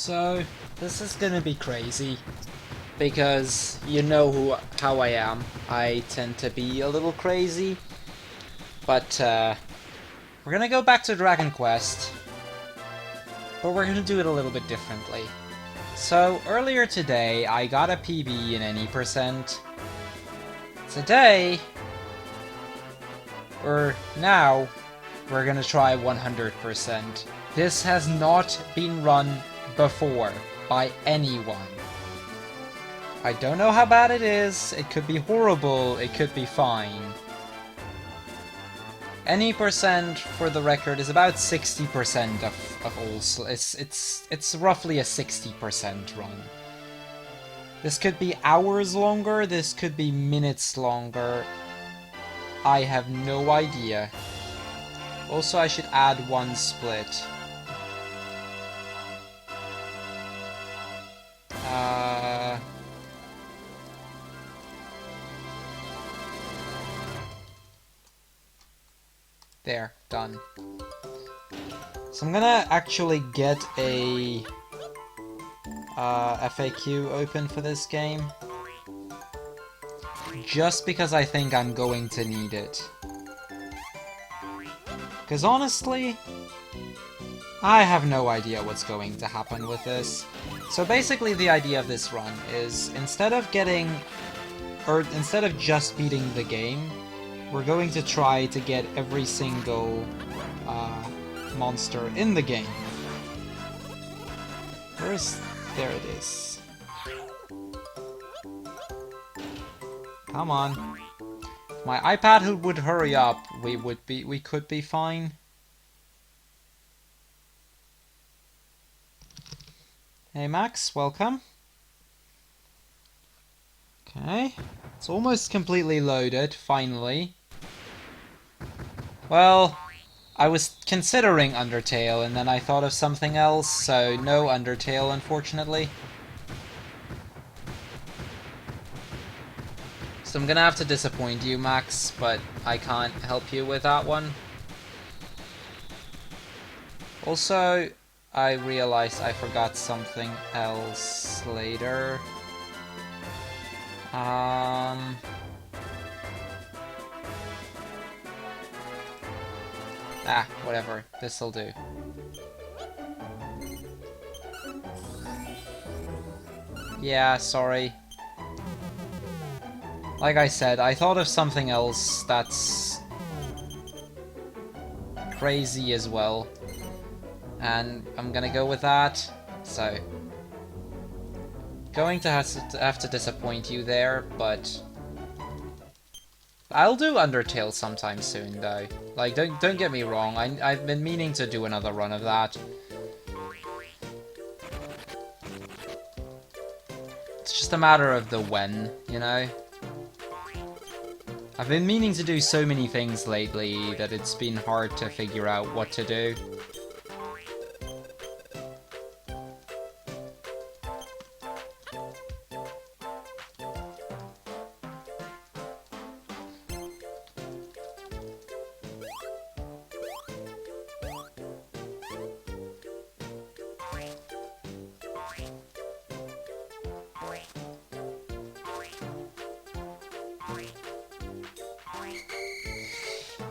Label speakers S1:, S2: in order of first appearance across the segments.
S1: So, this is gonna be crazy, because you know how I am. I tend to be a little crazy, but we're gonna go back to Dragon Quest, but we're gonna do it a little bit differently. So, earlier today, I got a PB in any percent. Today, or now, we're gonna try 100%. This has not been run before by anyone. I don't know how bad it is. It could be horrible, it could be fine. Any percent, for the record, is about 60% of all. It's roughly a 60% run. This could be hours longer, this could be minutes longer. I have no idea. Also, I should add one split. There, done. So I'm gonna actually get a FAQ open for this game. Just because I think I'm going to need it. Because honestly, I have no idea what's going to happen with this. So basically the idea of this run is, instead of just beating the game, we're going to try to get every single monster in the game. There it is. Come on. If my iPad would hurry up, we could be fine. Hey Max, welcome. Okay. It's almost completely loaded, finally. Well, I was considering Undertale, and then I thought of something else, so no Undertale, unfortunately. So I'm gonna have to disappoint you, Max, but I can't help you with that one. Also, I realized I forgot something else later. Whatever. This'll do. Yeah, sorry. Like I said, I thought of something else that's crazy as well. And I'm gonna go with that. So, going to have to disappoint you there, but I'll do Undertale sometime soon, though. Like, don't get me wrong. I've been meaning to do another run of that. It's just a matter of the when, you know? I've been meaning to do so many things lately that it's been hard to figure out what to do.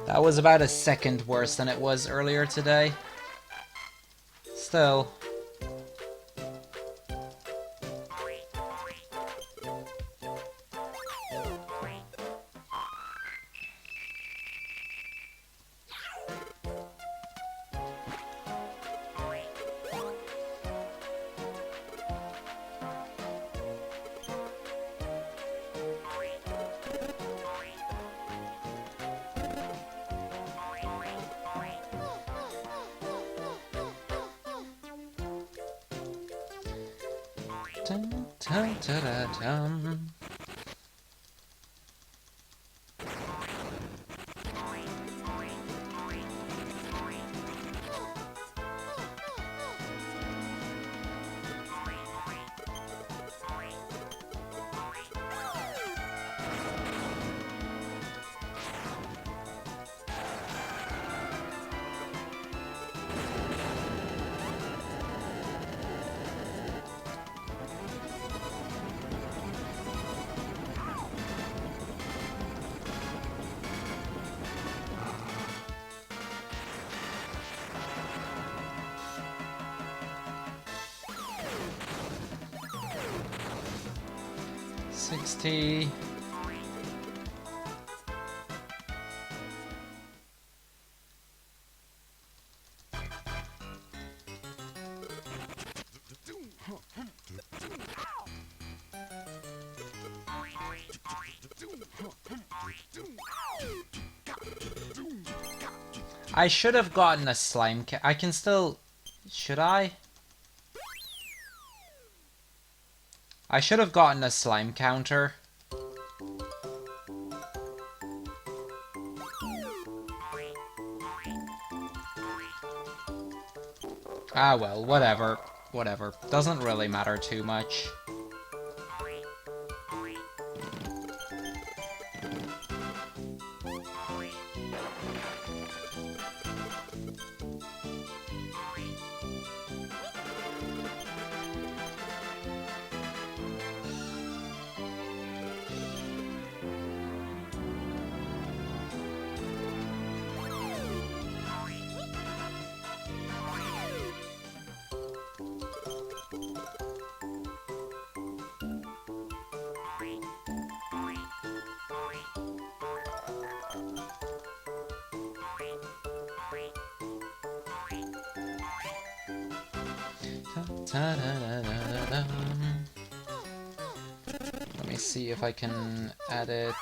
S1: That was about a second worse than it was earlier today. Still. Dun, dun, dun, dun, dun. 60. I should have gotten a slime I can still... Should I? I should have gotten a slime counter. Ah well, whatever. Whatever. Doesn't really matter too much. Let me see if I can edit.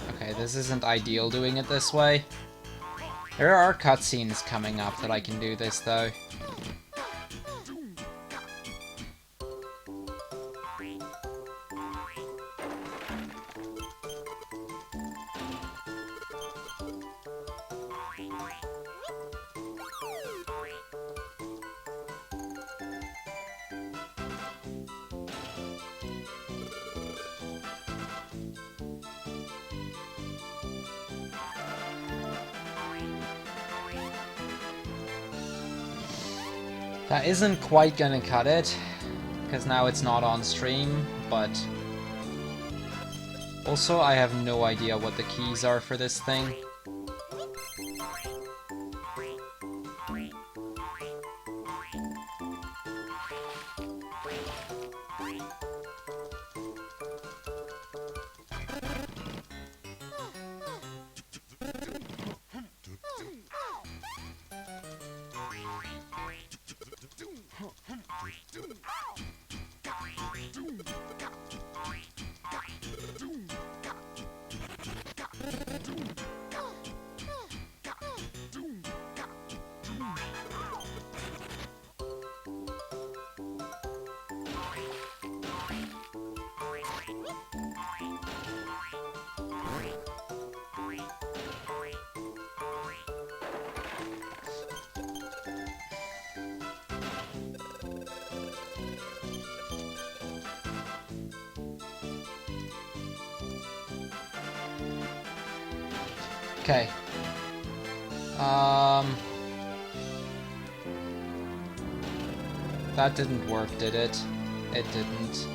S1: Okay, this isn't ideal doing it this way. There are cutscenes coming up that I can do this, though. That isn't quite gonna cut it, because now it's not on stream, but... Also, I have no idea what the keys are for this thing. Okay. That didn't work, did it? It didn't.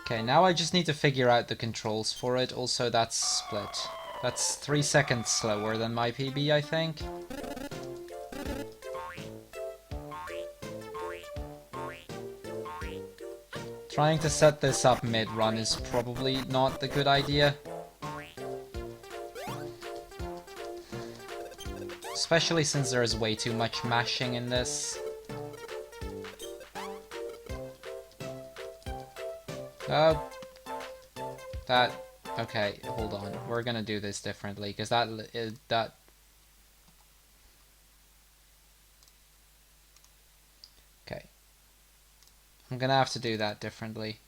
S1: Okay, now I just need to figure out the controls for it. Also, that's split. That's 3 seconds slower than my PB, I think. Trying to set this up mid-run is probably not the good idea. Especially since there is way too much mashing in this. Oh. That... Okay, hold on. We're gonna do this differently, because that... Okay. I'm gonna have to do that differently.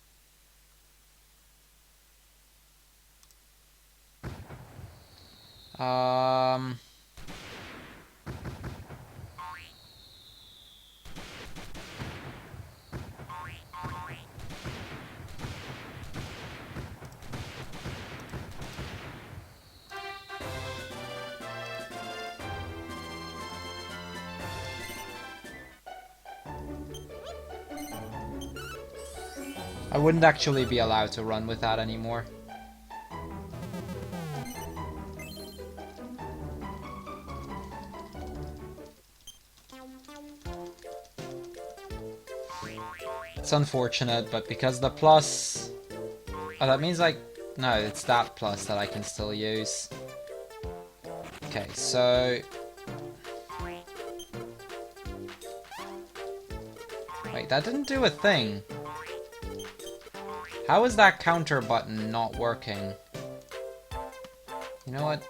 S1: I wouldn't actually be allowed to run with that anymore. It's unfortunate, but because the plus... Oh, that means like... No, it's that plus that I can still use. Okay, so... Wait, that didn't do a thing. How is that counter button not working? You know what?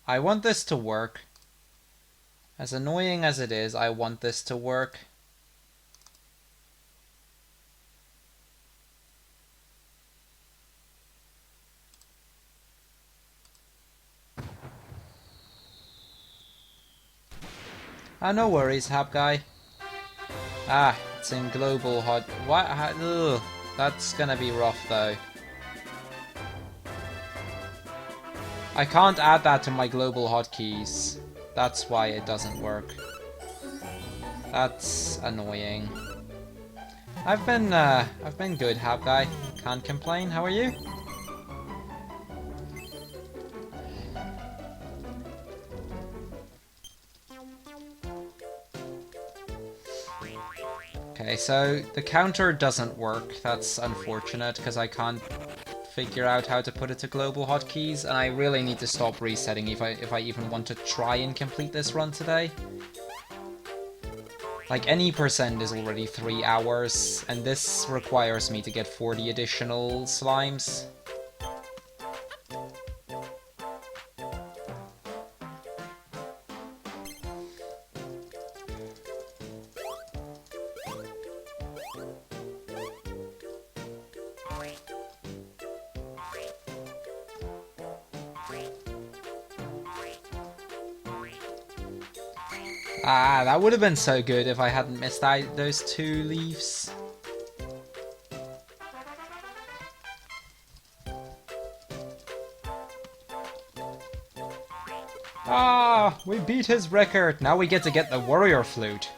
S1: I want this to work. As annoying as it is, I want this to work. Ah, no worries, Hab Guy. Ah, it's in global hot... What? Ugh, that's gonna be rough, though. I can't add that to my global hotkeys. That's why it doesn't work. That's annoying. I've been good, Hab Guy. Can't complain. How are you? Okay, so the counter doesn't work. That's unfortunate, because I can't figure out how to put it to global hotkeys, and I really need to stop resetting if I even want to try and complete this run today. Like, any percent is already 3 hours, and this requires me to get 40 additional slimes. Ah, that would have been so good if I hadn't missed out those 2 leaves. Ah, we beat his record. Now we get to get the warrior flute.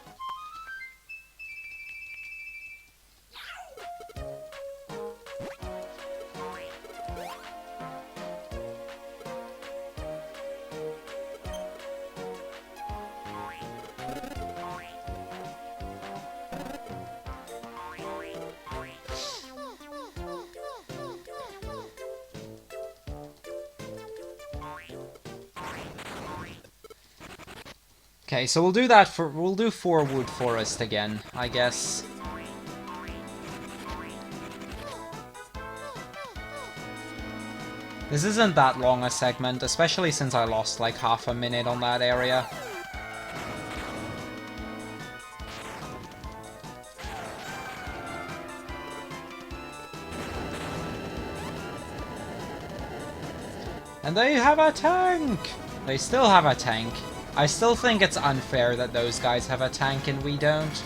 S1: Okay, so we'll do that we'll do Forwood Forest again, I guess. This isn't that long a segment, especially since I lost like half a minute on that area. And they have a tank! They still have a tank. I still think it's unfair that those guys have a tank and we don't.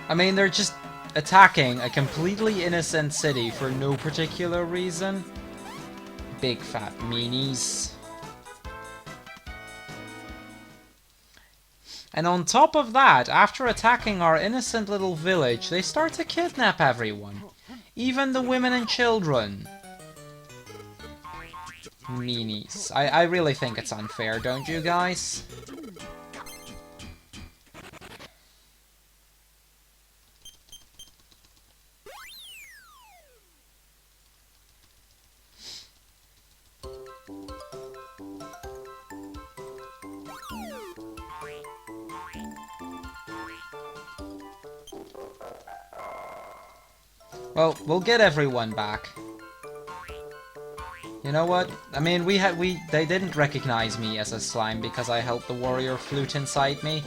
S1: I mean, they're just attacking a completely innocent city for no particular reason. Big fat meanies. And on top of that, after attacking our innocent little village, they start to kidnap everyone. Even the women and children. Meanies. I really think it's unfair, don't you guys? Well, we'll get everyone back. You know what? I mean, they didn't recognize me as a slime because I held the warrior flute inside me.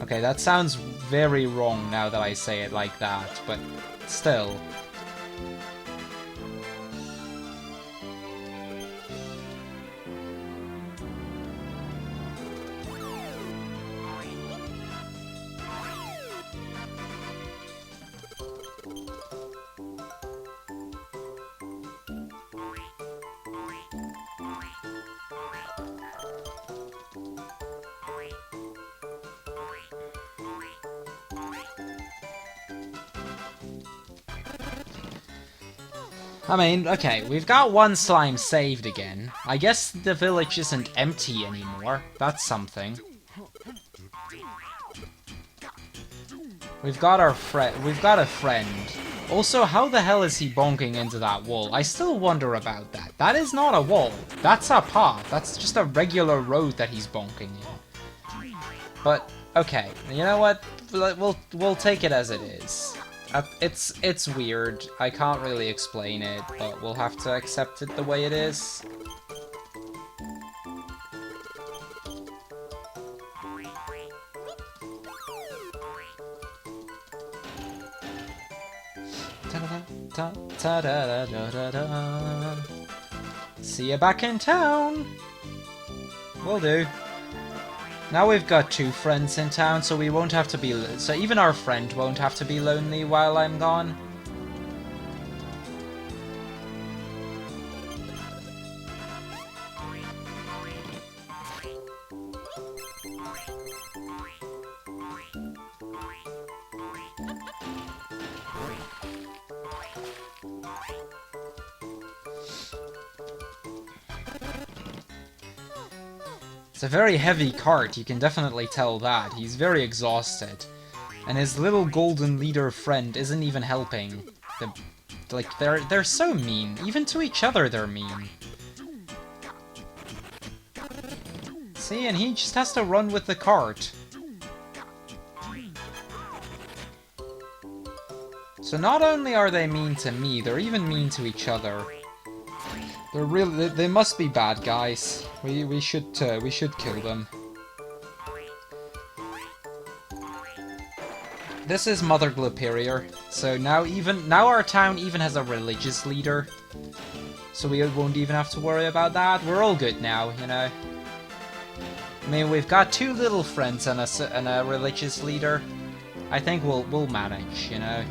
S1: Okay, that sounds very wrong now that I say it like that, but still. I mean, okay, we've got one slime saved again. I guess the village isn't empty anymore. That's something. We've got our friend. We've got a friend. Also, how the hell is he bonking into that wall? I still wonder about that. That is not a wall. That's a path. That's just a regular road that he's bonking in. But okay, you know what? We'll take it as it is. It's weird. I can't really explain it, but we'll have to accept it the way it is. See you back in town. Will do. Now we've got 2 friends in town, so we won't have to be... So even our friend won't have to be lonely while I'm gone. It's a very heavy cart, you can definitely tell that. He's very exhausted. And his little golden leader friend isn't even helping. They're so mean. Even to each other they're mean. See, and he just has to run with the cart. So not only are they mean to me, they're even mean to each other. They're really, they must be bad guys. We should kill them. This is Mother Gluperior, so now our town even has a religious leader. So we won't even have to worry about that. We're all good now, you know. I mean, we've got 2 little friends and a religious leader. I think we'll manage, you know.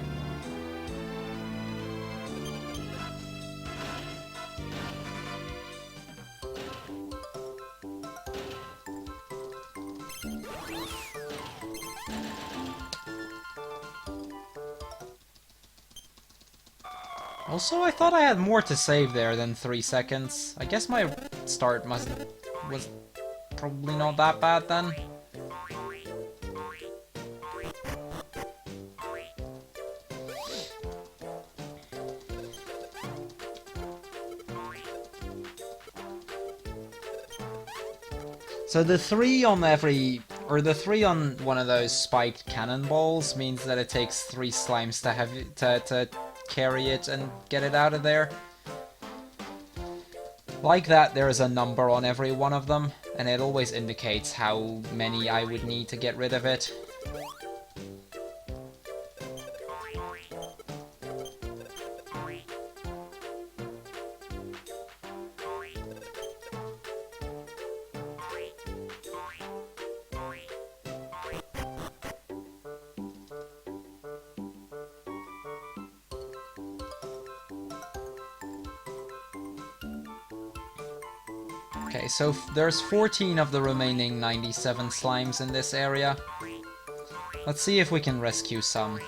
S1: Also, I thought I had more to save there than 3 seconds. I guess my start was probably not that bad then. So the 3 on the 3 on one of those spiked cannonballs means that it takes 3 slimes to carry it and get it out of there. Like that, there's a number on every one of them, and it always indicates how many I would need to get rid of it. Okay, so there's 14 of the remaining 97 slimes in this area. Let's see if we can rescue some.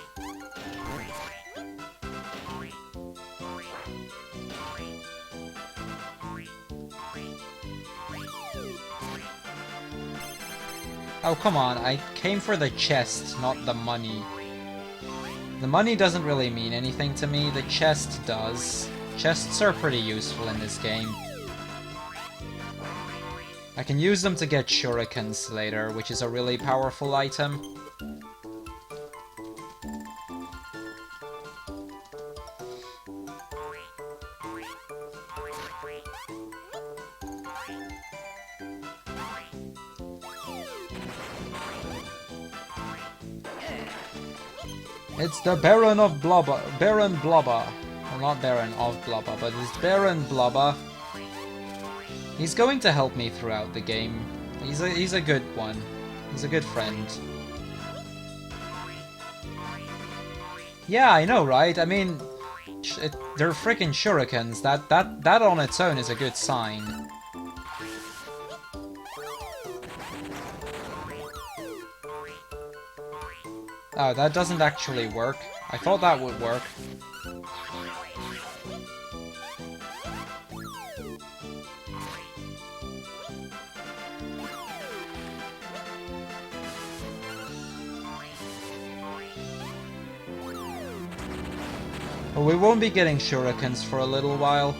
S1: Oh, come on, I came for the chest, not the money. The money doesn't really mean anything to me, the chest does. Chests are pretty useful in this game. I can use them to get shurikens later, which is a really powerful item. It's the Baron of Blubber. Baron Blubber. Well, not Baron of Blubber, but it's Baron Blubber. He's going to help me throughout the game. He's a good one. He's a good friend. Yeah, I know, right? I mean, they're freaking shurikens. That on its own is a good sign. Oh, that doesn't actually work. I thought that would work. But we won't be getting shurikens for a little while.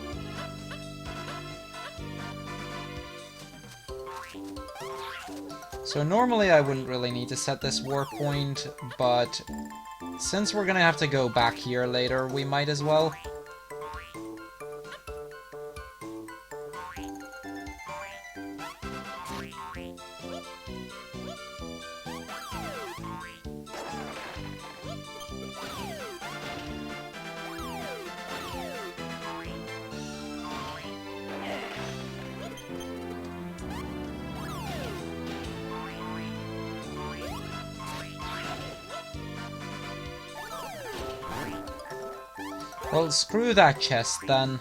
S1: So normally I wouldn't really need to set this war point, but since we're gonna have to go back here later, we might as well. Well, screw that chest, then.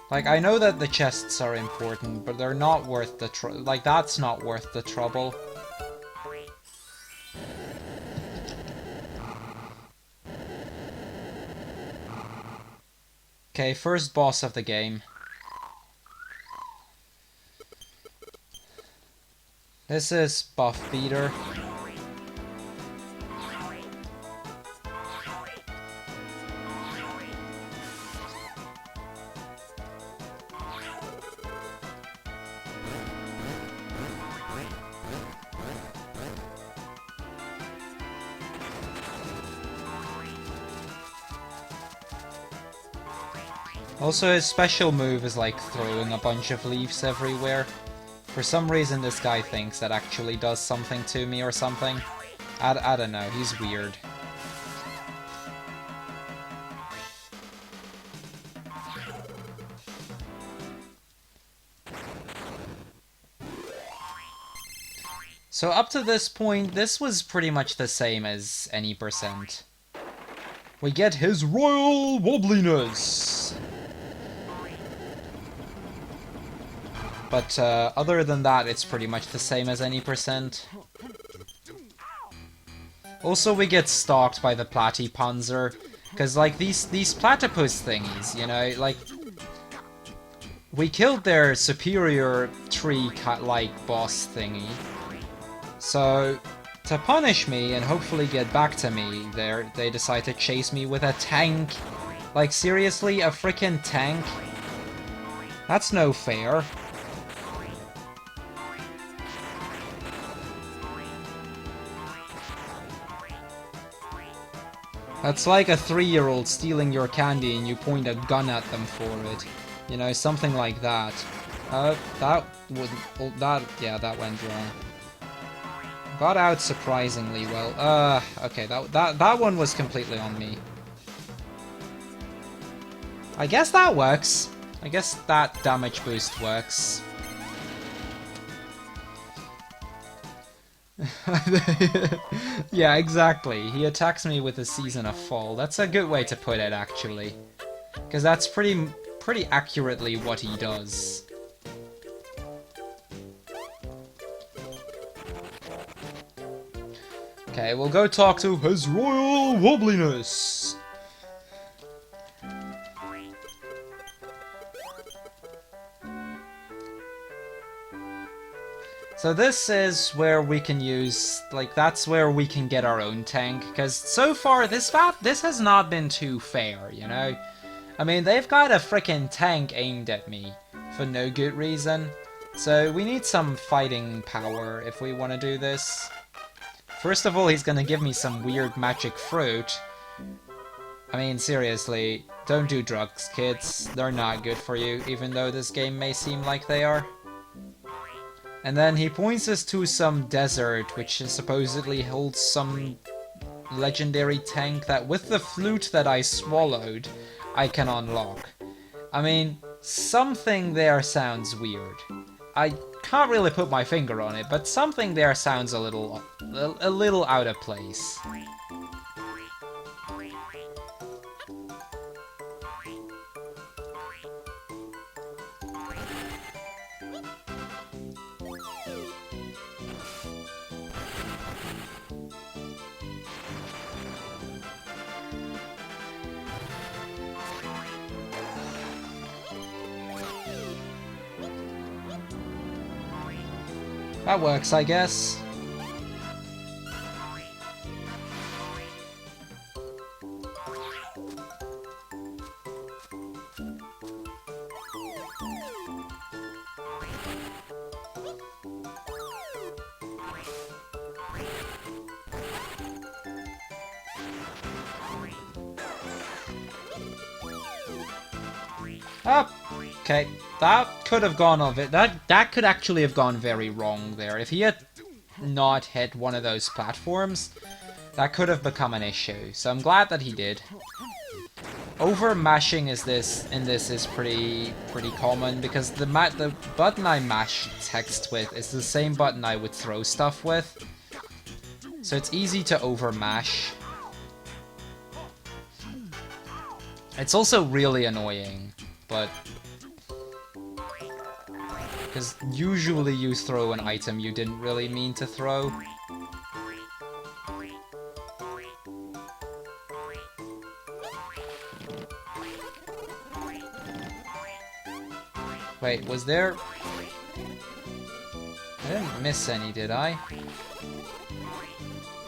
S1: Like, I know that the chests are important, but they're not worth the like, that's not worth the trouble. Okay, first boss of the game. This is Buff Beater. Also, his special move is like throwing a bunch of leaves everywhere. For some reason this guy thinks that actually does something to me or something. I don't know, he's weird. So up to this point, this was pretty much the same as any percent. We get his royal wobbliness! But other than that, it's pretty much the same as any percent. Also, we get stalked by the Platypanzer, because like these platypus thingies, you know, like we killed their superior tree-like boss thingy. So to punish me and hopefully get back to me, they decide to chase me with a tank. Like seriously, a frickin' tank? That's no fair. That's like a 3-year-old stealing your candy and you point a gun at them for it. You know, something like that. That went wrong. Got out surprisingly well. Okay, that one was completely on me. I guess that works. I guess that damage boost works. Yeah, exactly. He attacks me with a Season of Fall. That's a good way to put it, actually. Because that's pretty accurately what he does. Okay, we'll go talk to His Royal Wobbliness. So this is where we can use, like, that's where we can get our own tank, because so far this has not been too fair, you know? I mean, they've got a frickin' tank aimed at me, for no good reason, so we need some fighting power if we want to do this. First of all, he's gonna give me some weird magic fruit. I mean, seriously, don't do drugs, kids. They're not good for you, even though this game may seem like they are. And then he points us to some desert, which supposedly holds some legendary tank that with the flute that I swallowed, I can unlock. I mean, something there sounds weird. I can't really put my finger on it, but something there sounds a little out of place. That works, I guess. Oh, okay. That could have gone of it. That could actually have gone very wrong there. If he had not hit one of those platforms, that could have become an issue. So I'm glad that he did. Over mashing in this is pretty common because the button I mash text with is the same button I would throw stuff with. So it's easy to over mash. It's also really annoying, but because usually you throw an item you didn't really mean to throw. Wait, was there... I didn't miss any, did I?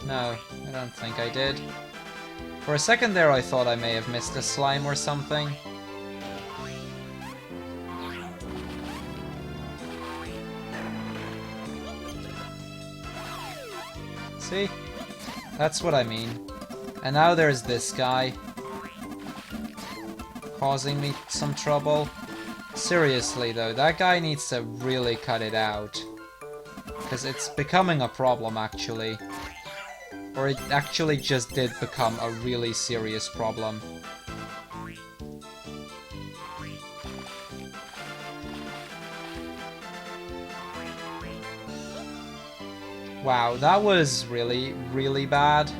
S1: No, I don't think I did. For a second there I thought I may have missed a slime or something. See? That's what I mean. And now there's this guy. Causing me some trouble. Seriously though, that guy needs to really cut it out. Because it's becoming a problem actually. Or it actually just did become a really serious problem. Wow, that was really, really bad.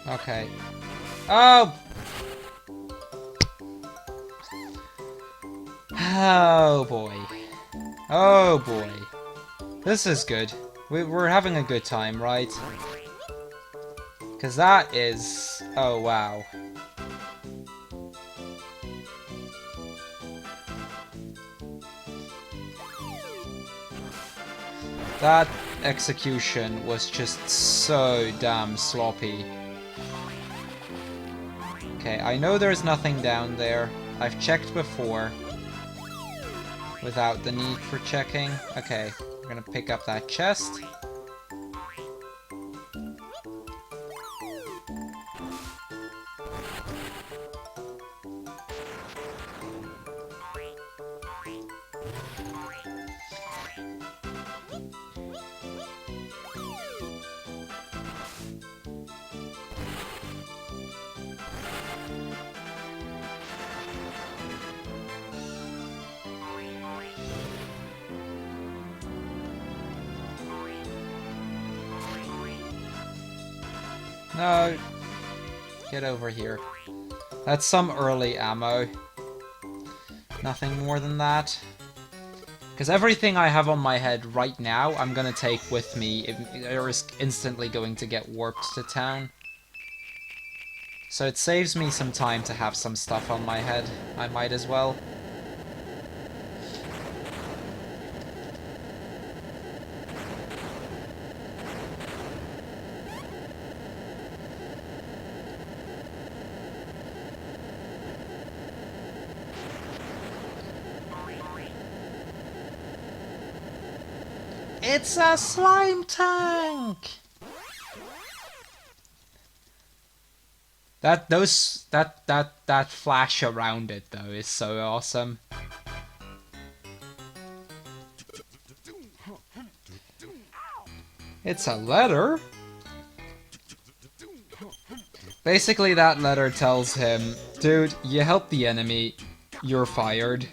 S1: Okay. Oh! Oh boy. Oh boy. This is good. We're having a good time, right? Because that is... Oh wow. That execution was just so damn sloppy. Okay, I know there's nothing down there. I've checked before. Without the need for checking. Okay, we're gonna pick up that chest. No. Get over here. That's some early ammo. Nothing more than that. Because everything I have on my head right now, I'm gonna take with me, or is instantly going to get warped to town. So it saves me some time to have some stuff on my head. I might as well. It's a slime tank! That flash around it though is so awesome. It's a letter? Basically that letter tells him, dude, you helped the enemy, you're fired.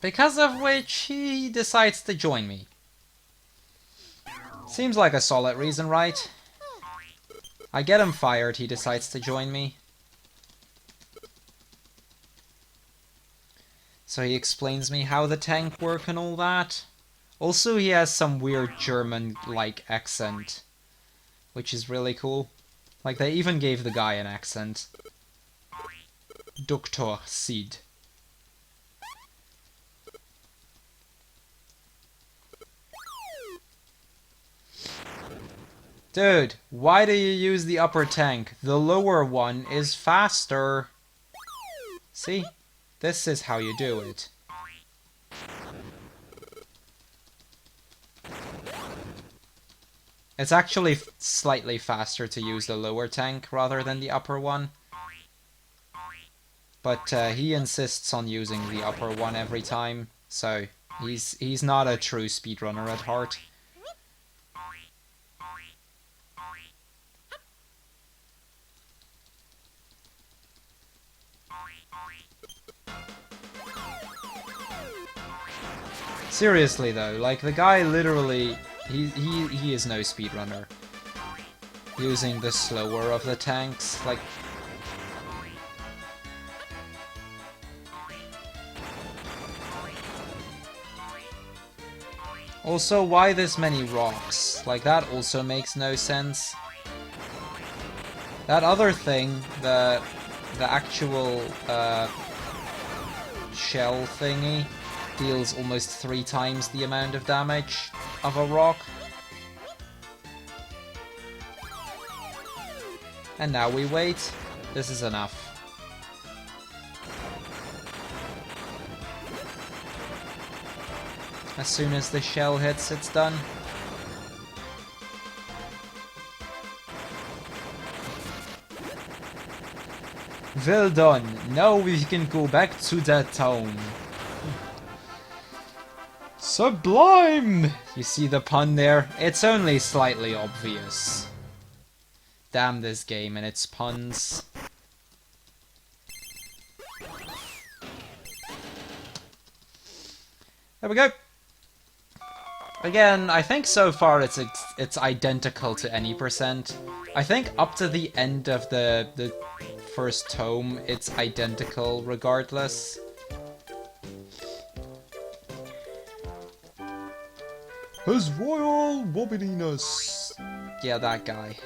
S1: Because of which he decides to join me. Seems like a solid reason, right? I get him fired, he decides to join me. So he explains me how the tank work and all that. Also, he has some weird German-like accent, which is really cool. Like, they even gave the guy an accent. Dr. Sid. Dude, why do you use the upper tank? The lower one is faster. See? This is how you do it. It's actually slightly faster to use the lower tank rather than the upper one. But he insists on using the upper one every time, so he's not a true speedrunner at heart. Seriously though, like the guy literally, he is no speedrunner. Using the slower of the tanks, like... Also, why this many rocks? Like, that also makes no sense. That other thing, the actual shell thingy, deals almost 3 times the amount of damage of a rock. And now we wait. This is enough. As soon as the shell hits, it's done. Well done. Now we can go back to that town. Sublime! You see the pun there? It's only slightly obvious. Damn this game and its puns. There we go. Again, I think so far it's identical to any percent. I think up to the end of the first tome, it's identical regardless. His Royal Wobbliness. Yeah, that guy.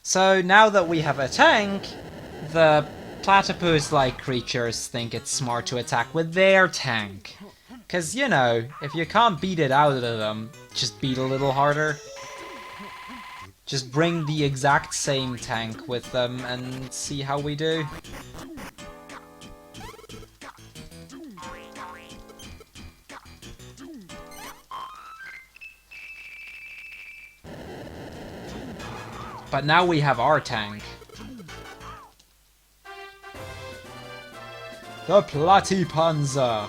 S1: So now that we have a tank, the platypus-like creatures think it's smart to attack with their tank. Cause, you know, if you can't beat it out of them, just beat a little harder. Just bring the exact same tank with them and see how we do. But now we have our tank. The Platypanzer.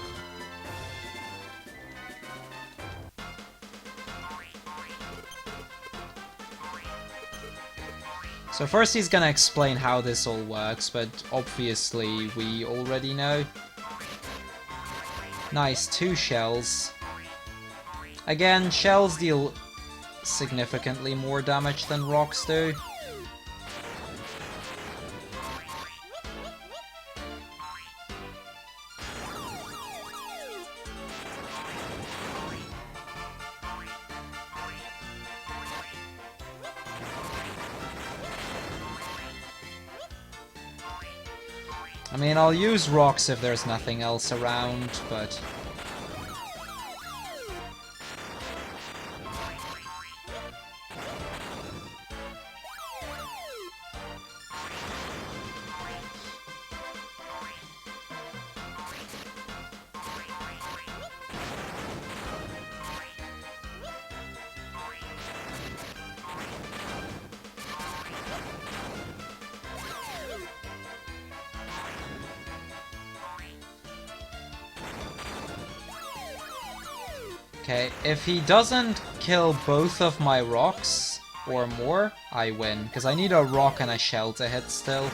S1: So first he's gonna explain how this all works, but obviously we already know. Nice, 2 shells. Again, shells deal significantly more damage than rocks do. I mean, I'll use rocks if there's nothing else around, but... Okay, if he doesn't kill both of my rocks, or more, I win. Because I need a rock and a shell to hit still.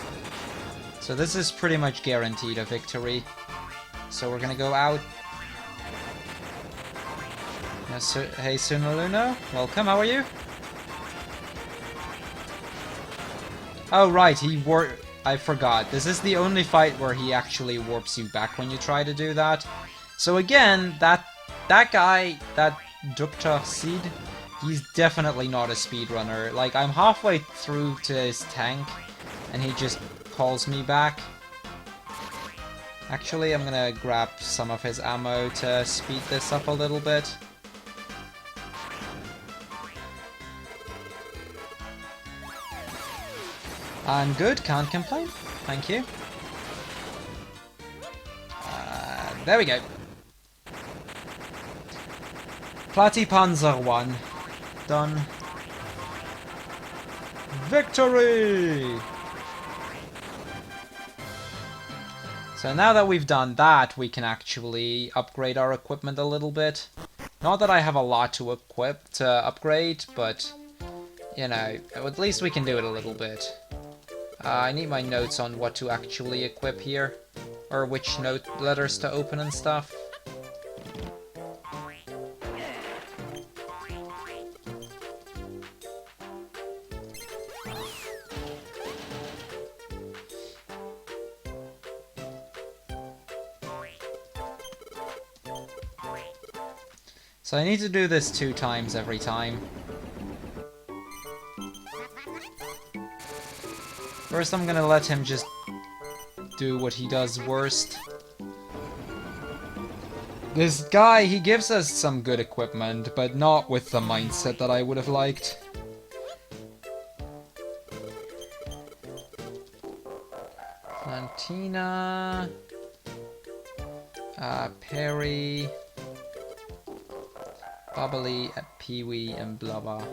S1: So this is pretty much guaranteed a victory. So we're gonna go out. Yes, hey Sunaluna, welcome, how are you? Oh right, I forgot. This is the only fight where he actually warps you back when you try to do that. So again, that guy, that Dr. Seed, he's definitely not a speedrunner. Like, I'm halfway through to his tank, and he just calls me back. Actually, I'm gonna grab some of his ammo to speed this up a little bit. I'm good, can't complain. Thank you. There we go. Platypanzer 1. Done. Victory! So now that we've done that, we can actually upgrade our equipment a little bit. Not that I have a lot to upgrade, but, you know, at least we can do it a little bit. I need my notes on what to actually equip here, or which note letters to open and stuff. So I need to do this 2 times every time. First I'm gonna let him just do what he does worst. This guy, he gives us some good equipment, but not with the mindset that I would have liked. Plantina... Perry... Bubbly, Peewee, and Blubber.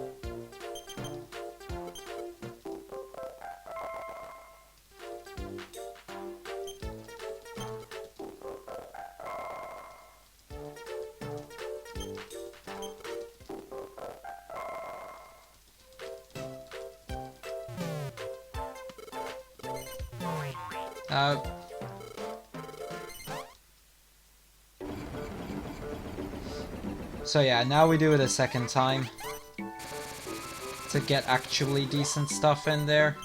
S1: So yeah, now we do it a second time to get actually decent stuff in there.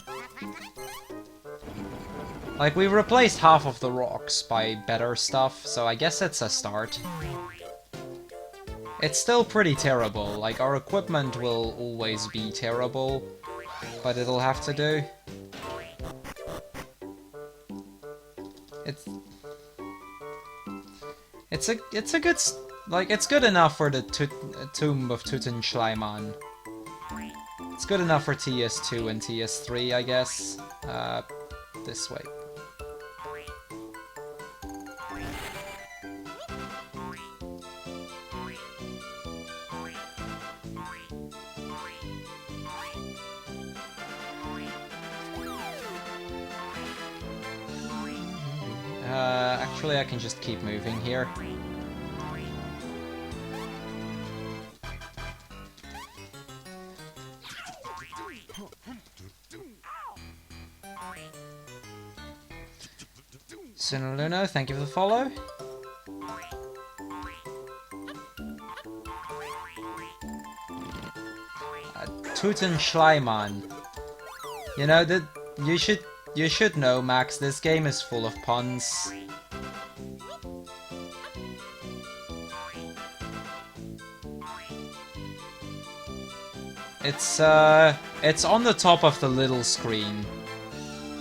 S1: Like, we've replaced half of the rocks by better stuff, so I guess it's a start. It's still pretty terrible, like, our equipment will always be terrible, but it'll have to do. It's a good... Like, it's good enough for the Tomb of Tutanschleiman. It's good enough for TS2 and TS3, I guess. This way. Actually, I can just keep moving here. Sinaluna, thank you for the follow. Tutanschleiman. You know that you should know, Max. This game is full of puns. It's on the top of the little screen,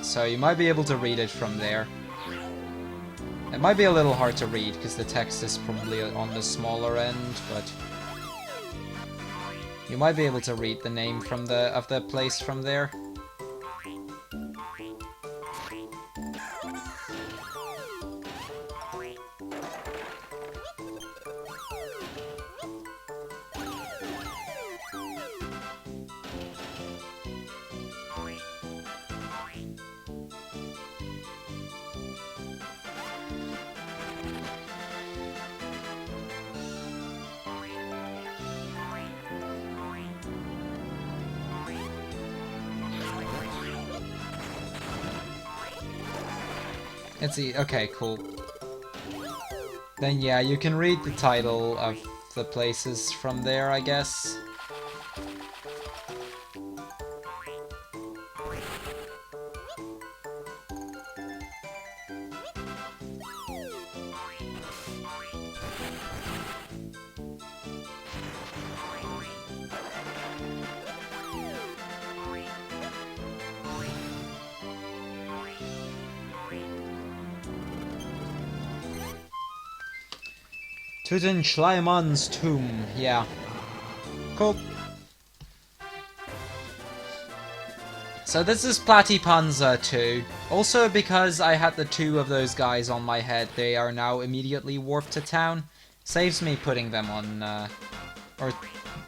S1: so you might be able to read it from there. It might be a little hard to read because the text is probably on the smaller end, but you might be able to read the name from of the place from there. It's okay, cool. Then yeah, you can read the title of the places from there, I guess. Tutankhamen's tomb, yeah. Cool. So this is Platypanzer 2. Also because I had the two of those guys on my head, they are now immediately warped to town. Saves me putting them on, or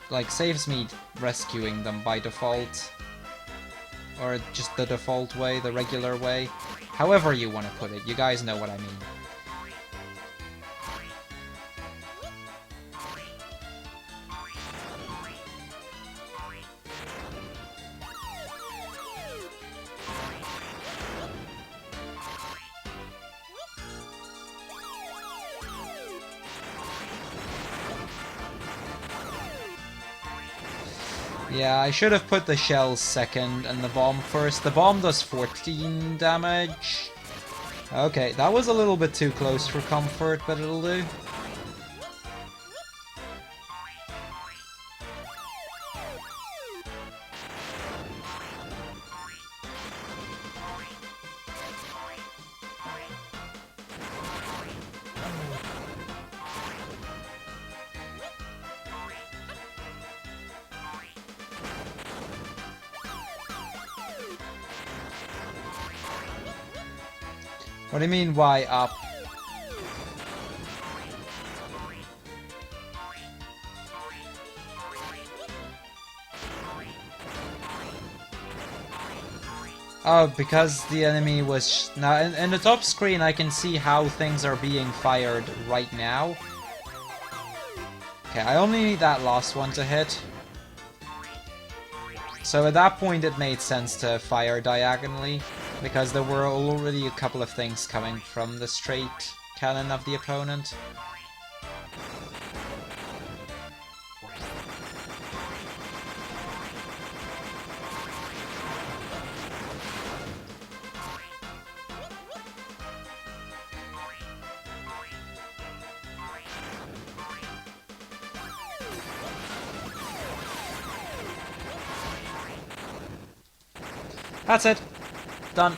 S1: like saves me rescuing them by default. Or just the default way, the regular way. However you want to put it, you guys know what I mean. Yeah, I should have put the shells second and the bomb first. The bomb does 14 damage. Okay, that was a little bit too close for comfort, but it'll do. What do you mean, why up? Oh, because the enemy was... Now, in the top screen I can see how things are being fired right now. Okay, I only need that last one to hit. So at that point it made sense to fire diagonally, because there were already a couple of things coming from the straight cannon of the opponent. That's it. Done.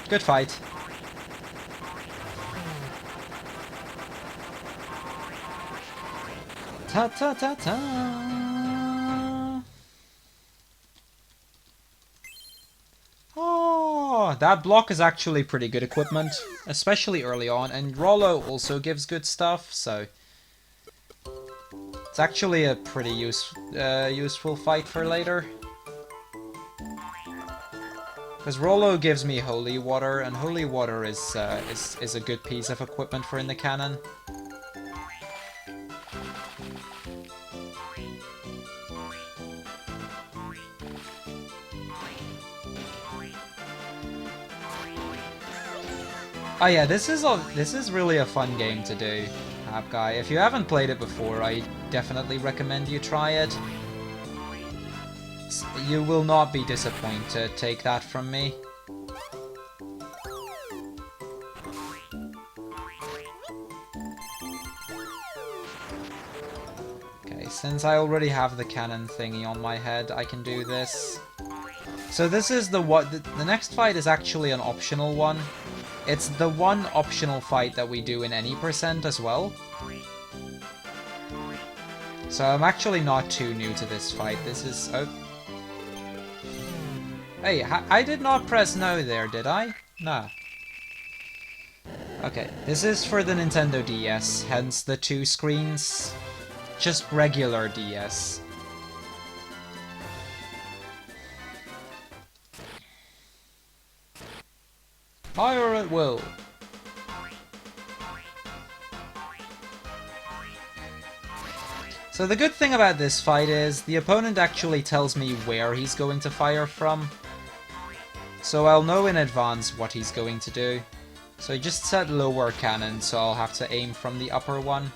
S1: Good fight. Ta ta ta ta. Oh, that block is actually pretty good equipment, especially early on, and Rollo also gives good stuff, so it's actually a pretty useful fight for later. Because Rollo gives me holy water, and holy water is a good piece of equipment for in the cannon. Oh yeah, this is really a fun game to do, Hab Guy. If you haven't played it before, I definitely recommend you try it. You will not be disappointed, take that from me. Okay, since I already have the cannon thingy on my head, I can do this. So this is the next fight is actually an optional one. It's the one optional fight that we do in any percent as well. So I'm actually not too new to this fight. This is... Oh. Hey, I did not press no there, did I? No. Okay, this is for the Nintendo DS, hence the two screens. Just regular DS. Fire at will. So the good thing about this fight is the opponent actually tells me where he's going to fire from. So I'll know in advance what he's going to do. So I just said lower cannon, so I'll have to aim from the upper one.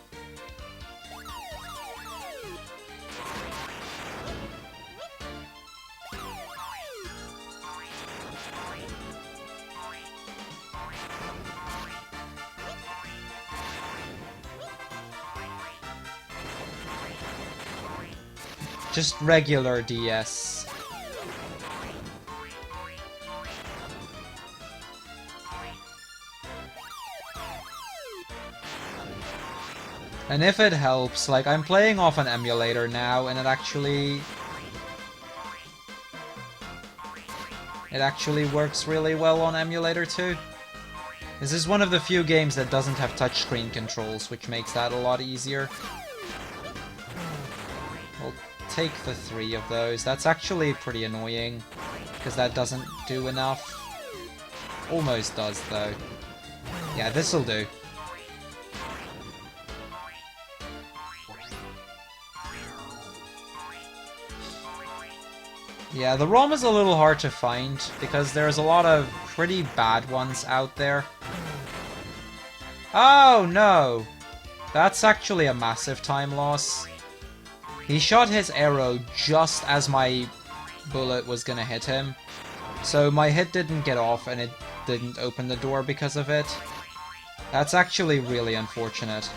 S1: Just regular DS. And if it helps, like, I'm playing off an emulator now, and it actually works really well on emulator too. This is one of the few games that doesn't have touchscreen controls, which makes that a lot easier. We'll take the 3 of those. That's actually pretty annoying, because that doesn't do enough. Almost does, though. Yeah, this'll do. Yeah, the ROM is a little hard to find, because there's a lot of pretty bad ones out there. Oh, no! That's actually a massive time loss. He shot his arrow just as my bullet was gonna hit him. So my hit didn't get off, and it didn't open the door because of it. That's actually really unfortunate.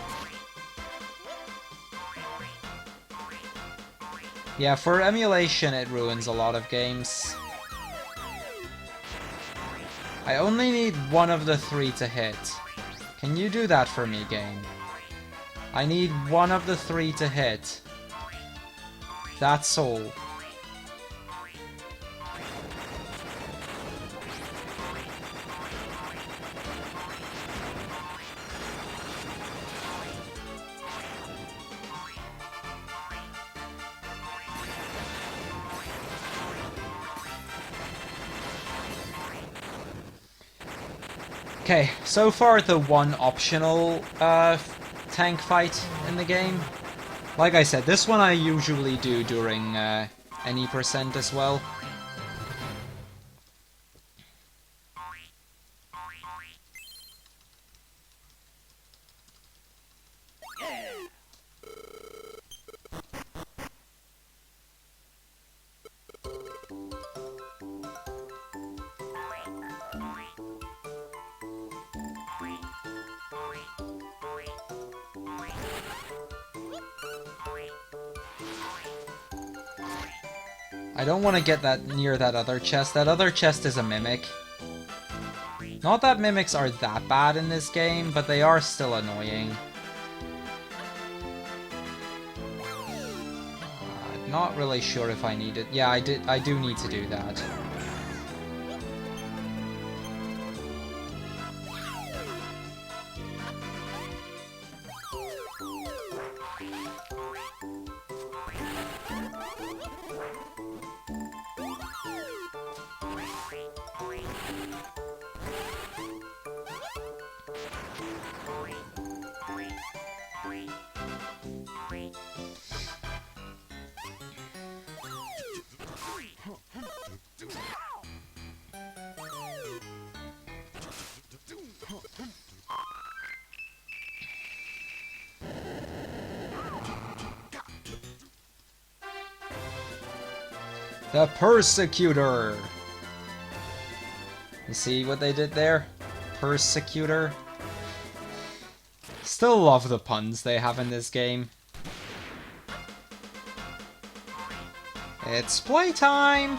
S1: Yeah, for emulation it ruins a lot of games. I only need one of the 3 to hit. Can you do that for me, game? I need one of the 3 to hit. That's all. Okay, so far the one optional tank fight in the game. Like I said, this one I usually do during any percent as well. I don't want to get that near that other chest. That other chest is a mimic. Not that mimics are that bad in this game, but they are still annoying. Not really sure if I need it. Yeah, I do need to do that. The Persecutor! You see what they did there? Persecutor. Still love the puns they have in this game. It's playtime!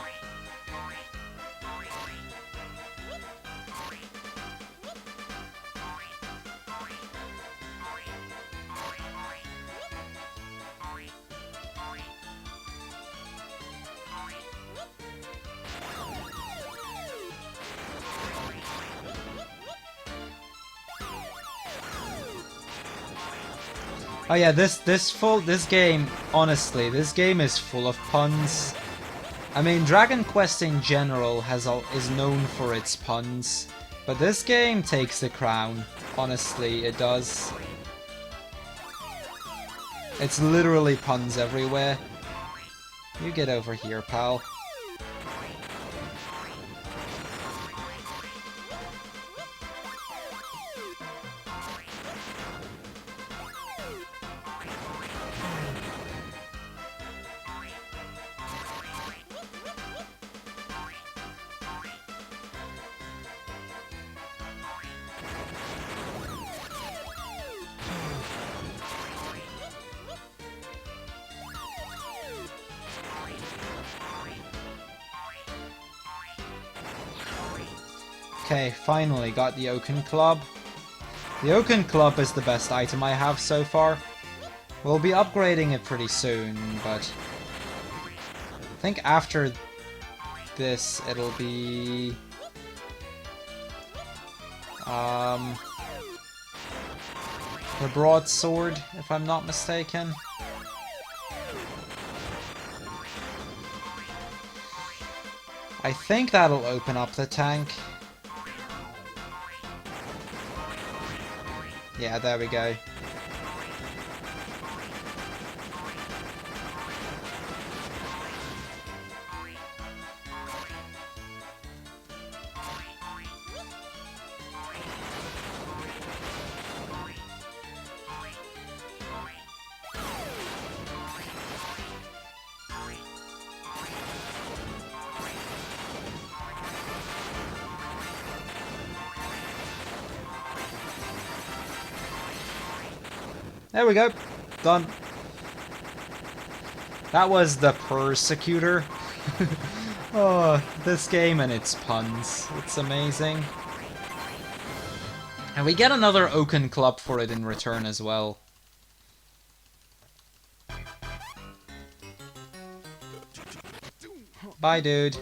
S1: Oh yeah, this game, honestly, this game is full of puns. I mean, Dragon Quest in general is known for its puns, but this game takes the crown. Honestly, it does. It's literally puns everywhere. You get over here, pal. Okay, finally got the Oaken Club. The Oaken Club is the best item I have so far. We'll be upgrading it pretty soon, but I think after this it'll be the broadsword, if I'm not mistaken. I think that'll open up the tank. Yeah, there we go. There we go. Done. That was the Persecutor. Oh, this game and its puns. It's amazing. And we get another Oaken Club for it in return as well. Bye, dude.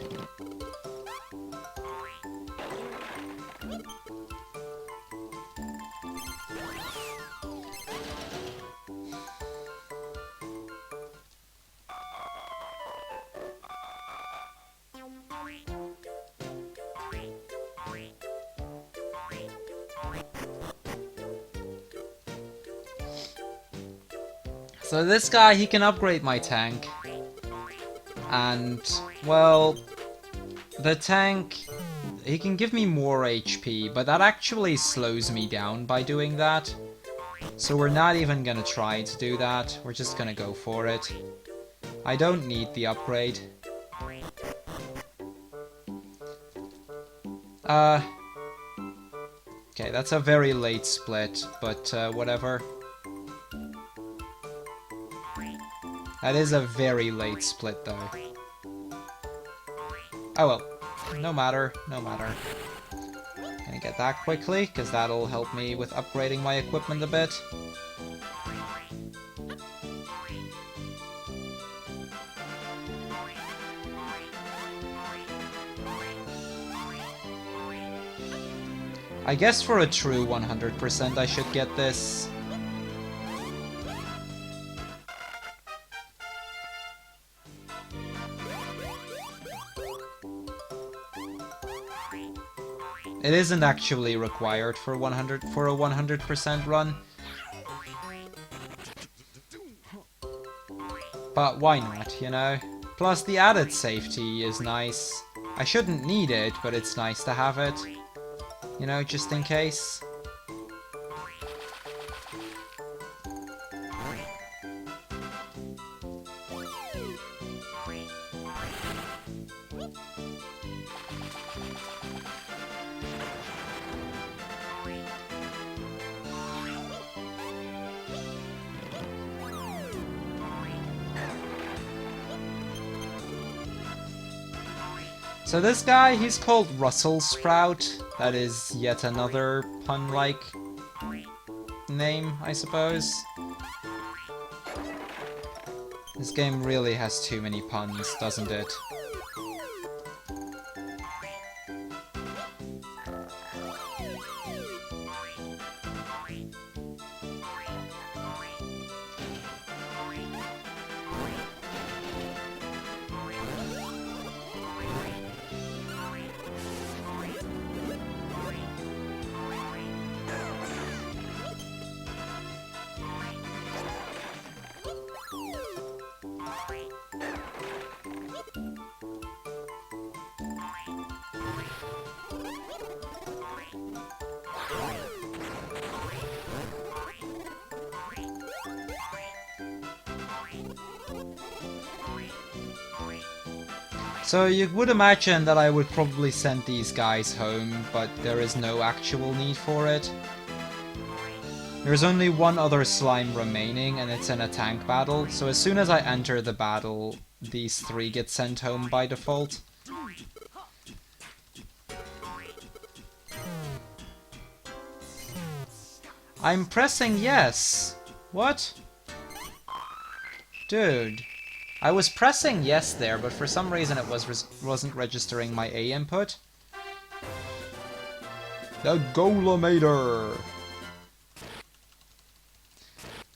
S1: So this guy, he can upgrade my tank. And, well, the tank, he can give me more HP, but that actually slows me down by doing that. So we're not even gonna try to do that, we're just gonna go for it. I don't need the upgrade. Okay, that's a very late split, but whatever. That is a very late split, though. Oh well, no matter, no matter. Gonna get that quickly, because that'll help me with upgrading my equipment a bit. I guess for a true 100% I should get this. It isn't actually required for a 100% run. But why not, you know? Plus the added safety is nice. I shouldn't need it, but it's nice to have it. You know, just in case. So this guy, he's called Russell Sprout. That is yet another pun-like name, I suppose. This game really has too many puns, doesn't it? So you would imagine that I would probably send these guys home, but there is no actual need for it. There's only one other slime remaining, and it's in a tank battle, so as soon as I enter the battle, these three get sent home by default. I'm pressing yes. What? Dude. I was pressing yes there, but for some reason it wasn't registering my A input. The Golemator!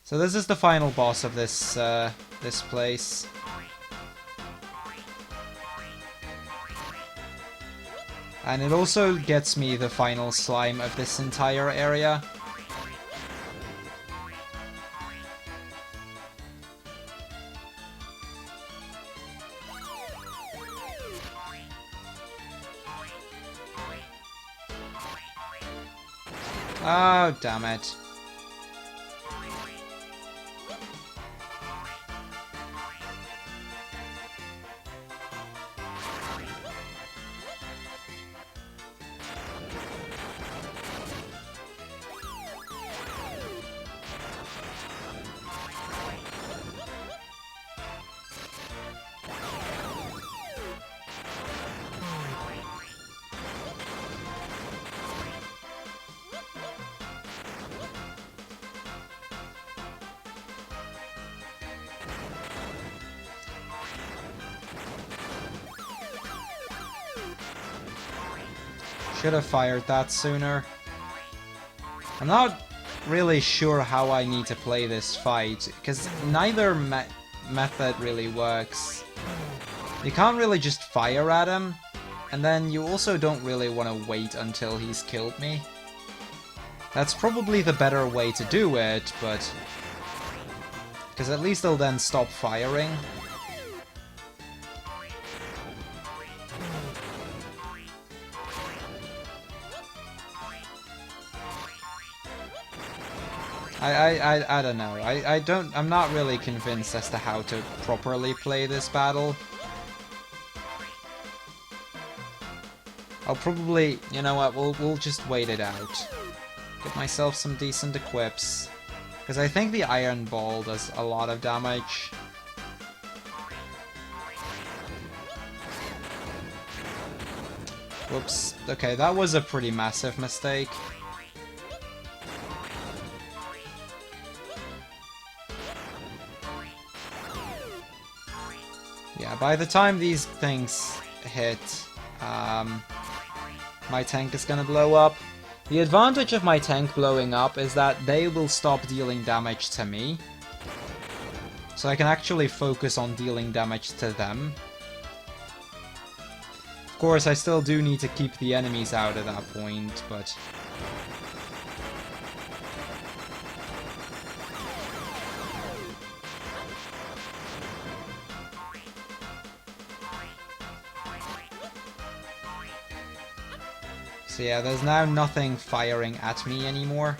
S1: So this is the final boss of this, this place. And it also gets me the final slime of this entire area. Oh, damn it. Should have fired that sooner. I'm not really sure how I need to play this fight, because neither method really works. You can't really just fire at him, and then you also don't really want to wait until he's killed me. That's probably the better way to do it, but... because at least they'll then stop firing. I don't know. I'm not really convinced as to how to properly play this battle. I'll probably, you know what, we'll just wait it out. Get myself some decent equips. Because I think the Iron Ball does a lot of damage. Whoops. Okay, that was a pretty massive mistake. Yeah, by the time these things hit, my tank is gonna blow up. The advantage of my tank blowing up is that they will stop dealing damage to me. So I can actually focus on dealing damage to them. Of course, I still do need to keep the enemies out at that point, but... so yeah, there's now nothing firing at me anymore.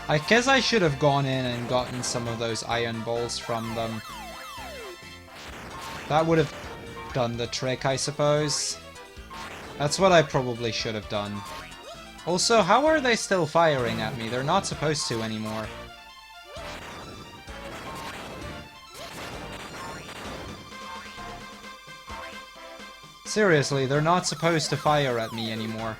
S1: I guess I should have gone in and gotten some of those iron balls from them. That would have done the trick, I suppose. That's what I probably should have done. Also, how are they still firing at me? They're not supposed to anymore. Seriously, they're not supposed to fire at me anymore.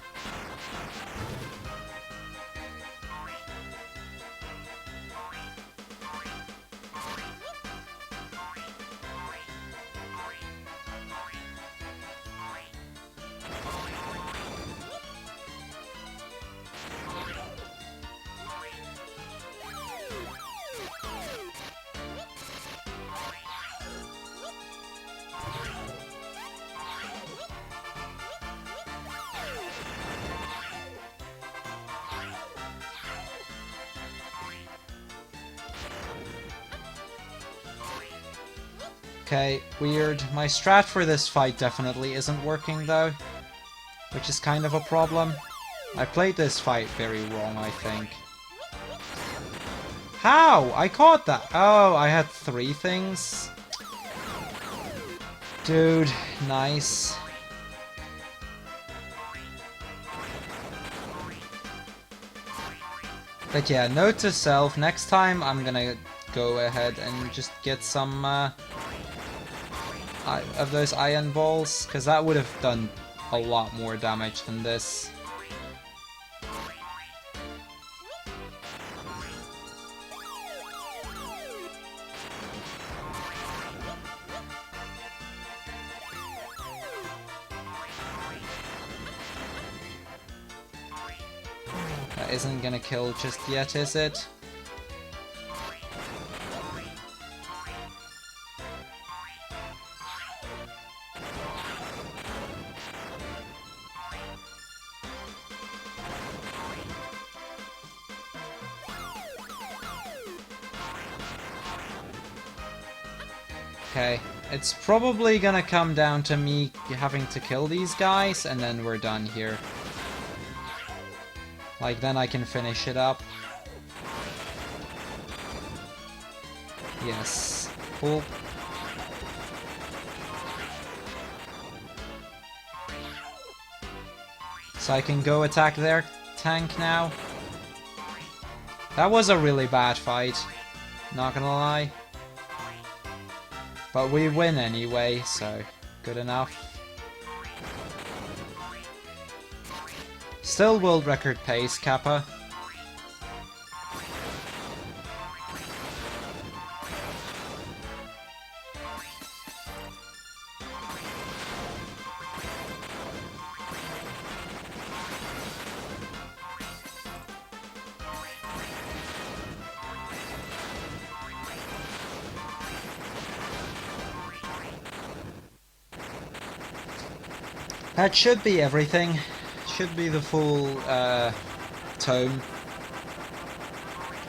S1: Okay, weird. My strat for this fight definitely isn't working though, which is kind of a problem. I played this fight very wrong, I think. How? I caught that! Oh, I had 3 things? Dude, nice. But yeah, note to self, next time I'm gonna go ahead and just get some of those iron balls, because that would have done a lot more damage than this. That isn't gonna kill just yet, is it? Okay, it's probably gonna come down to me having to kill these guys, and then we're done here. Like, then I can finish it up. Yes. Cool. So I can go attack their tank now. That was a really bad fight, not gonna lie. But we win anyway, so good enough. Still world record pace, Kappa. That should be everything. Should be the full tome.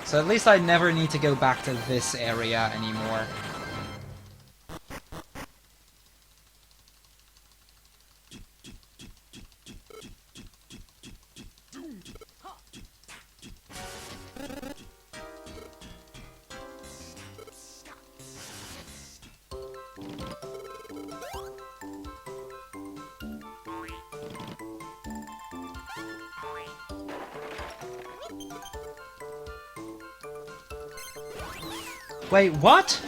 S1: So at least I never need to go back to this area anymore. Wait, what?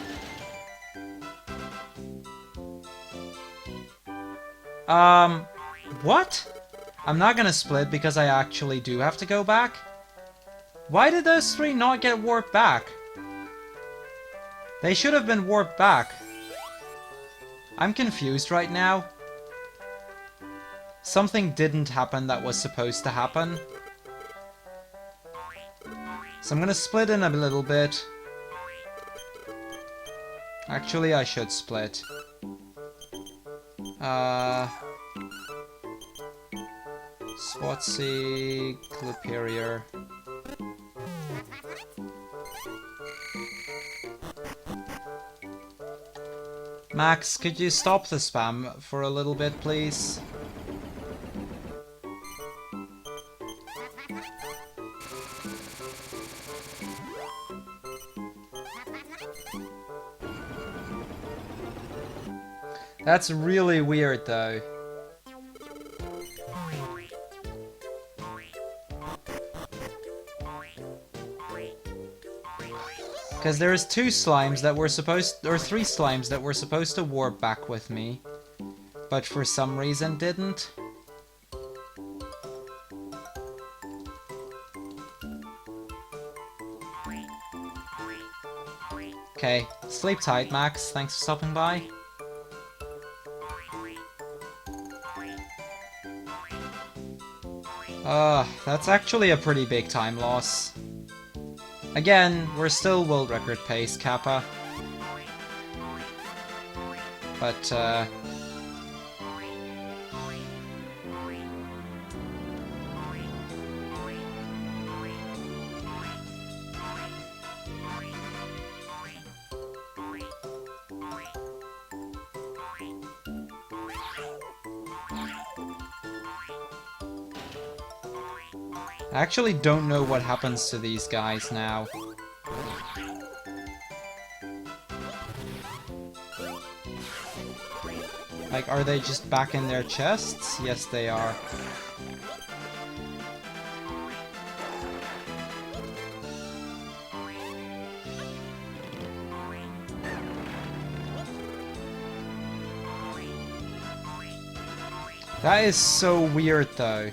S1: What? I'm not gonna split because I actually do have to go back? Why did those three not get warped back? They should have been warped back. I'm confused right now. Something didn't happen that was supposed to happen. So I'm gonna split in a little bit. Actually, I should split. Swatsea, Cliperior. Max, could you stop the spam for a little bit, please? That's really weird, though. Because there's two slimes that were supposed, or three slimes that were supposed to warp back with me, but for some reason didn't. Okay, sleep tight, Max. Thanks for stopping by. That's actually a pretty big time loss. Again, we're still world record pace, Kappa. But, I actually don't know what happens to these guys now. Like, are they just back in their chests? Yes, they are. That is so weird, though.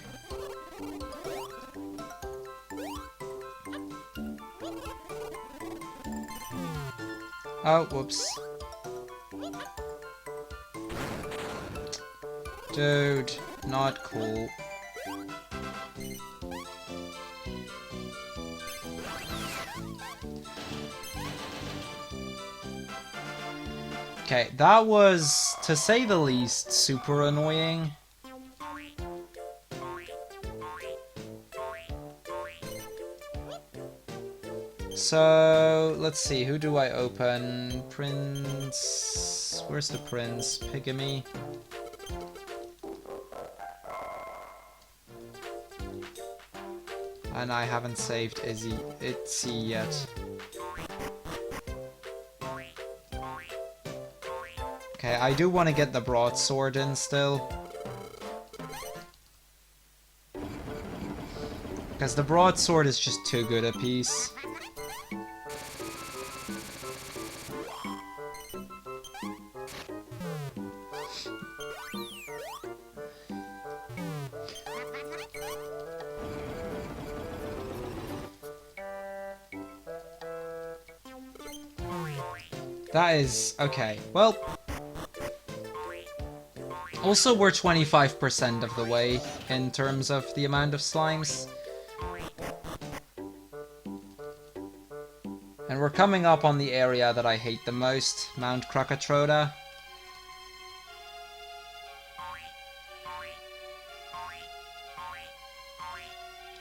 S1: Oh, whoops. Dude, not cool. Okay, that was, to say the least, super annoying. So, let's see, who do I open? Prince... Where's the prince? Pigamy? And I haven't saved Itzy yet. Okay, I do want to get the broadsword in still. Because the broadsword is just too good a piece. That is... okay, well... Also, we're 25% of the way in terms of the amount of slimes. And we're coming up on the area that I hate the most, Mount Krakatoa.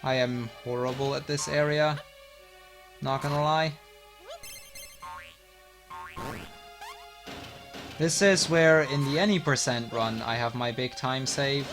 S1: I am horrible at this area, not gonna lie. This is where, in the any percent run, I have my big time save.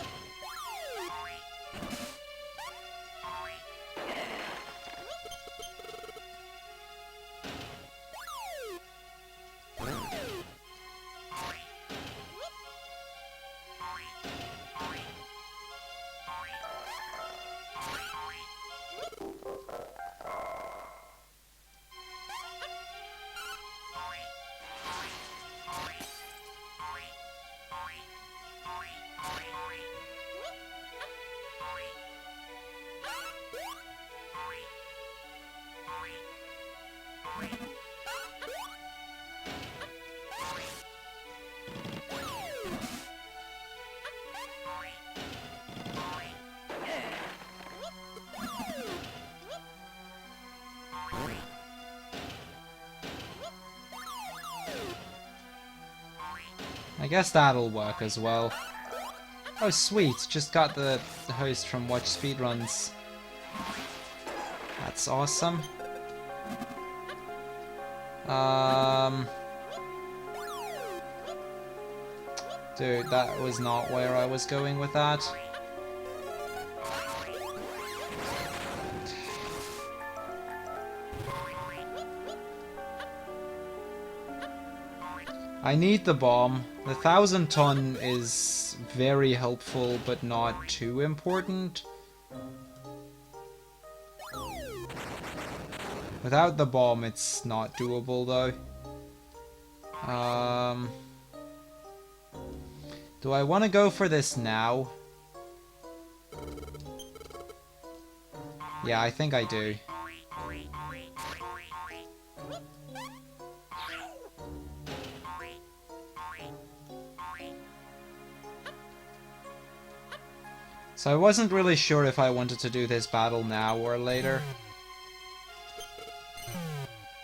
S1: I guess that'll work as well. Oh sweet, just got the host from Watch Speedruns. That's awesome. Dude, that was not where I was going with that. I need the bomb. The 1000-ton is very helpful, but not too important. Without the bomb, it's not doable, though. Do I want to go for this now? Yeah, I think I do. So I wasn't really sure if I wanted to do this battle now or later.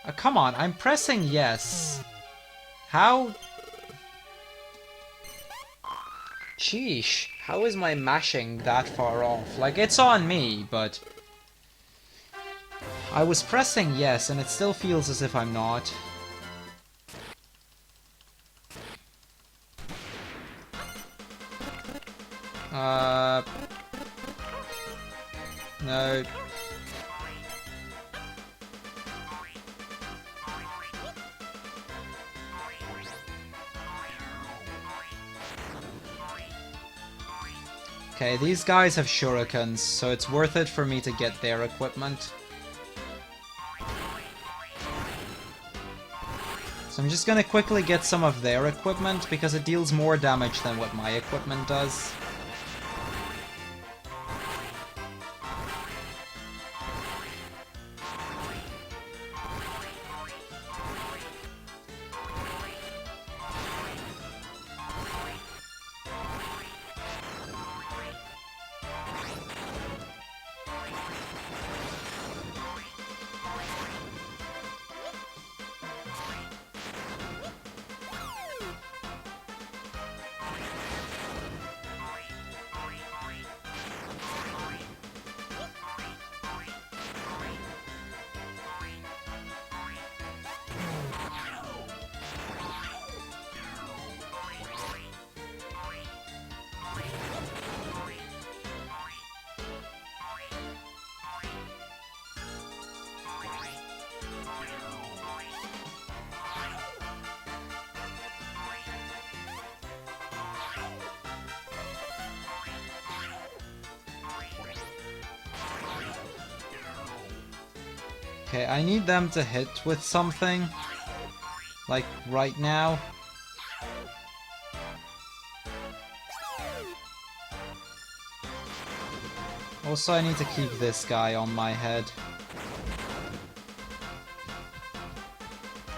S1: Oh, come on, I'm pressing yes. How? Sheesh, how is my mashing that far off? Like, it's on me, but... I was pressing yes, and it still feels as if I'm not. No. Okay, these guys have shurikens, so it's worth it for me to get their equipment. So I'm just gonna quickly get some of their equipment, because it deals more damage than what my equipment does. Okay, I need them to hit with something. Like, right now. Also, I need to keep this guy on my head.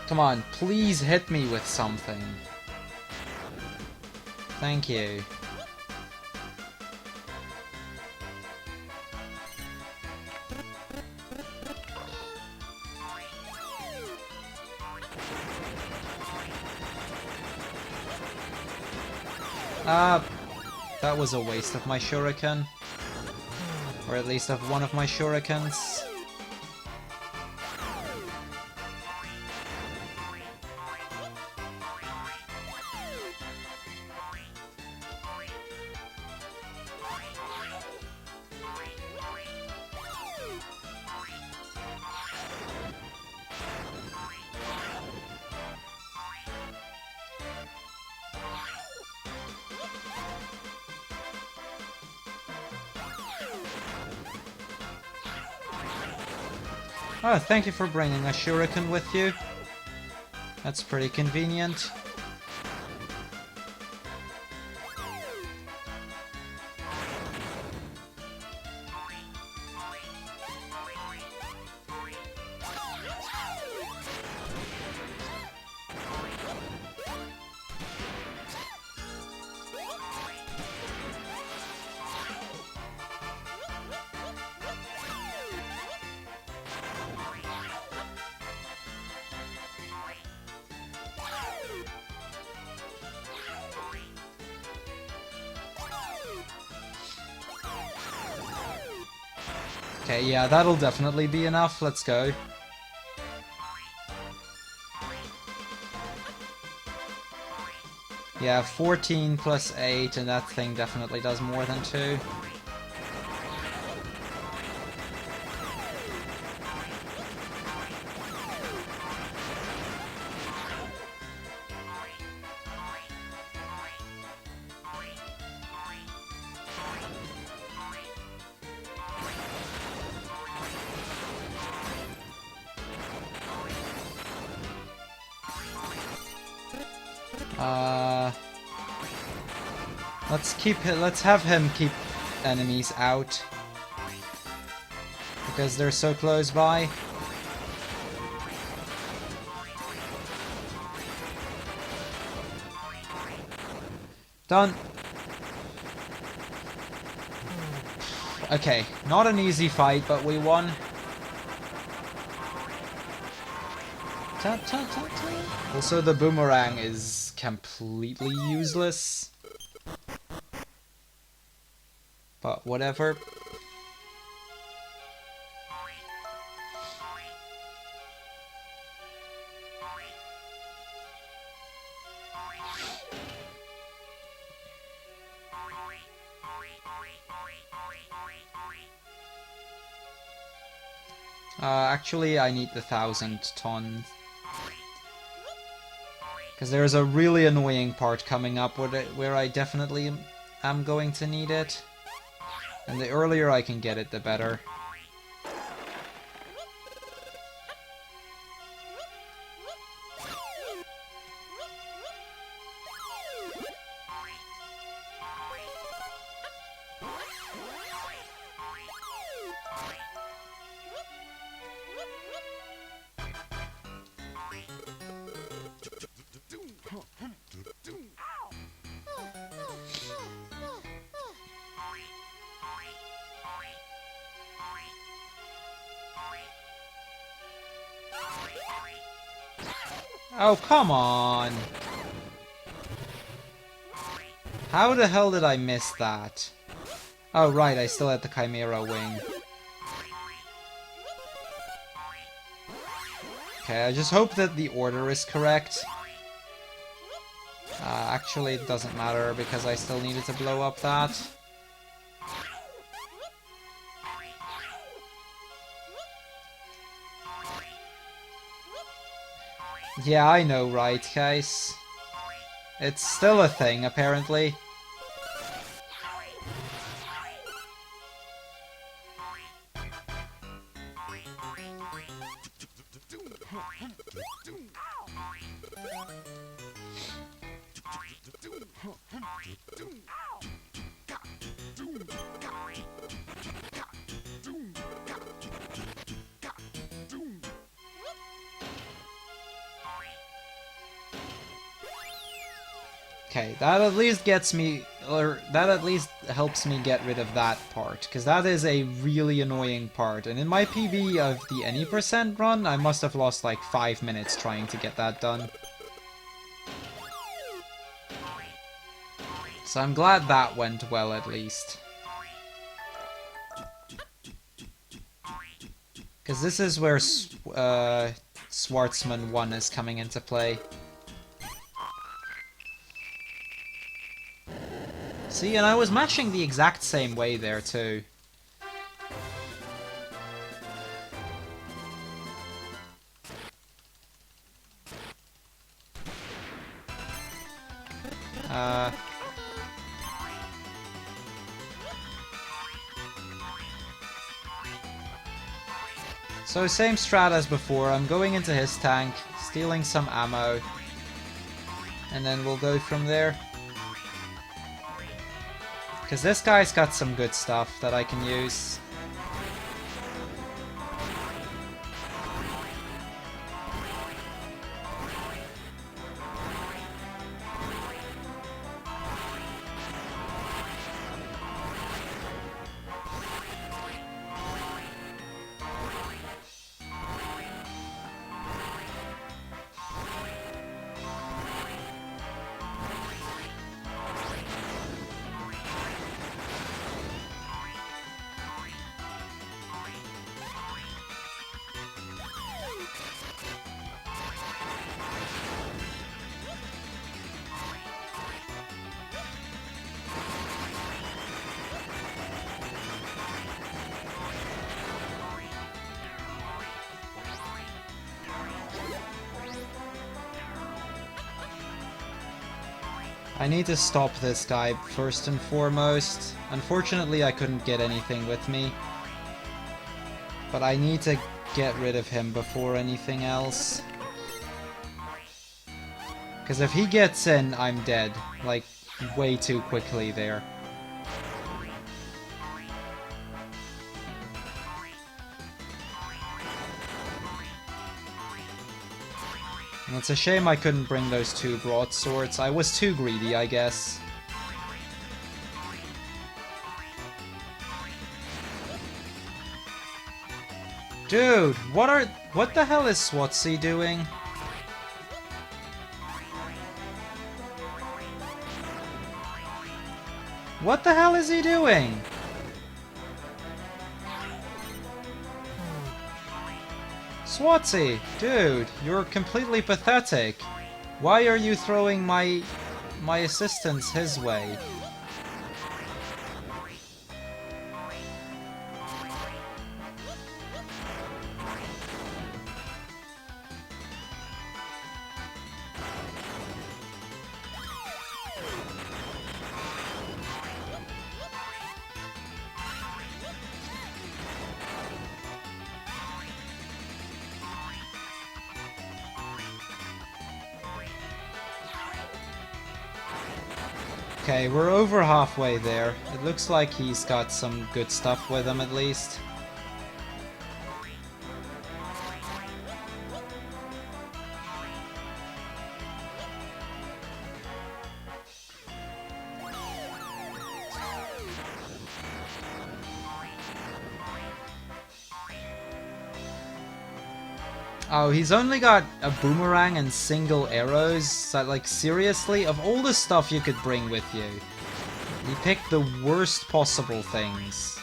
S1: Come on, please hit me with something. Thank you. That was a waste of my shuriken. Or at least of one of my shurikens. Oh, thank you for bringing a shuriken with you. That's pretty convenient. Okay, yeah, that'll definitely be enough. Let's go. Yeah, 14 plus 8, and that thing definitely does more than 2. Let's have him keep enemies out. Because they're so close by. Done. Okay, not an easy fight, but we won. Ta ta ta ta. Also, the boomerang is completely useless. But whatever. Actually, I need the 1,000 tons. Because there's a really annoying part coming up where I definitely am going to need it. And the earlier I can get it, the better. Oh, come on! How the hell did I miss that? Oh, right, I still had the Chimera wing. Okay, I just hope that the order is correct. Actually, it doesn't matter, because I still needed to blow up that. Yeah, I know, right, guys? It's still a thing, apparently. Okay, that at least gets me, or that at least helps me get rid of that part, because that is a really annoying part, and in my PB of the any % run, I must have lost like 5 minutes trying to get that done. So I'm glad that went well at least. Because this is where Schwartzman 1 is coming into play. See, and I was mashing the exact same way there too. So same strat as before, I'm going into his tank, stealing some ammo, and then we'll go from there. Because this guy's got some good stuff that I can use. I need to stop this guy first and foremost. Unfortunately, I couldn't get anything with me. But I need to get rid of him before anything else. Because if he gets in, I'm dead. Like, way too quickly there. And it's a shame I couldn't bring those 2 broadswords. I was too greedy, I guess. Dude, what the hell is Swatsy doing? What the hell is he doing? Swatsy, dude, you're completely pathetic. Why are you throwing my assistants his way? Okay, we're over halfway there. It looks like he's got some good stuff with him at least. Oh, he's only got a boomerang and single arrows. So, like, seriously? Of all the stuff you could bring with you, he picked the worst possible things.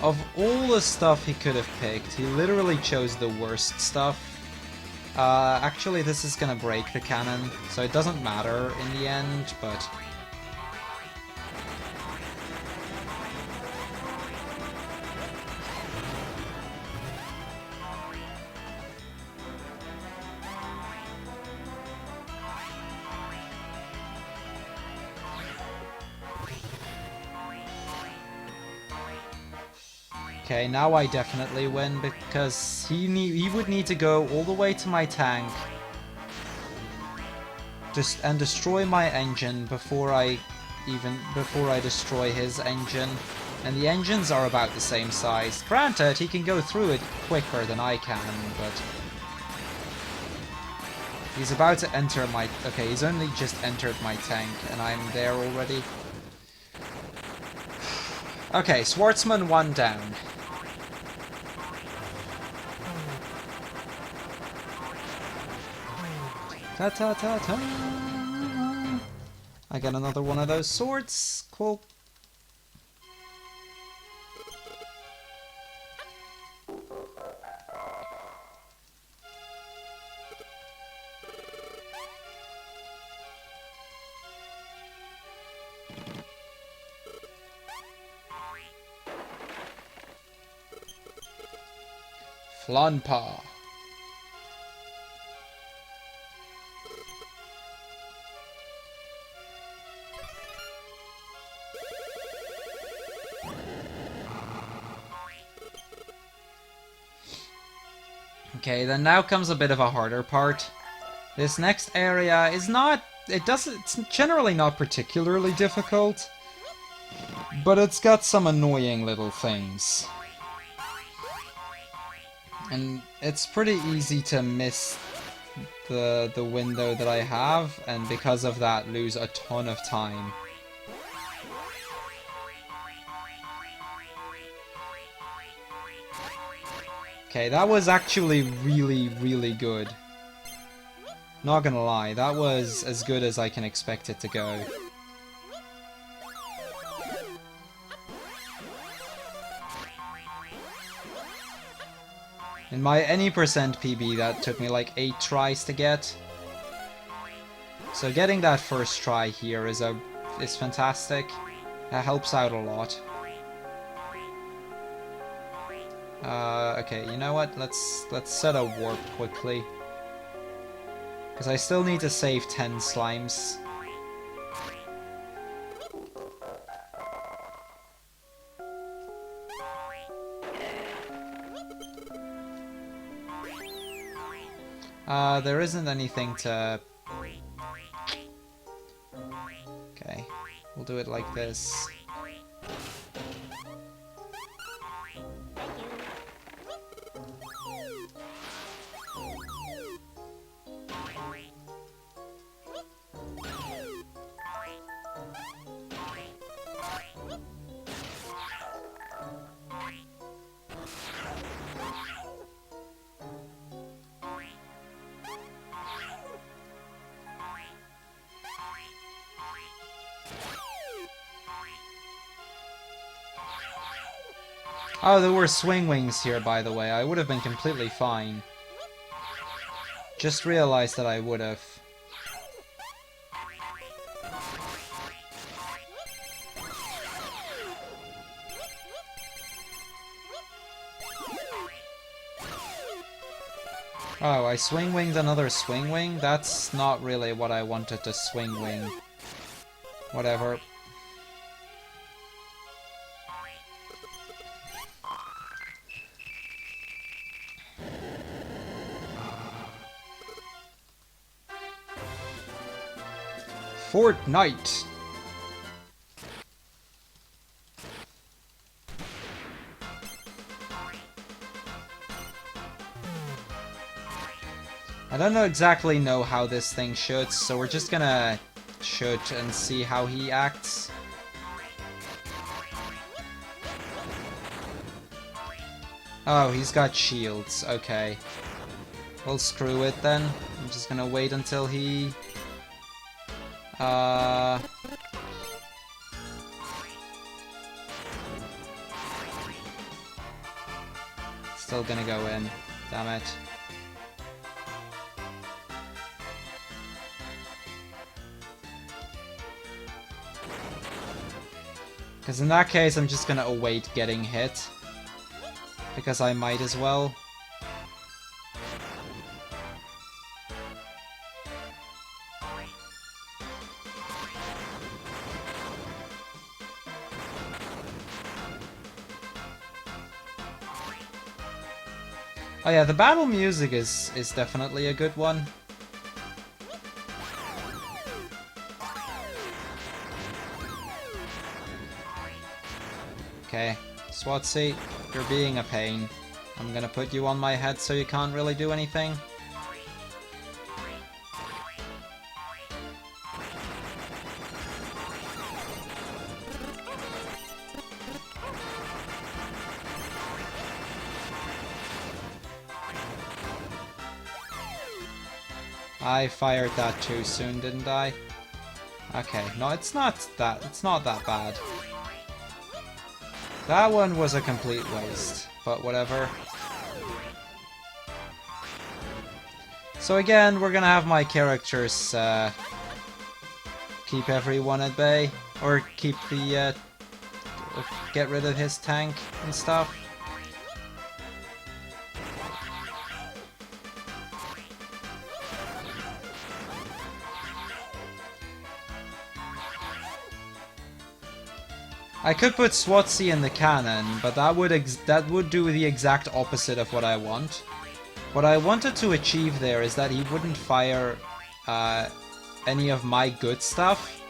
S1: Of all the stuff he could have picked, he literally chose the worst stuff. Actually, this is gonna break the cannon, so it doesn't matter in the end, but... Okay, now I definitely win, because he would need to go all the way to my tank and destroy my engine before I destroy his engine. And the engines are about the same size. Granted, he can go through it quicker than I can, but He's about to enter my... Okay, he's only just entered my tank, and I'm there already. Okay, Swartzman 1 down. Ta-ta-ta-ta! I got another one of those swords. Cool. Flanpa. Okay, then now comes a bit of a harder part. This next area is not... it's generally not particularly difficult, but it's got some annoying little things. And it's pretty easy to miss the window that I have, and because of that lose a ton of time. Okay, that was actually really, really good. Not gonna lie, that was as good as I can expect it to go. In my any percent PB, that took me like 8 tries to get. So getting that first try here is fantastic. That helps out a lot. Okay, you know what? Let's set a warp quickly. Because I still need to save 10 slimes. There isn't anything to... Okay, we'll do it like this. Oh, there were swing wings here, by the way. I would have been completely fine. Just realized that I would have. Oh, I swing winged another swing wing? That's not really what I wanted to swing wing. Whatever. Fortnite. I don't exactly know how this thing shoots, so we're just gonna shoot and see how he acts. Oh, he's got shields. Okay. Well, screw it then. I'm just gonna wait until he... Still gonna go in. Damn it. Because in that case, I'm just gonna await getting hit. Because I might as well. Oh yeah, the battle music is definitely a good one. Okay, Swatsy, you're being a pain. I'm gonna put you on my head so you can't really do anything. I fired that too soon, didn't I? Okay, no, it's not that bad. That one was a complete waste, but whatever. So again, we're gonna have my characters keep everyone at bay, or keep the get rid of his tank and stuff. I could put Swatsea in the cannon, but that would do the exact opposite of what I want. What I wanted to achieve there is that he wouldn't fire any of my good stuff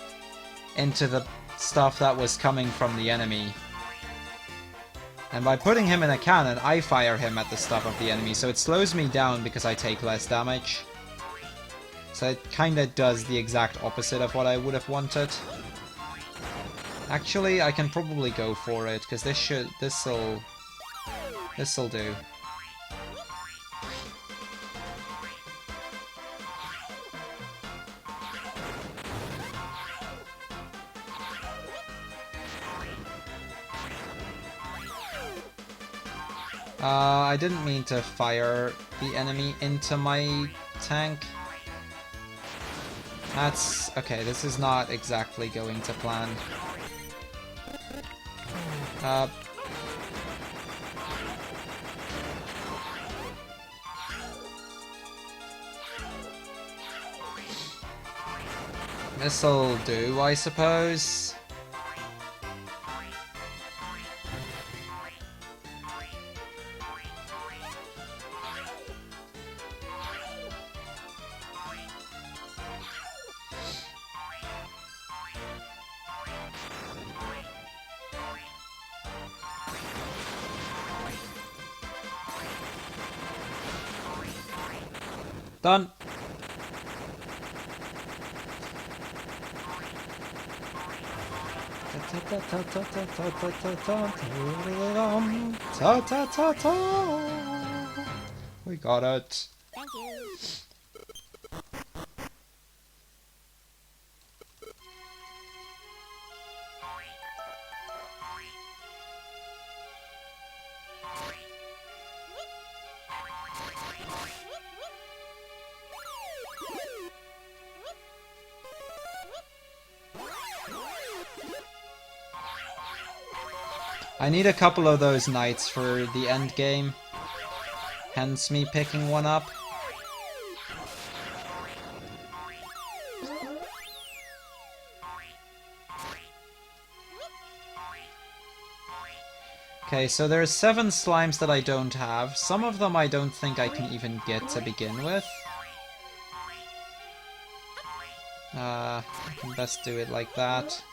S1: into the stuff that was coming from the enemy. And by putting him in a cannon, I fire him at the stuff of the enemy, so it slows me down because I take less damage. So it kinda does the exact opposite of what I would have wanted. Actually, I can probably go for it, because this'll do. I didn't mean to fire the enemy into my tank. That's... okay, this is not exactly going to plan. This'll do, I suppose. Done. We got it.
S2: Thank you.
S1: I need a couple of those knights for the end game, hence me picking one up. Okay, so there's 7 slimes that I don't have. Some of them I don't think I can even get to begin with. I can best do it like that.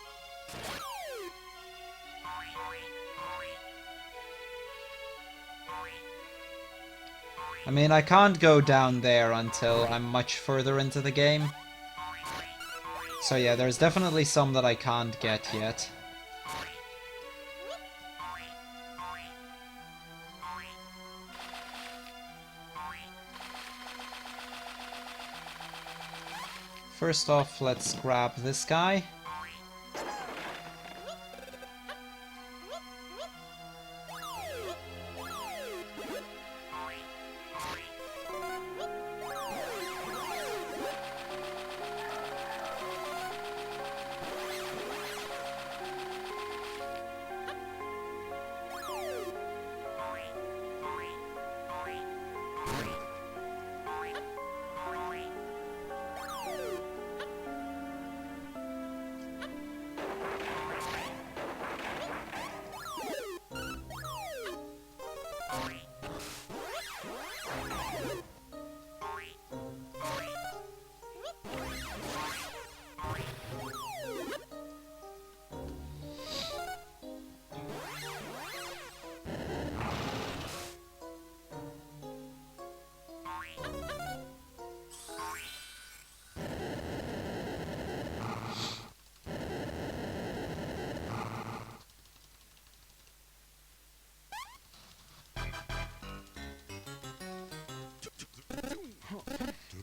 S1: I mean, I can't go down there until I'm much further into the game. So yeah, there's definitely some that I can't get yet. First off, let's grab this guy.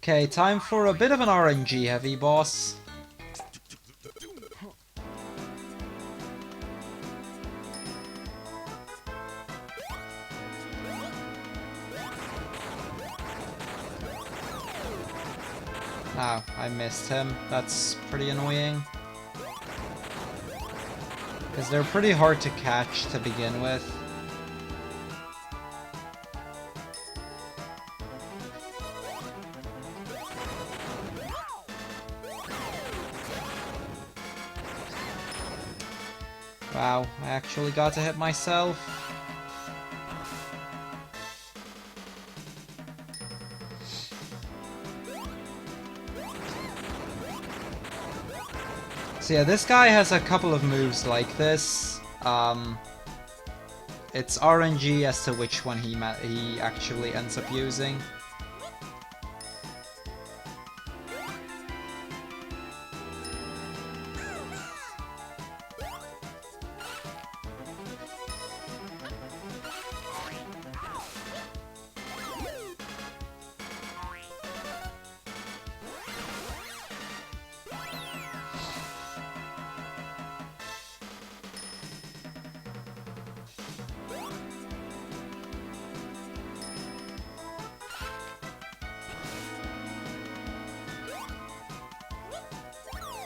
S1: Okay, time for a bit of an RNG heavy boss. Oh, I missed him. That's pretty annoying. Because they're pretty hard to catch to begin with. Wow, I actually got to hit myself. So yeah, this guy has a couple of moves like this. It's RNG as to which one he actually ends up using.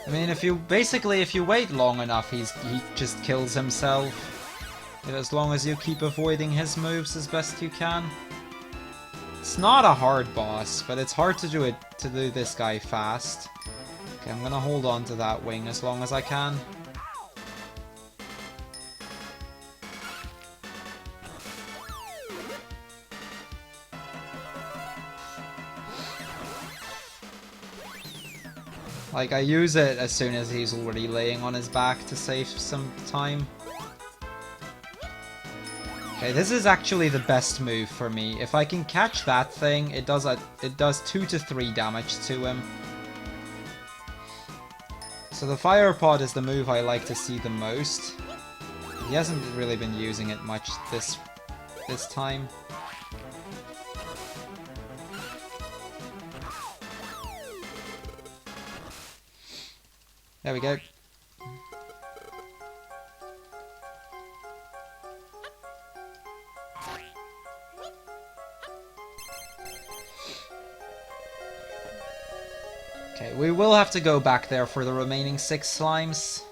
S1: I mean, if you wait long enough, he just kills himself. As long as you keep avoiding his moves as best you can. It's not a hard boss, but it's hard to do this guy fast. Okay, I'm gonna hold on to that wing as long as I can. Like, I use it as soon as he's already laying on his back to save some time. Okay, this is actually the best move for me. If I can catch that thing, it does 2 to 3 damage to him. So the fire pod is the move I like to see the most. He hasn't really been using it much this time. There we go. Okay, we will have to go back there for the remaining 6 slimes.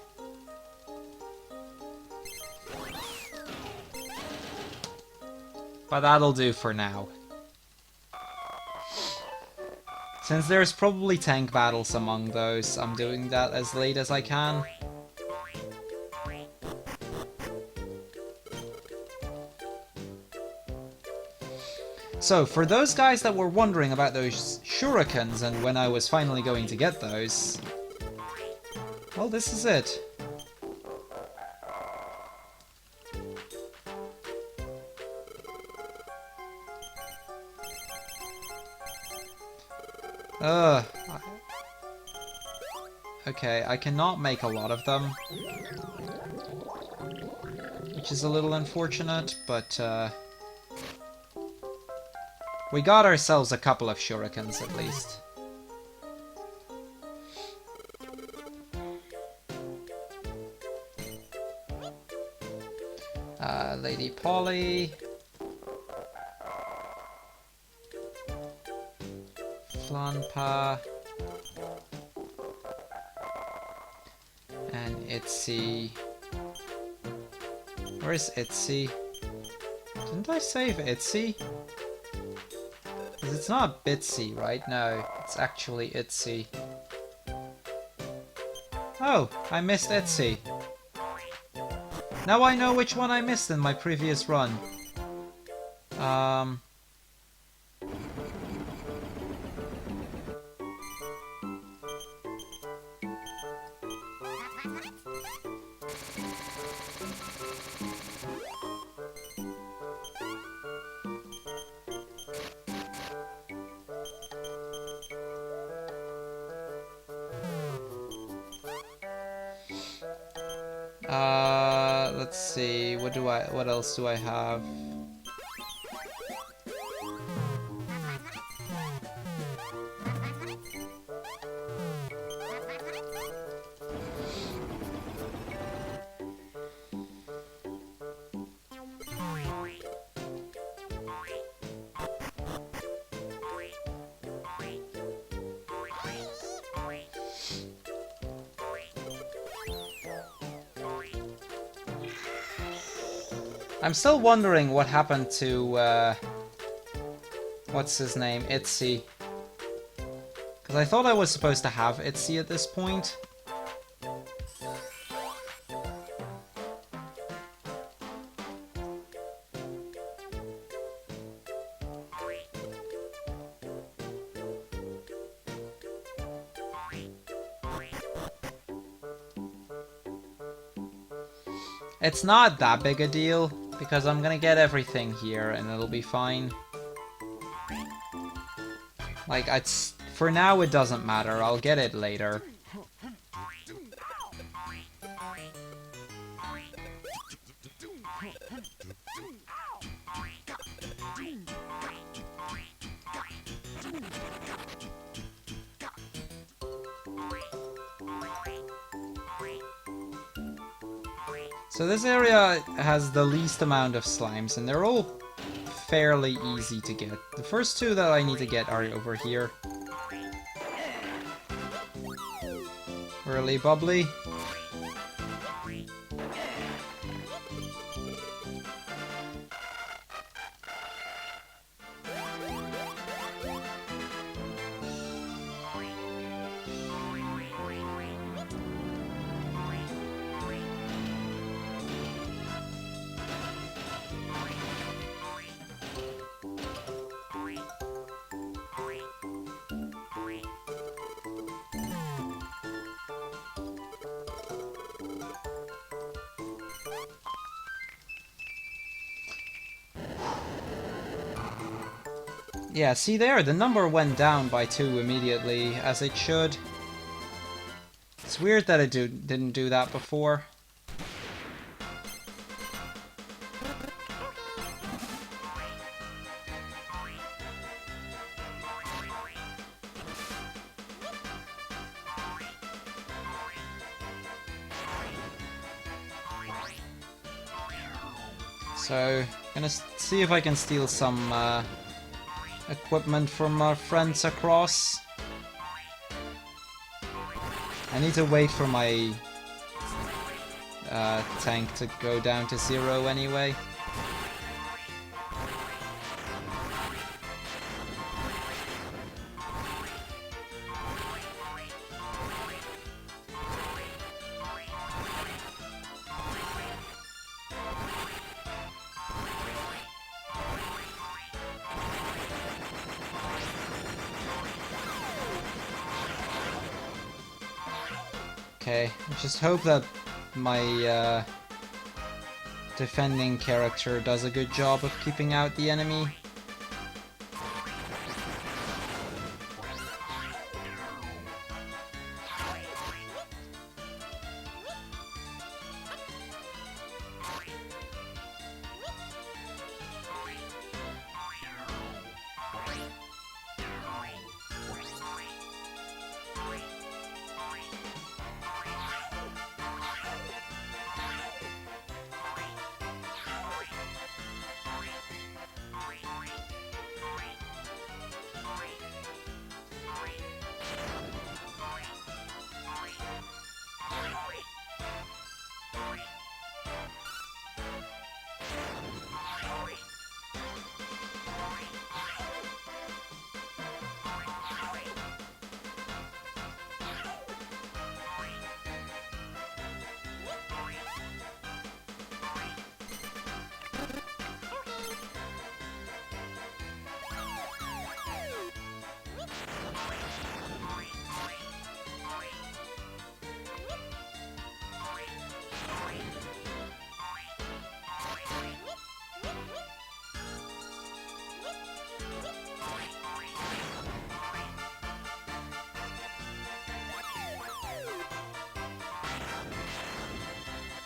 S1: But that'll do for now. Since there's probably tank battles among those, I'm doing that as late as I can. So, for those guys that were wondering about those shurikens and when I was finally going to get those, well, this is it. Okay, I cannot make a lot of them. Which is a little unfortunate, but we got ourselves a couple of shurikens at least. Lady Polly. Flanpa. And Itzy. Where is Itzy? Didn't I save Itzy? Because it's not Bitsy, right? No, it's actually Itzy. Oh, I missed Itzy. Now I know which one I missed in my previous run. Let's see, what else do I have? I'm still wondering what happened to, what's his name? Itzy. Because I thought I was supposed to have Itzy at this point. It's not that big a deal, because I'm gonna get everything here and it'll be fine. Like, for now it doesn't matter, I'll get it later. So this area has the least amount of slimes, and they're all fairly easy to get. The first two that I need to get are over here. Really bubbly. Yeah, see there, the number went down by 2 immediately, as it should. It's weird that it didn't do that before. So, gonna see if I can steal some equipment from our friends across. I need to wait for my tank to go down to 0 anyway. Okay, just hope that my defending character does a good job of keeping out the enemy.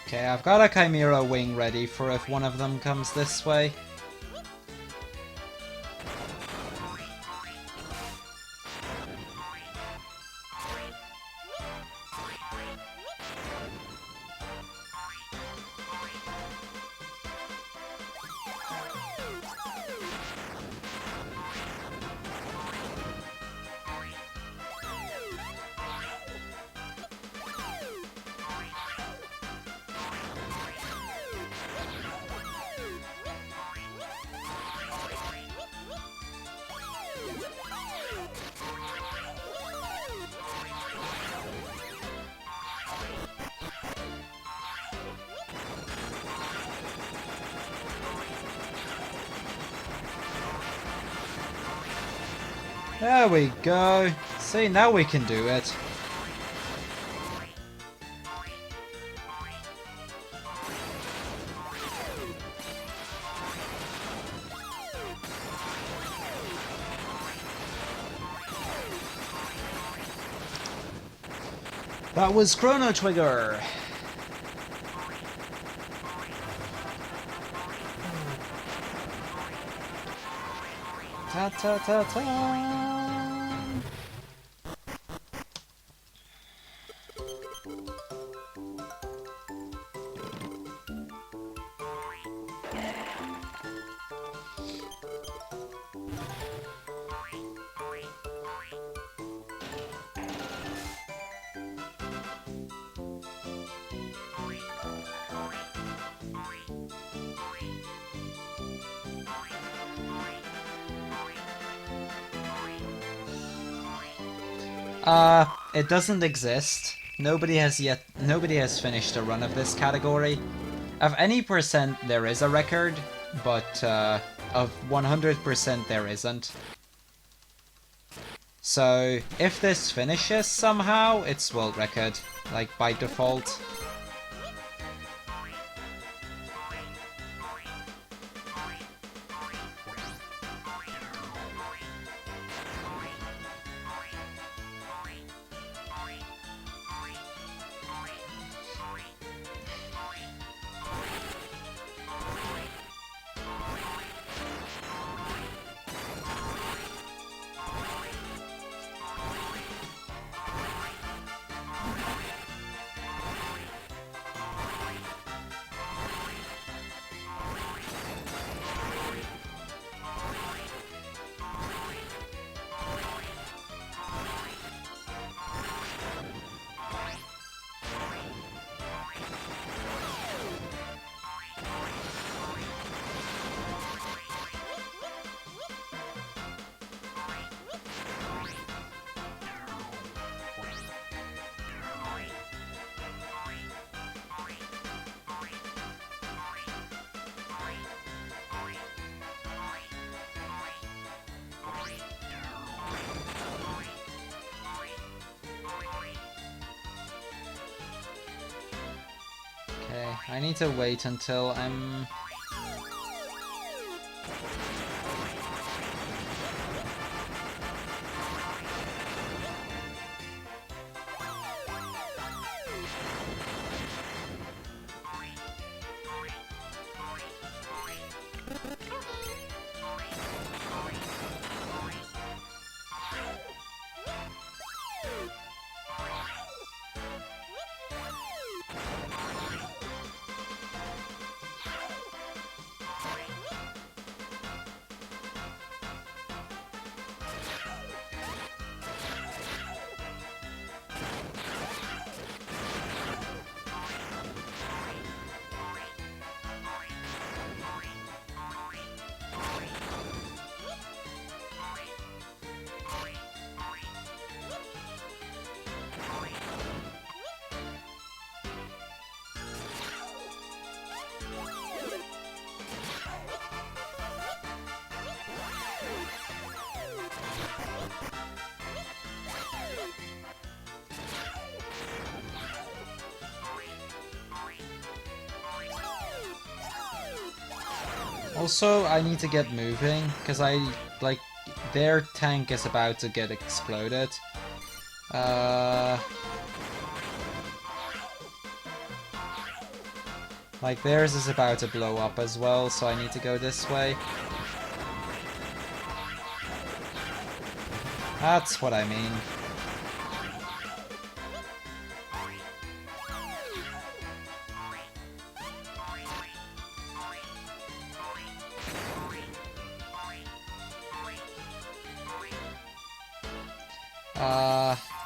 S1: Okay, I've got a Chimera wing ready for if one of them comes this way. There we go. See, now we can do it. That was Chrono Trigger. Ta ta ta ta. It doesn't exist. Nobody has finished a run of this category. Of any percent there is a record, but of 100% there isn't. So if this finishes somehow, it's world record, like by default. Okay, I need to wait until I'm... Also, I need to get moving, because their tank is about to get exploded. Like, theirs is about to blow up as well, so I need to go this way. That's what I mean.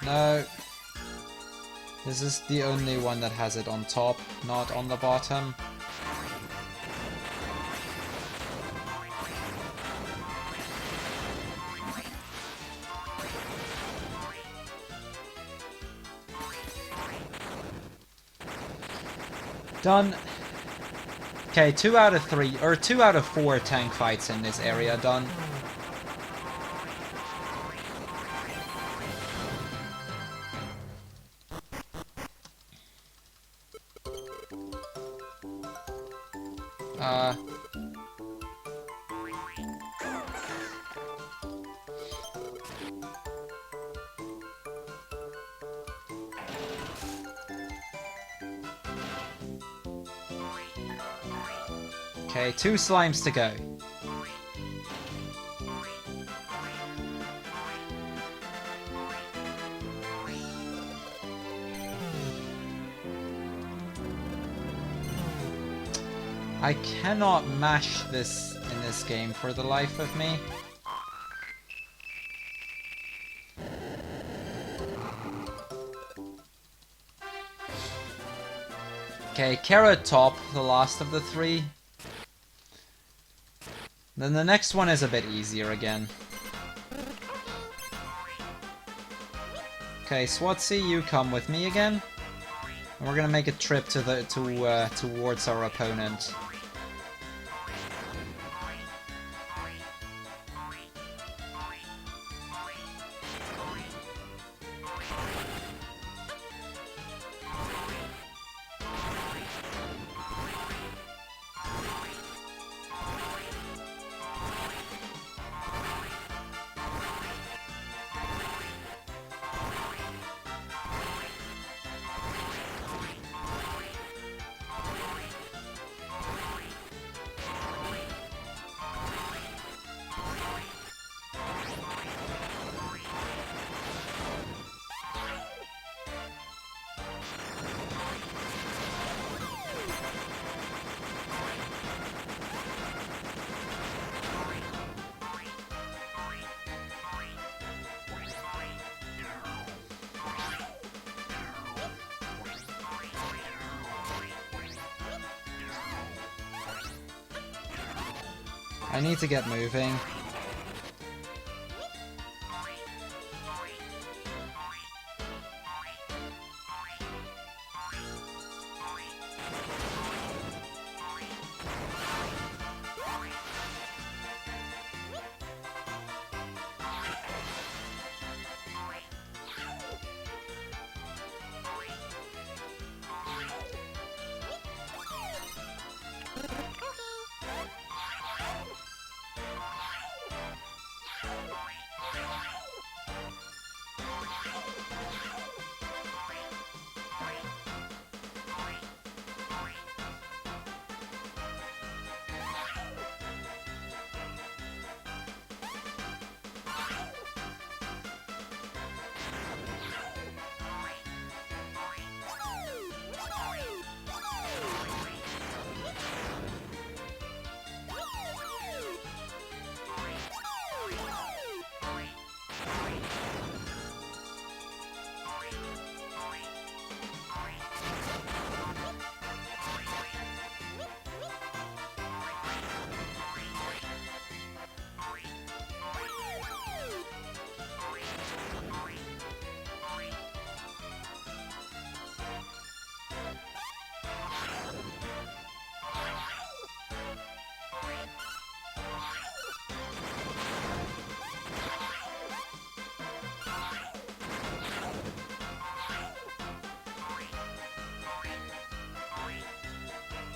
S1: No. This is the only one that has it on top, not on the bottom. Done. Okay, 2 out of 3, or 2 out of 4 tank fights in this area done. Uh... Okay, 2 slimes to go. I cannot mash this in this game for the life of me. Okay, Carrot Top, the last of the 3. Then the next one is a bit easier again. Okay, Swatsy, you come with me again. And we're gonna make a trip to the towards our opponent. I need to get moving.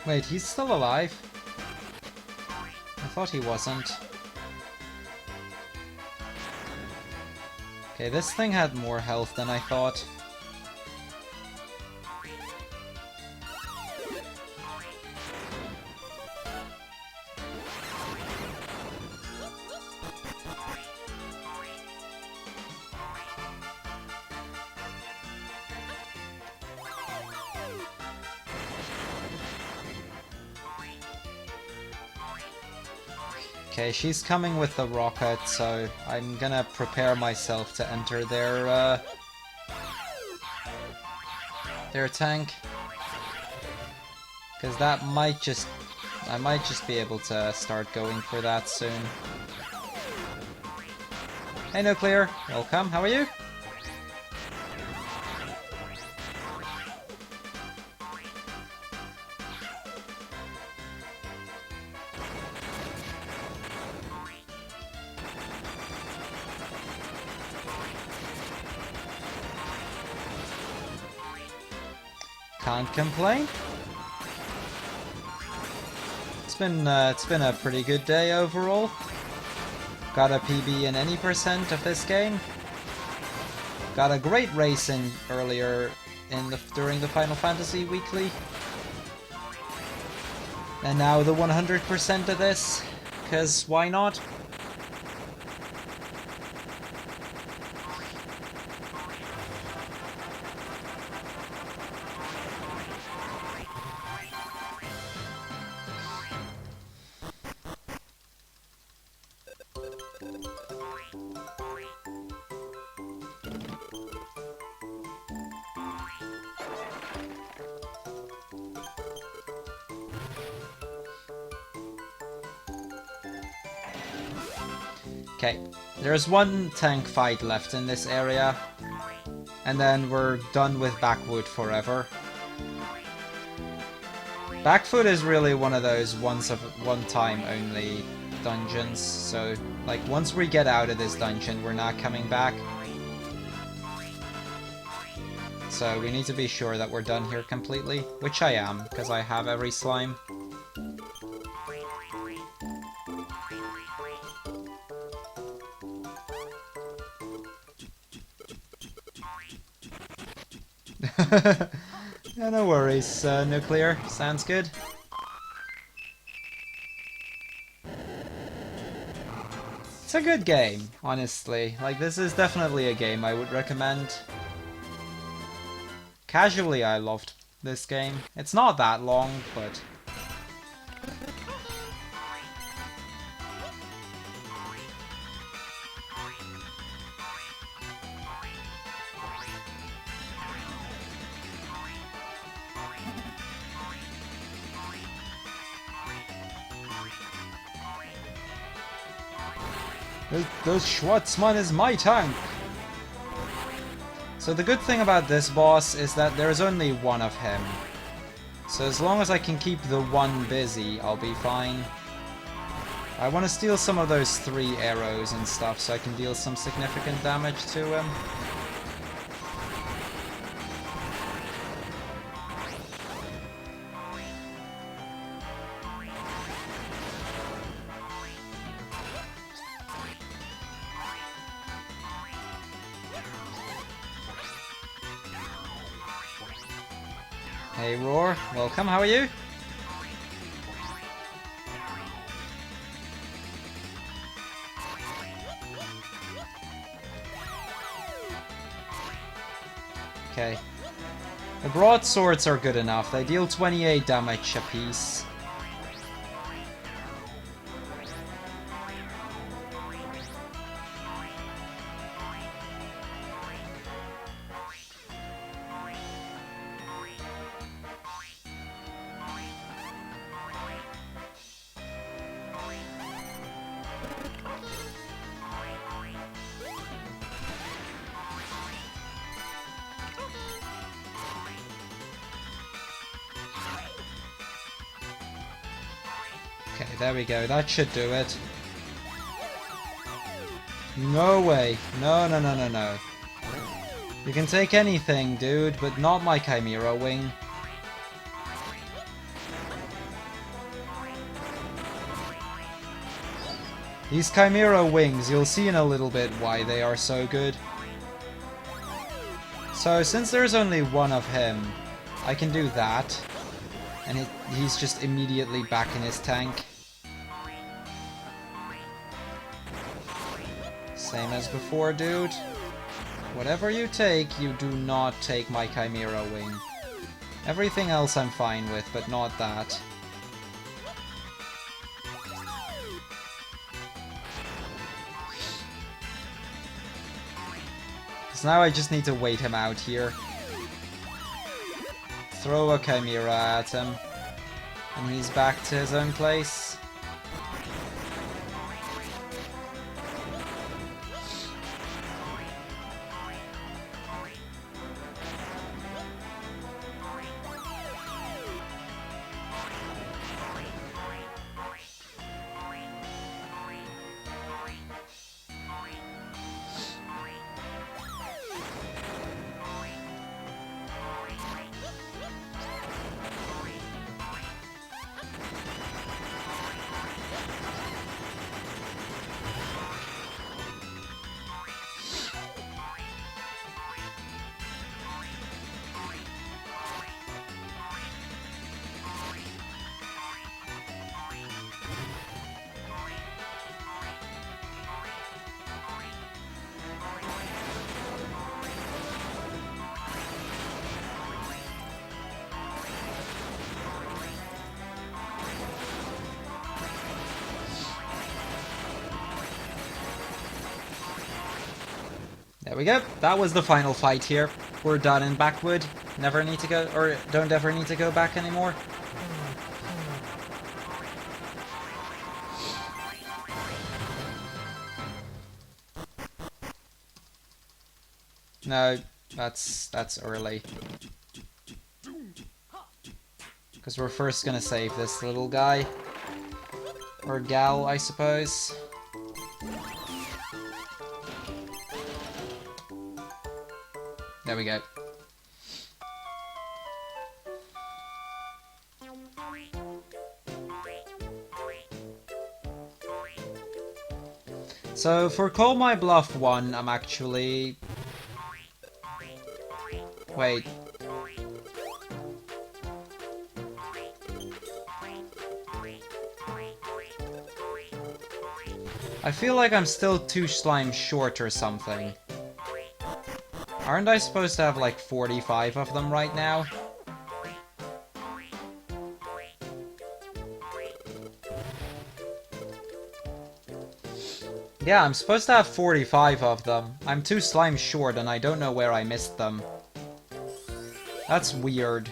S1: Wait, he's still alive? I thought he wasn't. Okay, this thing had more health than I thought. Okay, she's coming with the rocket, so I'm gonna prepare myself to enter their tank. Because that might just... I might just be able to start going for that soon. Hey Nuclear, welcome, how are you? Can't complain. been a pretty good day overall. Got a PB in any percent of this game. Got a great racing earlier during the Final Fantasy Weekly. And now the 100% of this, because why not? Okay, there's one tank fight left in this area, and then we're done with Backwood forever. Backfoot is really one of those one-time only dungeons, so like once we get out of this dungeon, we're not coming back. So we need to be sure that we're done here completely, which I am, because I have every slime. Yeah, no worries, Nuclear. Sounds good. It's a good game, honestly. Like, this is definitely a game I would recommend. Casually, I loved this game. It's not that long, but... Those Schwartzmann is my tank! So the good thing about this boss is that there's only one of him. So as long as I can keep the one busy, I'll be fine. I want to steal some of those 3 arrows and stuff so I can deal some significant damage to him. Hey Roar, welcome, how are you? Okay. The broadswords are good enough, they deal 28 damage apiece. Okay, there we go. That should do it. No way. No, no, no, no, no. You can take anything, dude, but not my Chimera Wing. These Chimera Wings, you'll see in a little bit why they are so good. So, since there's only one of him, I can do that. And he's just immediately back in his tank. Same as before, dude. Whatever you take, you do not take my Chimera Wing. Everything else I'm fine with, but not that. Because now I just need to wait him out here. Throw a Chimera at him. And he's back to his own place. There we go. That was the final fight here. We're done in Backwood. Never need to go, or don't ever need to go back anymore. No, that's early. Because we're first gonna save this little guy. Or gal, I suppose. There we go. So for Call My Bluff 1, I'm actually... Wait. I feel like I'm still 2 slimes short or something. Aren't I supposed to have like 45 of them right now? Yeah, I'm supposed to have 45 of them. I'm 2 slimes short and I don't know where I missed them. That's weird.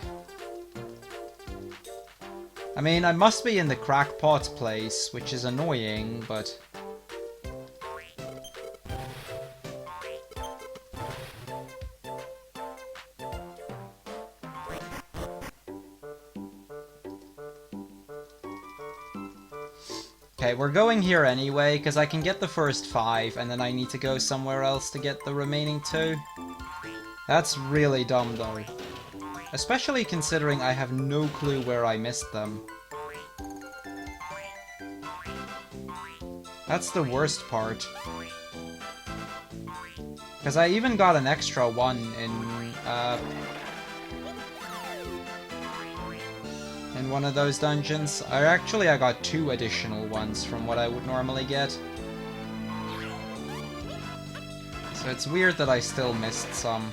S1: I mean, I must be in the crackpot place, which is annoying, but... Okay, we're going here anyway, because I can get the first 5, and then I need to go somewhere else to get the remaining 2. That's really dumb, though. Especially considering I have no clue where I missed them. That's the worst part. Because I even got an extra one in one of those dungeons. I got 2 additional ones from what I would normally get. So it's weird that I still missed some.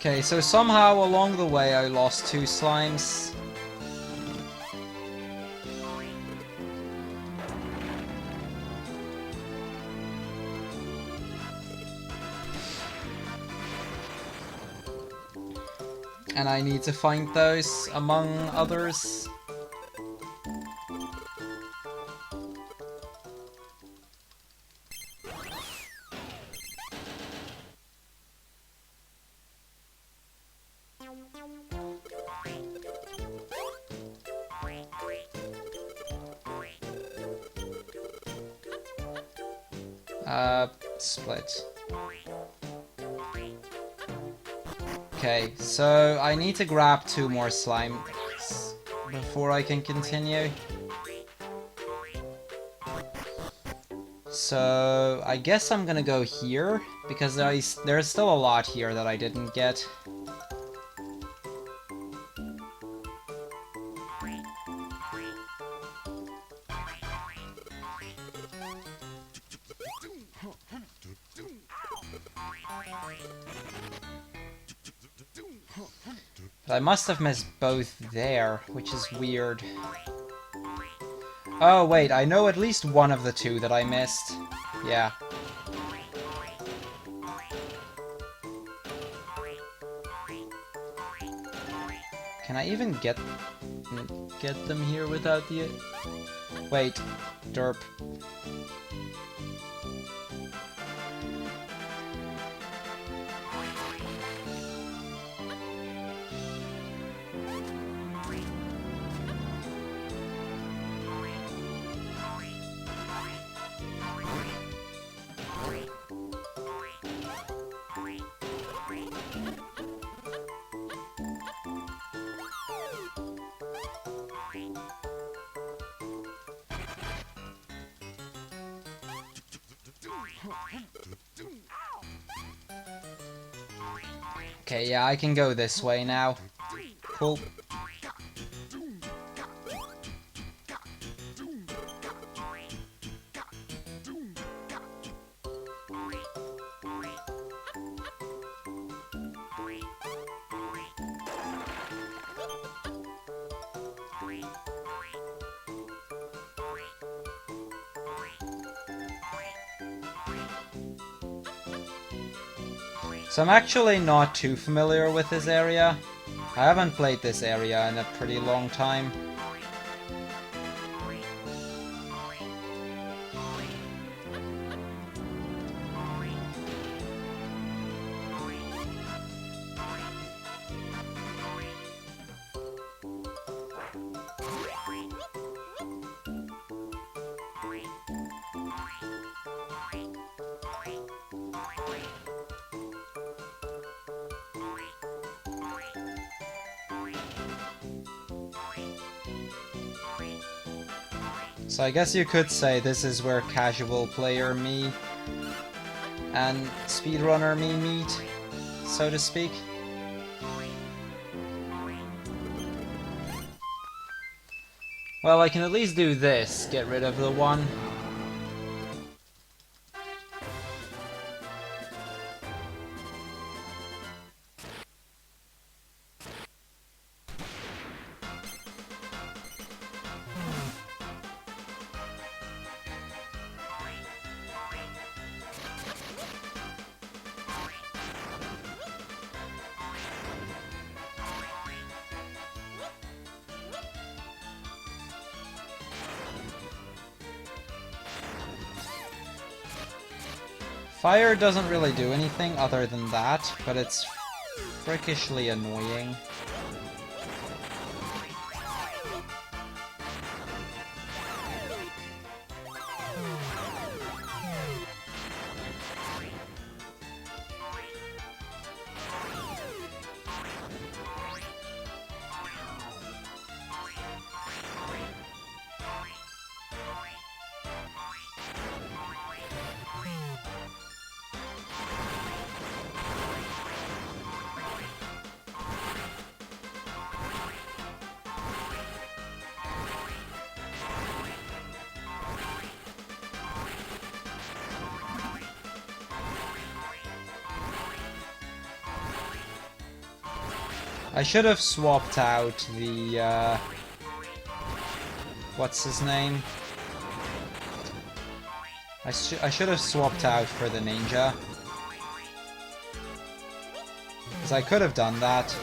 S1: Okay, so somehow along the way I lost 2 slimes. And I need to find those, among others. Split. Okay, so I need to grab 2 more slimes before I can continue. So I guess I'm gonna go here, because there's still a lot here that I didn't get. But I must have missed both there, which is weird. Oh wait, I know at least one of the 2 that I missed. Yeah. Can I even get them here without the... Wait, derp. . Okay, yeah, I can go this way now. Cool. So I'm actually not too familiar with this area. I haven't played this area in a pretty long time. So I guess you could say this is where casual player me and speedrunner me meet, so to speak. Well, I can at least do this, get rid of the one. Fire doesn't really do anything other than that, but it's freakishly annoying. I should have swapped out the, what's his name? I should have swapped out for the ninja. Because I could have done that.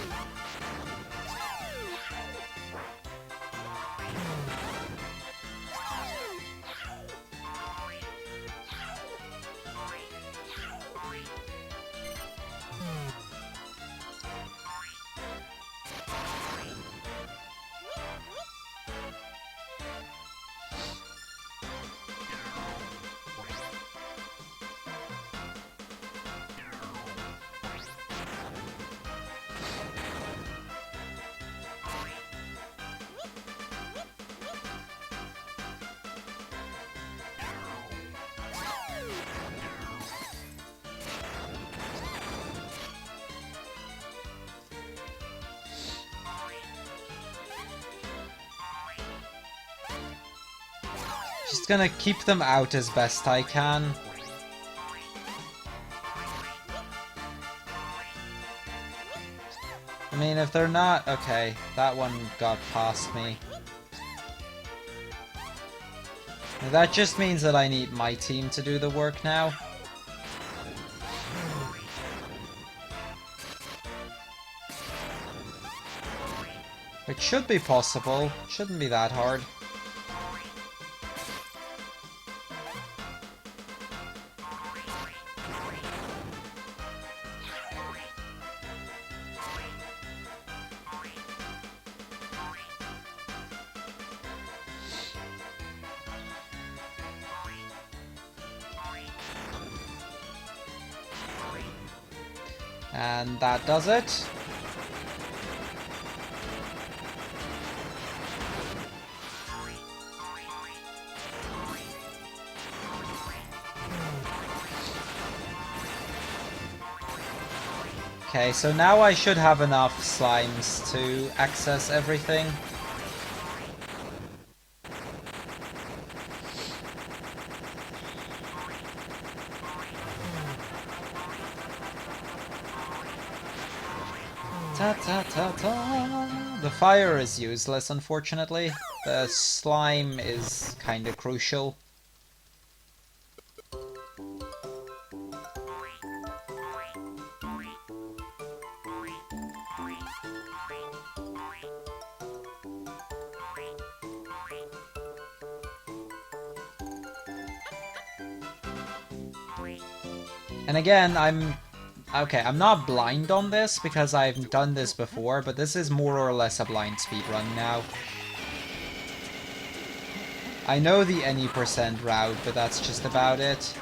S1: Just gonna keep them out as best I can. I mean, if they're not... Okay, that one got past me. That just means that I need my team to do the work now. It should be possible. Shouldn't be that hard. And that does it. Okay, so now I should have enough slimes to access everything. Ta ta ta ta! The fire is useless, unfortunately. The slime is kinda crucial. And again, I'm not blind on this because I've done this before, but this is more or less a blind speedrun now. I know the any percent route, but that's just about it.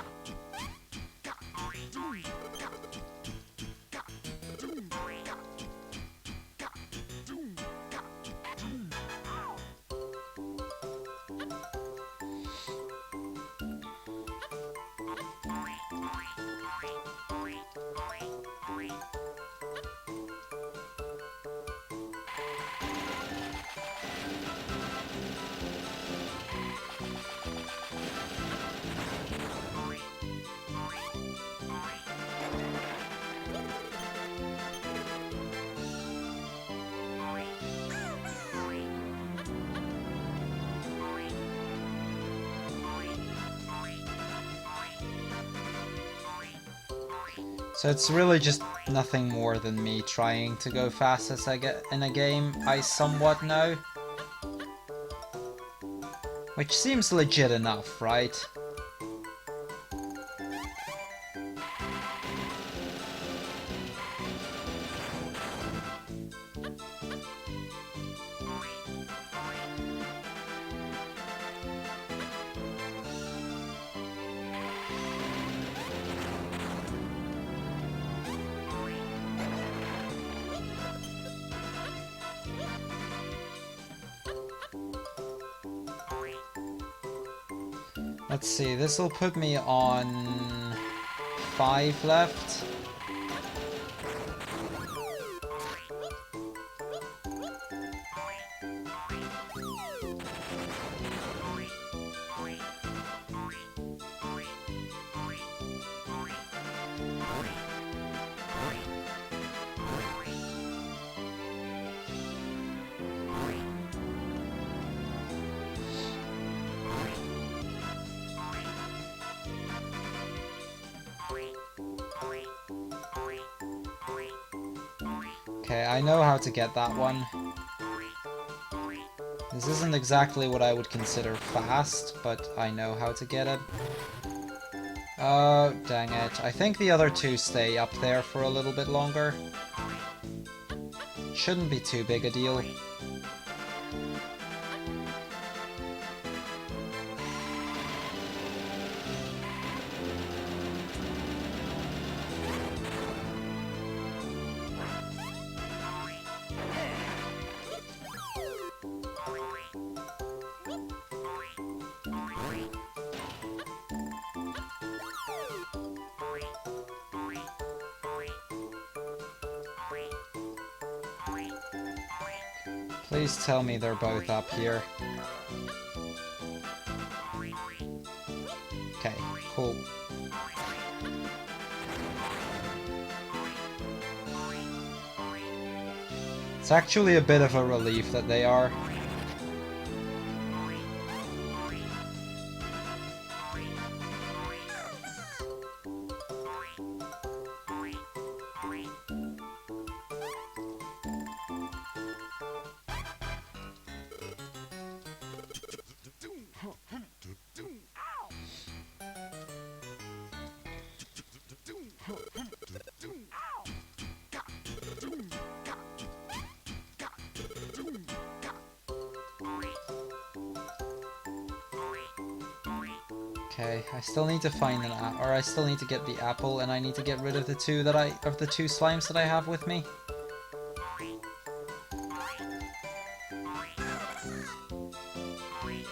S1: So it's really just nothing more than me trying to go fast as I get in a game I somewhat know. Which seems legit enough, right? Let's see, this will put me on 5 left. Okay, I know how to get that one. This isn't exactly what I would consider fast, but I know how to get it. Oh, dang it. I think the other two stay up there for a little bit longer. Shouldn't be too big a deal. Please tell me they're both up here. Okay, cool. It's actually a bit of a relief that they are. Okay, I still need to find an or I still need to get the apple, and I need to get rid of the two slimes that I have with me.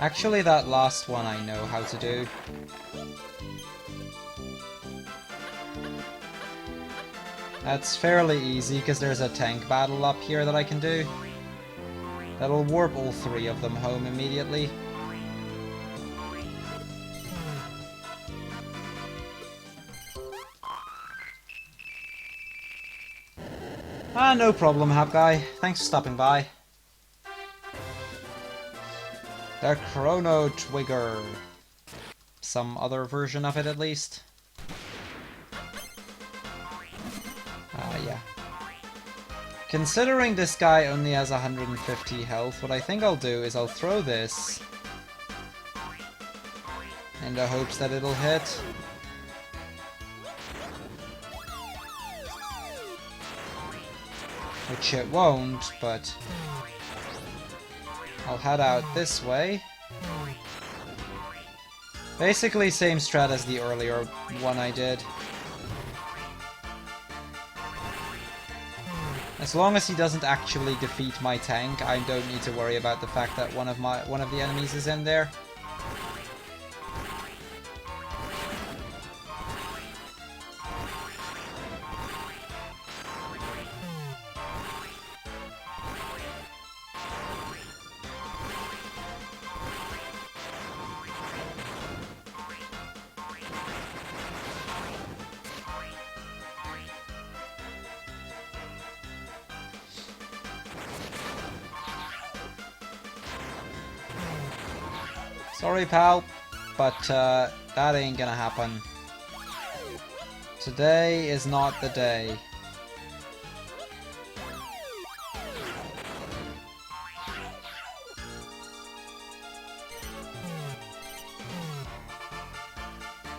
S1: Actually, that last one I know how to do. That's fairly easy, because there's a tank battle up here that I can do. That'll warp all three of them home immediately. Ah, no problem, Hap Guy. Thanks for stopping by. The Chrono Trigger. Some other version of it, at least. Yeah. Considering this guy only has 150 health, what I think I'll do is I'll throw this in the hopes that it'll hit. Which it won't, but I'll head out this way. Basically same strat as the earlier one I did. As long as he doesn't actually defeat my tank, I don't need to worry about the fact that one of the enemies is in there. Sorry, pal, but that ain't gonna happen. Today is not the day.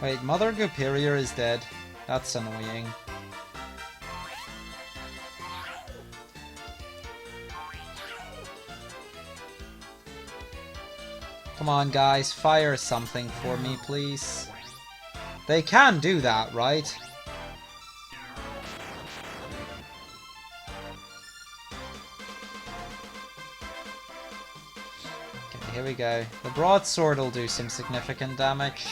S1: Wait, Mother Superior is dead. That's annoying. Come on, guys, fire something for me, please. They can do that, right? Okay, here we go. The broadsword will do some significant damage.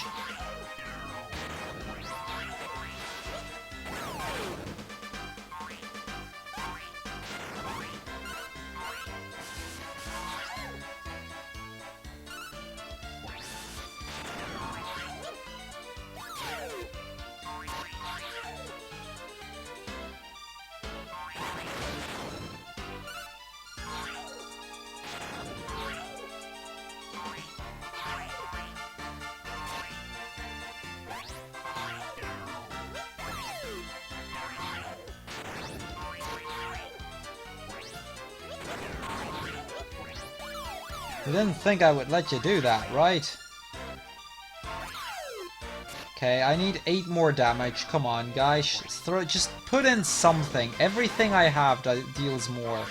S1: You didn't think I would let you do that, right? Okay, I need 8 more damage. Come on, guys. Just put in something. Everything I have deals more.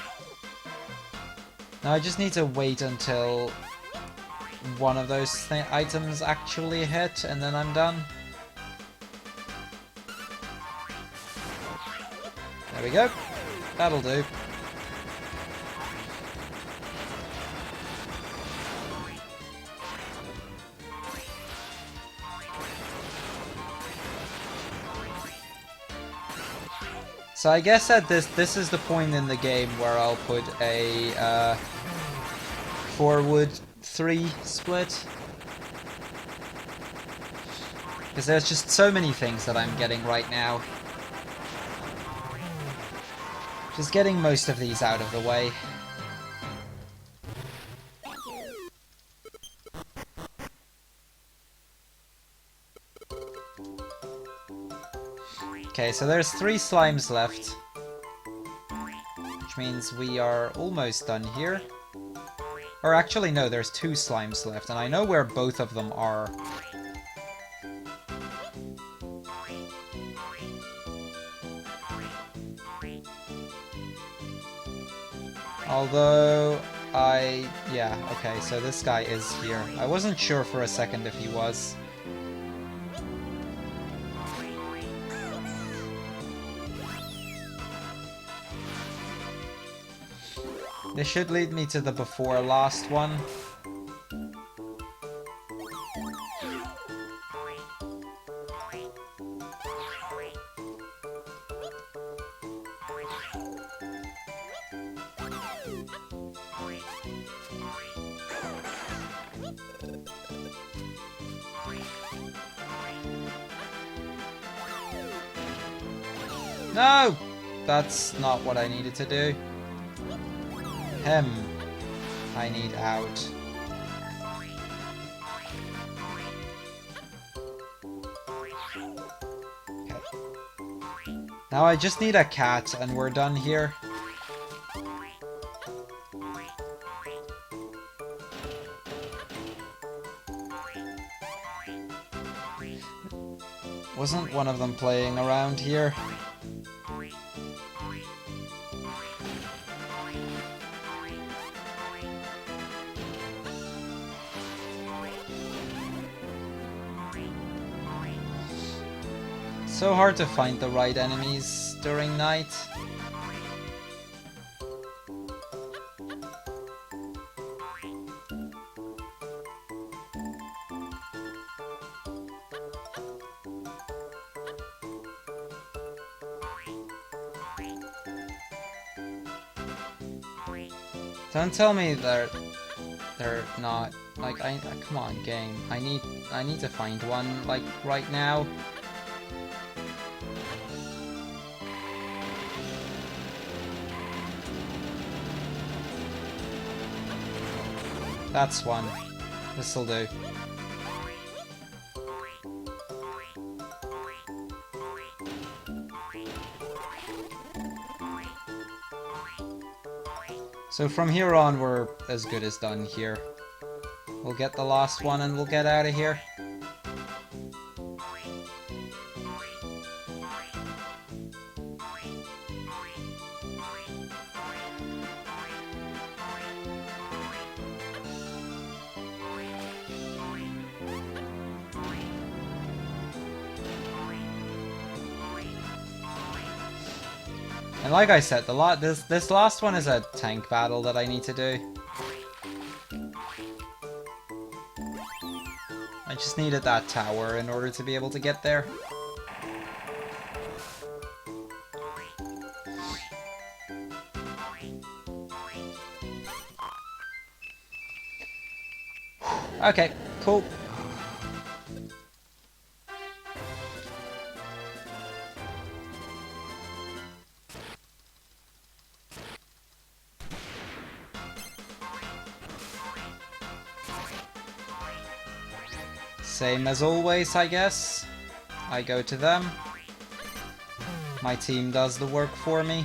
S1: Now I just need to wait until one of those items actually hit, and then I'm done. There we go. That'll do. So I guess at this is the point in the game where I'll put a forward 3 split. Because there's just so many things that I'm getting right now. Just getting most of these out of the way. Okay, so there's 3 slimes left. Which means we are almost done here. Or actually, no, there's 2 slimes left, and I know where both of them are. Although, yeah, okay, so this guy is here. I wasn't sure for a second if he was. This should lead me to the before last one. No! That's not what I needed to do. Him. I need out. Okay. Now I just need a cat and we're done here. Wasn't one of them playing around here? So hard to find the right enemies during night. Don't tell me they're not like come on game. I need to find one like right now. That's one. This'll do. So from here on, we're as good as done here. We'll get the last one and we'll get out of here. And like I said, this last one is a tank battle that I need to do. I just needed that tower in order to be able to get there. Okay, cool. Same as always, I guess. I go to them. My team does the work for me.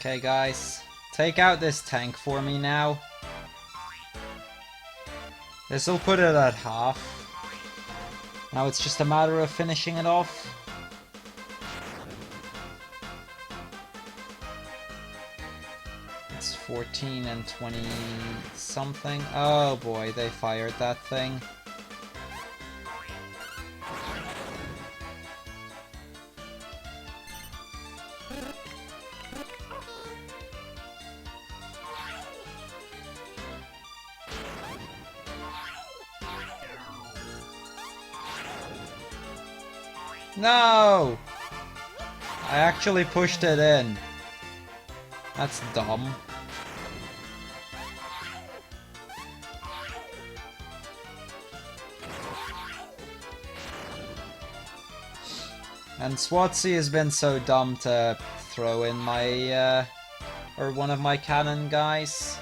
S1: Okay guys, take out this tank for me now. This'll put it at half. Now it's just a matter of finishing it off. It's 14 and 20 something. Oh boy, they fired that thing. No! I actually pushed it in. That's dumb. And Swatsea has been so dumb to throw in my, or one of my cannon guys.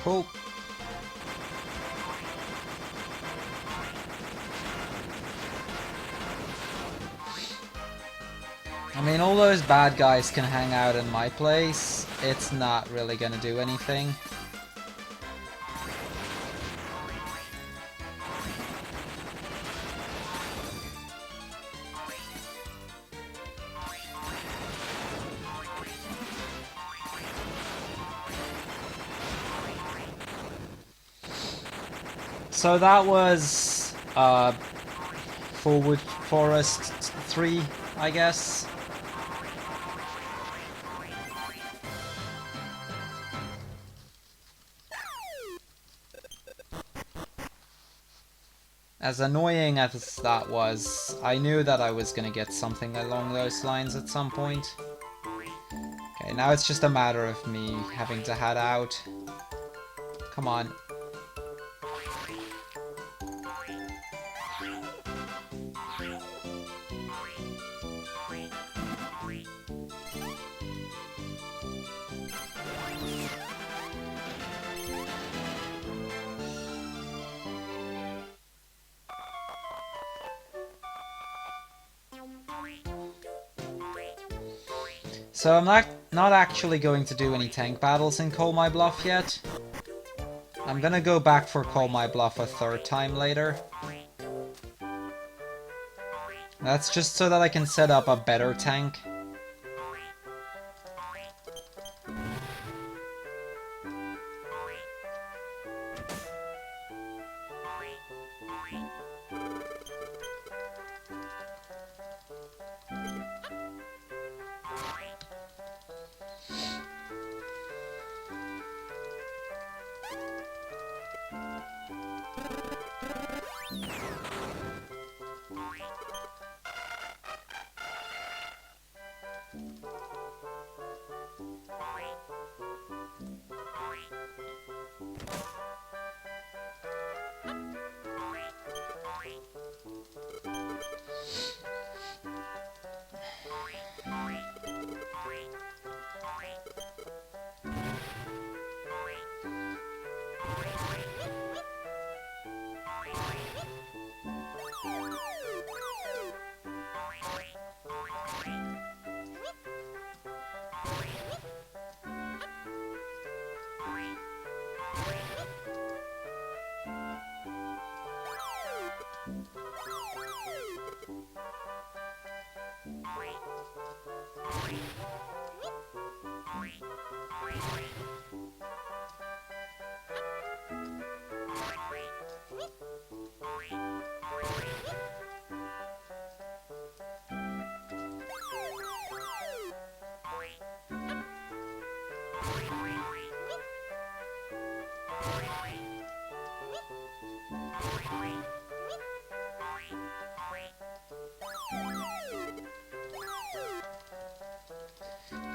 S1: Cool. I mean, all those bad guys can hang out in my place. It's not really gonna do anything. So that was Forward Forest 3, I guess. As annoying as that was, I knew that I was gonna get something along those lines at some point. Okay, now it's just a matter of me having to head out. Come on. So I'm not actually going to do any tank battles in Call My Bluff yet. I'm gonna go back for Call My Bluff a third time later. That's just so that I can set up a better tank.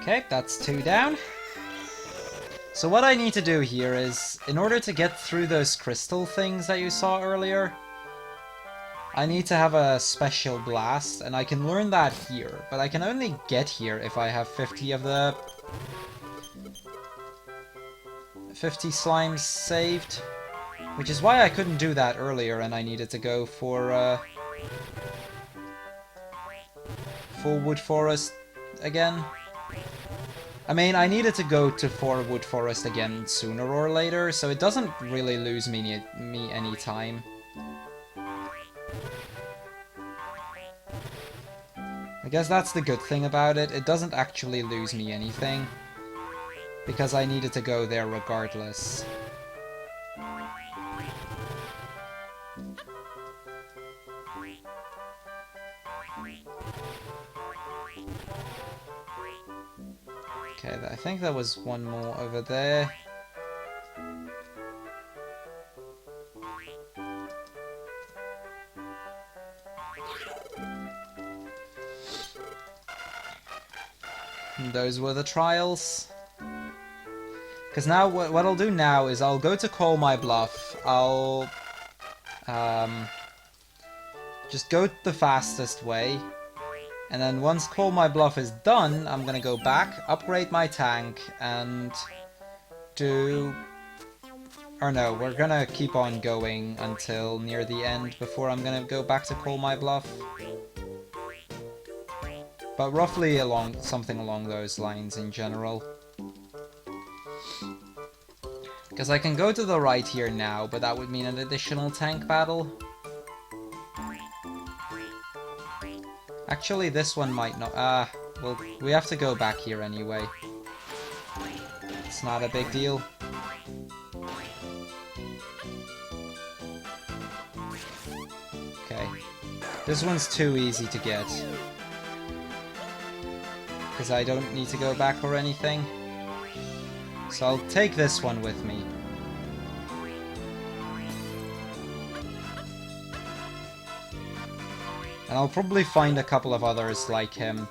S1: Okay, that's 2 down. So what I need to do here is, in order to get through those crystal things that you saw earlier, I need to have a special blast, and I can learn that here, but I can only get here if I have 50 of the 50 slimes saved, which is why I couldn't do that earlier, and I needed to go for Wood Forest again. I mean, I needed to go to Wood Forest again sooner or later, so it doesn't really lose me any time. I guess that's the good thing about it. It doesn't actually lose me anything, because I needed to go there regardless. Okay, I think there was one more over there. And those were the trials. Because now, what I'll do now is I'll go to Call My Bluff. I'll just go the fastest way. And then once Call My Bluff is done, I'm gonna go back, upgrade my tank, and do... Or no, we're gonna keep on going until near the end before I'm gonna go back to Call My Bluff. But roughly something along those lines in general. Because I can go to the right here now, but that would mean an additional tank battle. Actually, this one might not... well, we have to go back here anyway. It's not a big deal. Okay. This one's too easy to get. Because I don't need to go back or anything. So I'll take this one with me. And I'll probably find a couple of others like him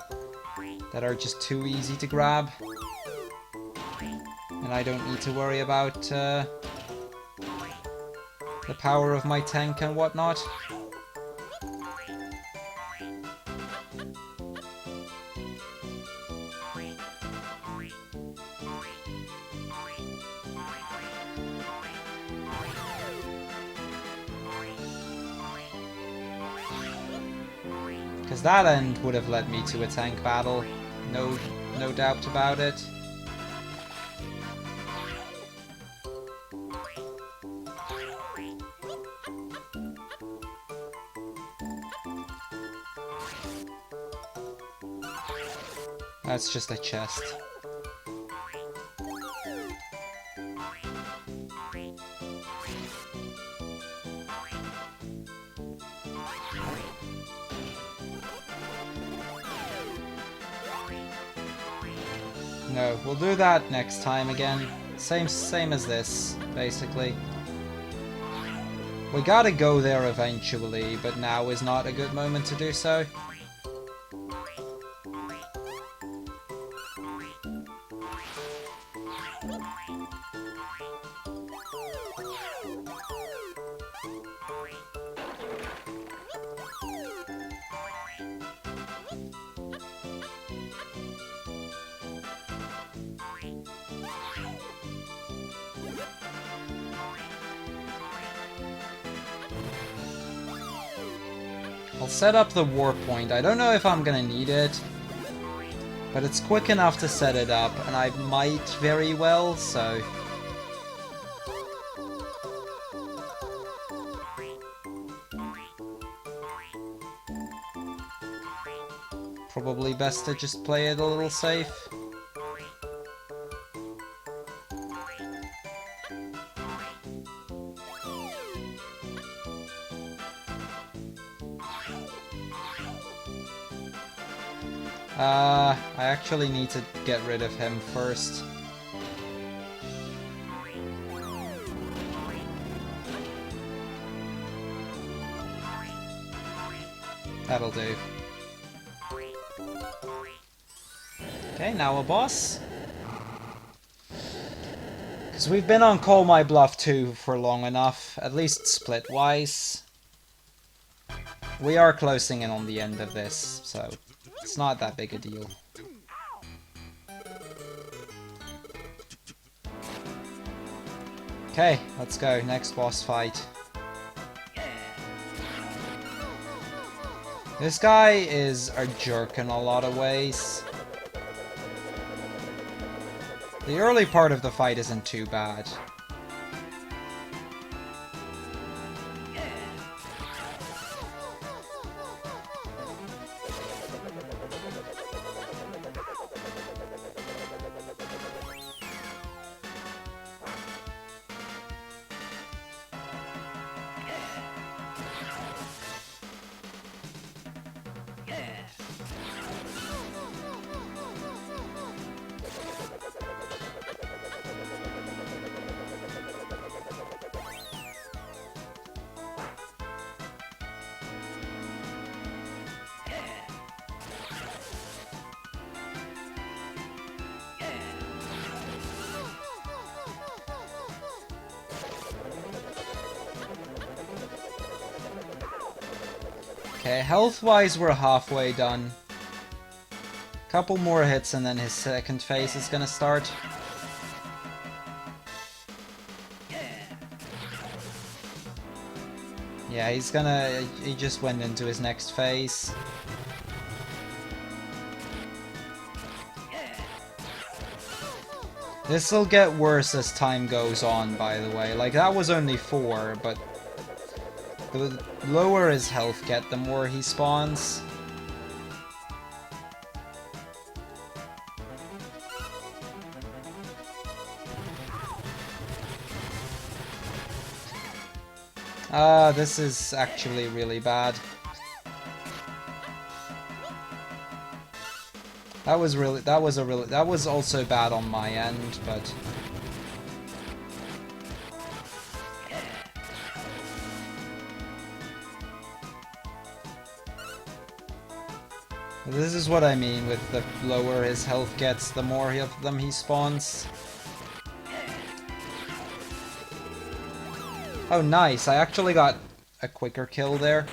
S1: that are just too easy to grab. And I don't need to worry about the power of my tank and whatnot. Because that end would have led me to a tank battle, no doubt about it. That's just a chest. No, we'll do that next time again. Same as this, basically. We gotta go there eventually, but now is not a good moment to do so. I'll set up the warp point. I don't know if I'm gonna need it, but it's quick enough to set it up, and I might very well, so... Probably best to just play it a little safe. I actually need to get rid of him first. That'll do. Okay, now a boss. Because we've been on Call My Bluff 2 for long enough, at least split-wise. We are closing in on the end of this, so it's not that big a deal. Okay, let's go. Next boss fight. This guy is a jerk in a lot of ways. The early part of the fight isn't too bad. Okay, health-wise we're halfway done. Couple more hits and then his second phase is gonna start. Yeah, he just went into his next phase. This'll get worse as time goes on, by the way. Like, that was only 4, but the lower his health get, the more he spawns. This is actually really bad. That was also bad on my end, but this is what I mean with the lower his health gets, the more of them he spawns. Oh nice, I actually got a quicker kill there.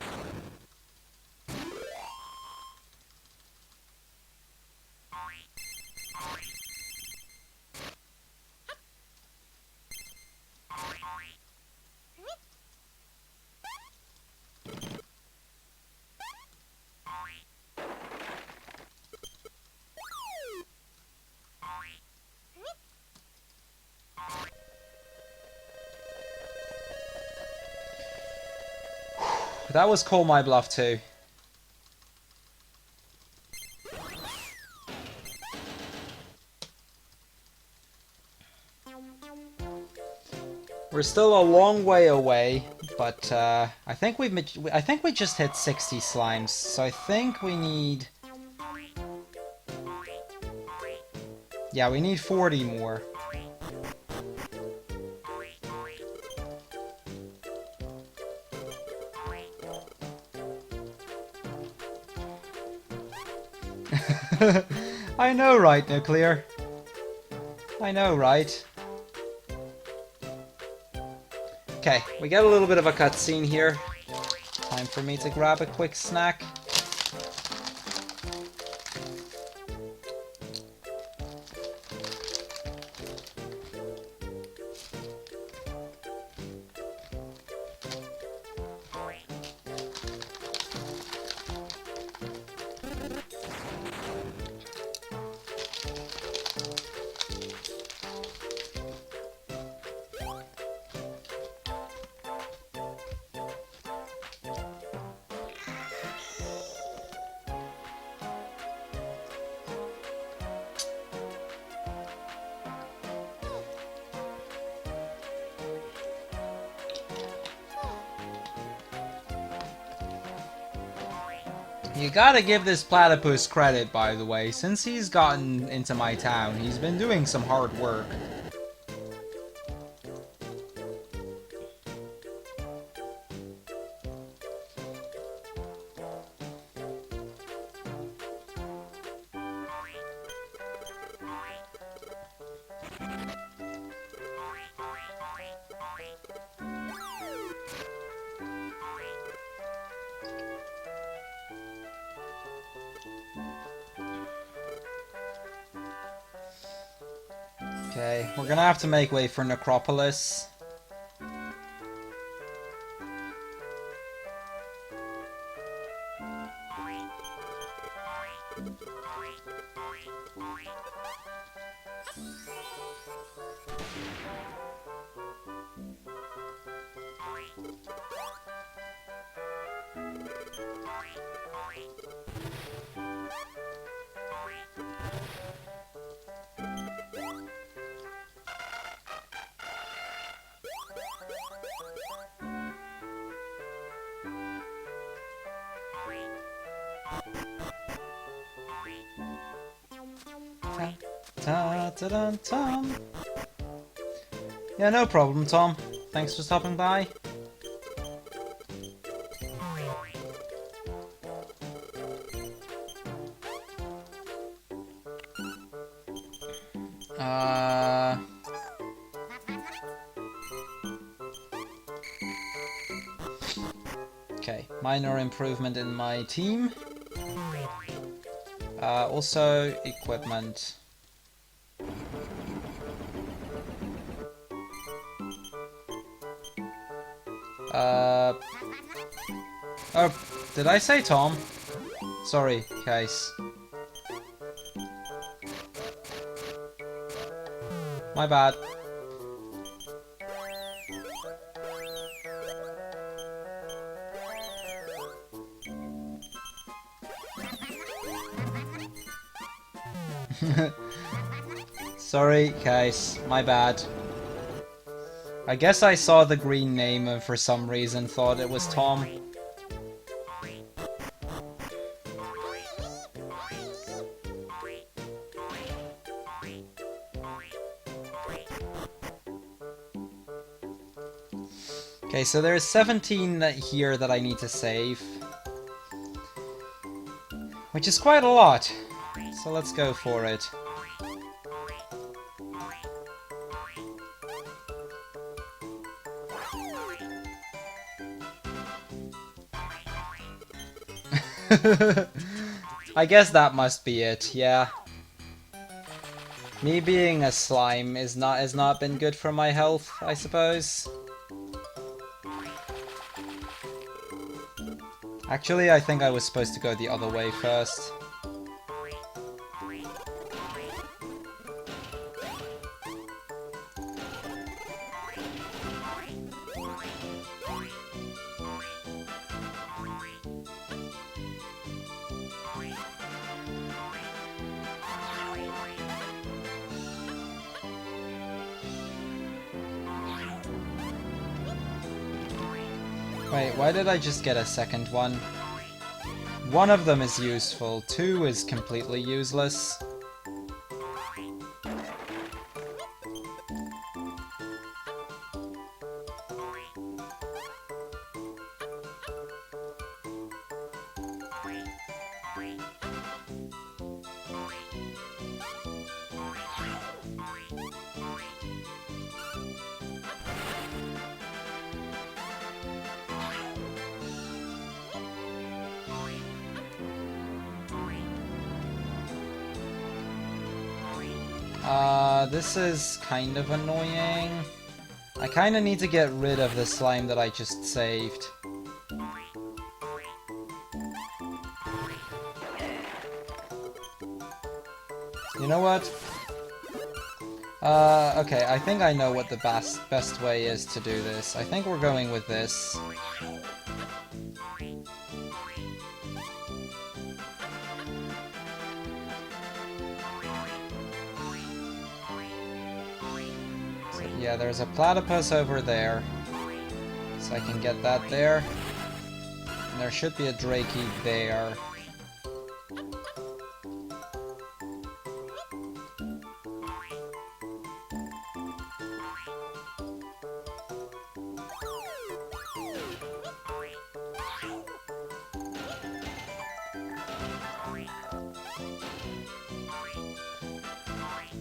S1: That was Call My Bluff too. We're still a long way away, but I think we just hit 60 slimes, so I think we need... Yeah, we need 40 more. I know, right, Nuclear? I know, right? Okay, we get a little bit of a cutscene here. Time for me to grab a quick snack. You gotta give this platypus credit, by the way. Since he's gotten into my town, he's been doing some hard work. Okay, we're gonna have to make way for Necropolis. Ta-ta-dun-tum. Yeah, no problem, Tom. Thanks for stopping by. Okay, minor improvement in my team. Also, equipment. Oh, did I say Tom? Sorry, guys. My bad. Sorry, guys. My bad. I guess I saw the green name and for some reason thought it was Tom. Okay, so there's 17 here that I need to save. Which is quite a lot. So let's go for it. I guess that must be it, yeah. Me being a slime has not been good for my health, I suppose. Actually, I think I was supposed to go the other way first. Wait, why did I just get a second one? One of them is useful, two is completely useless. This is kind of annoying. I kind of need to get rid of the slime that I just saved. You know what? Okay, I think I know what the best way is to do this. I think we're going with this. Yeah, there's a platypus over there, so I can get that there. And there should be a Drakey there.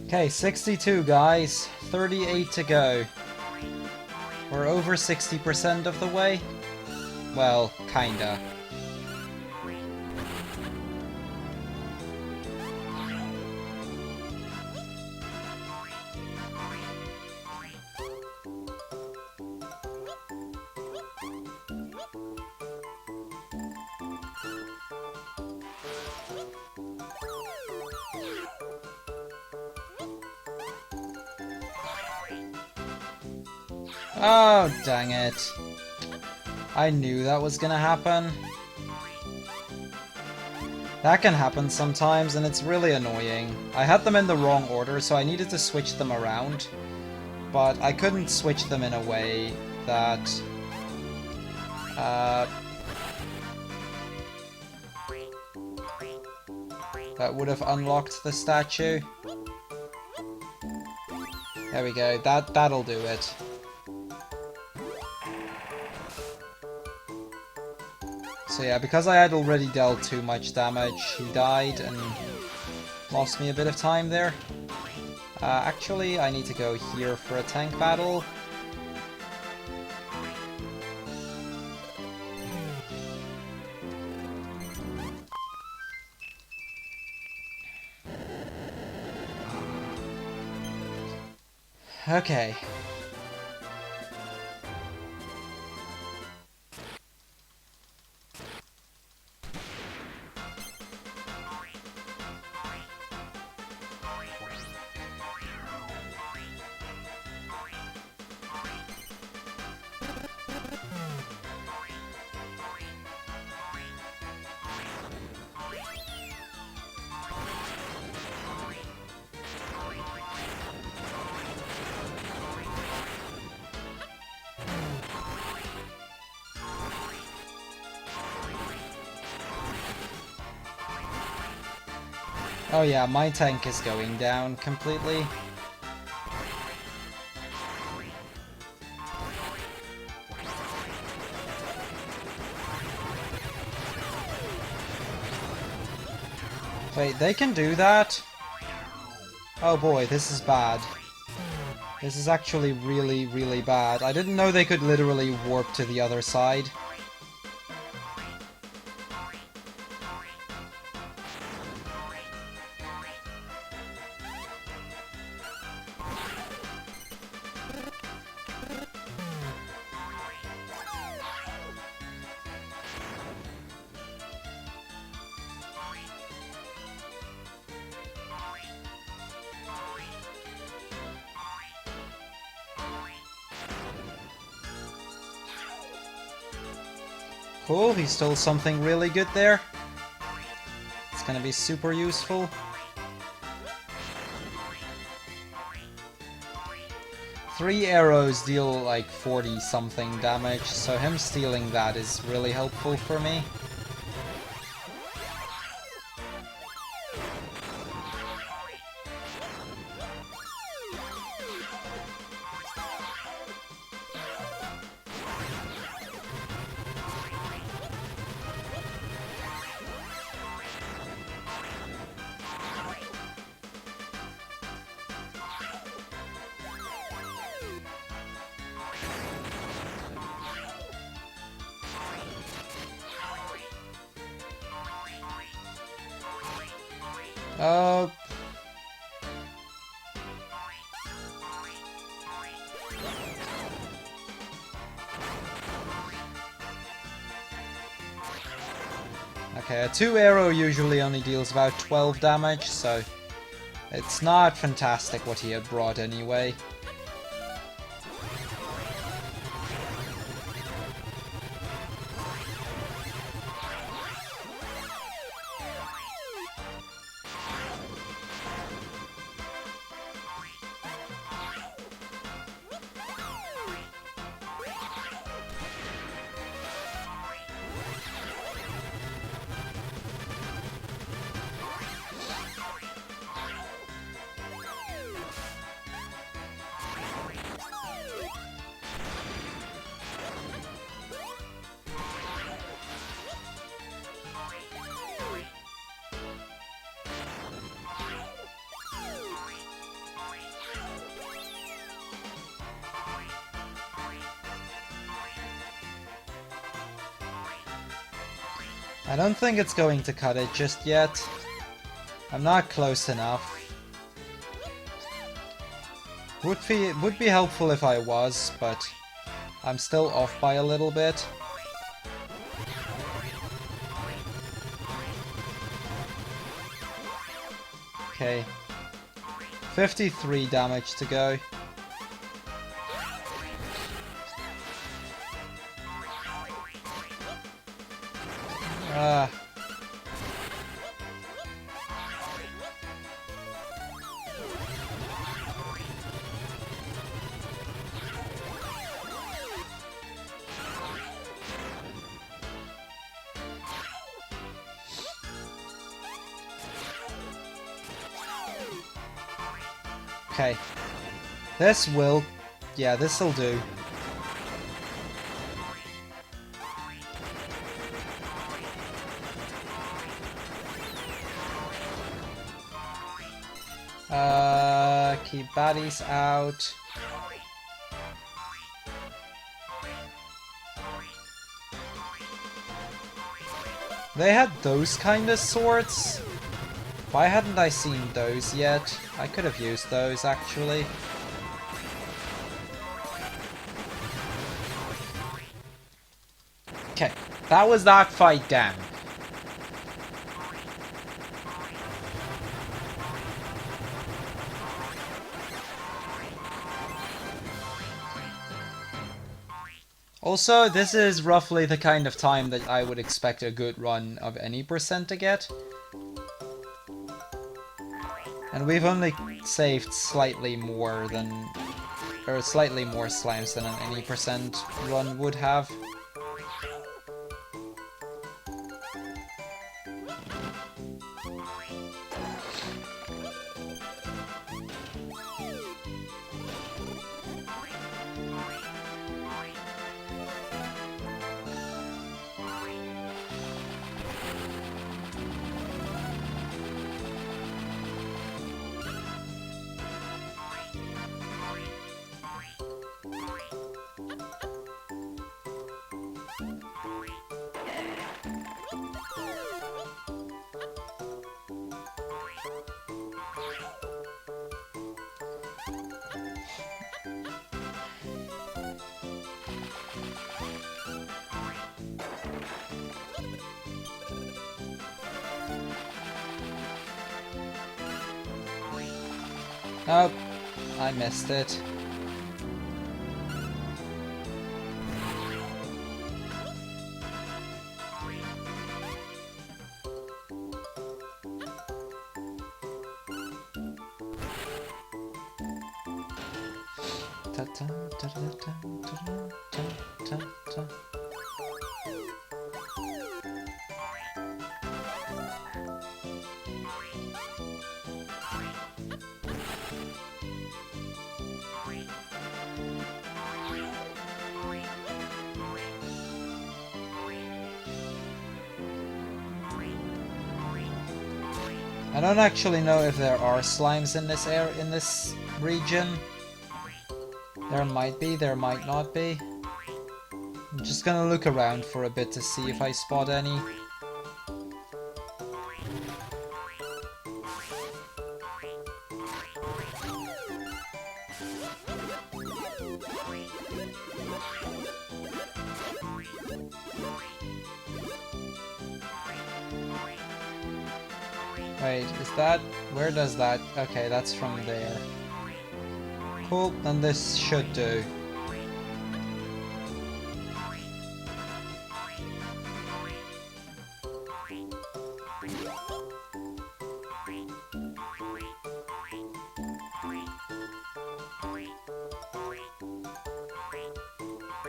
S1: Okay, 62 guys, 38 to go. We're over 60% of the way. Well, kinda. Oh, dang it. I knew that was gonna happen. That can happen sometimes, and it's really annoying. I had them in the wrong order, so I needed to switch them around. But I couldn't switch them in a way that... that would have unlocked the statue. There we go, that'll do it. So yeah, because I had already dealt too much damage, he died and lost me a bit of time there. Actually, I need to go here for a tank battle. Okay. Oh yeah, my tank is going down completely. Wait, they can do that? Oh boy, this is bad. This is actually really, really bad. I didn't know they could literally warp to the other side. Cool, he stole something really good there. It's gonna be super useful. Three arrows deal like 40 something damage, so him stealing that is really helpful for me. Uh... Okay, a 2 arrow usually only deals about 12 damage, so it's not fantastic what he had brought anyway. I don't think it's going to cut it just yet. I'm not close enough. Would be helpful if I was, but I'm still off by a little bit. Okay. 53 damage to go. Ah. Okay. This will... Yeah, this'll do. Keep baddies out. They had those kind of swords. Why hadn't I seen those yet? I could have used those, actually. Okay, that was that fight done. Also, this is roughly the kind of time that I would expect a good run of any percent to get. And we've only saved slightly more than... or slightly more slimes than an any percent run would have. Nope, I missed it. I don't actually know if there are slimes in this area, in this region. There might be, there might not be. I'm just gonna look around for a bit to see if I spot any. Wait, is that... where does that... okay, that's from there. Cool, then this should do.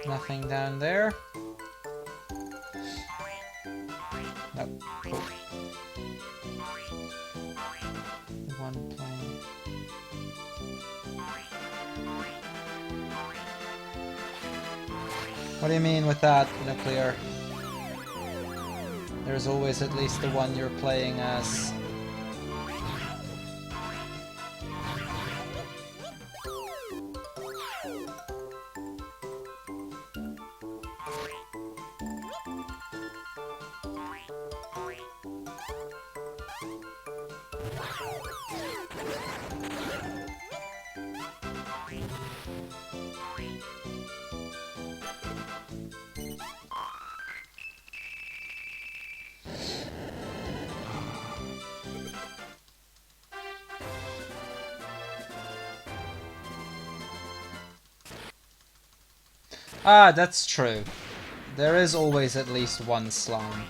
S1: Nothing down there. Nope, cool. One plane. What do you mean with that, Nuclear? There's always at least the one you're playing as. Ah, that's true. There is always at least one slime.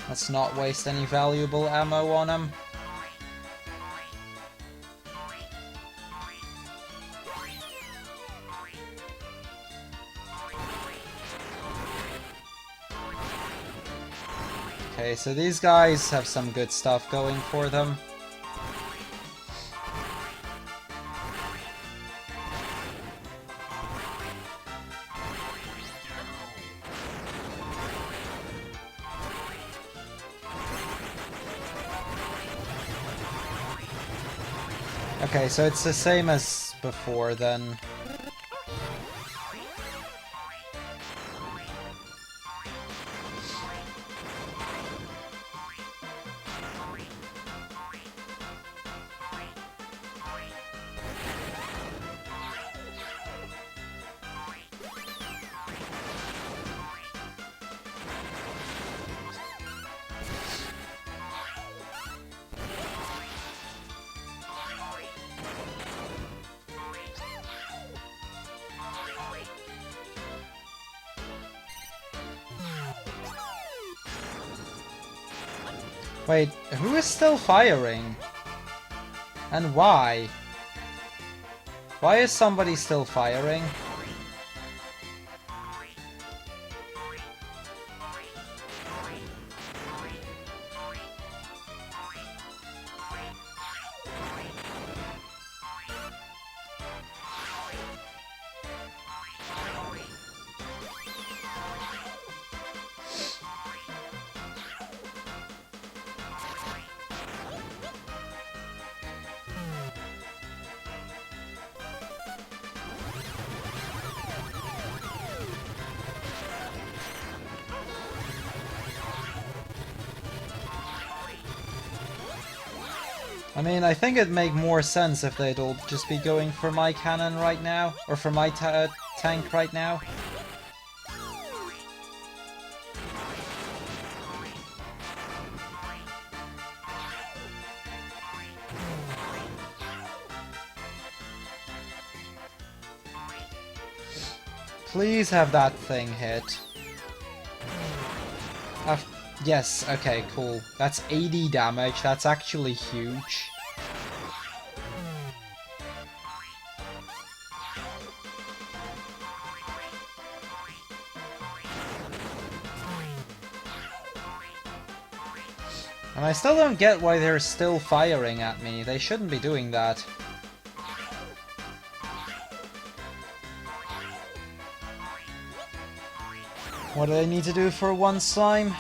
S1: Let's not waste any valuable ammo on him. Okay, so these guys have some good stuff going for them. Okay, so it's the same as before then. Wait, who is still firing? And why? Why is somebody still firing? I mean, I think it'd make more sense if they'd all just be going for my cannon right now, or for my tank right now. Please have that thing hit. Yes, okay, cool. That's 80 damage, that's actually huge. And I still don't get why they're still firing at me. They shouldn't be doing that. What do they need to do for one slime?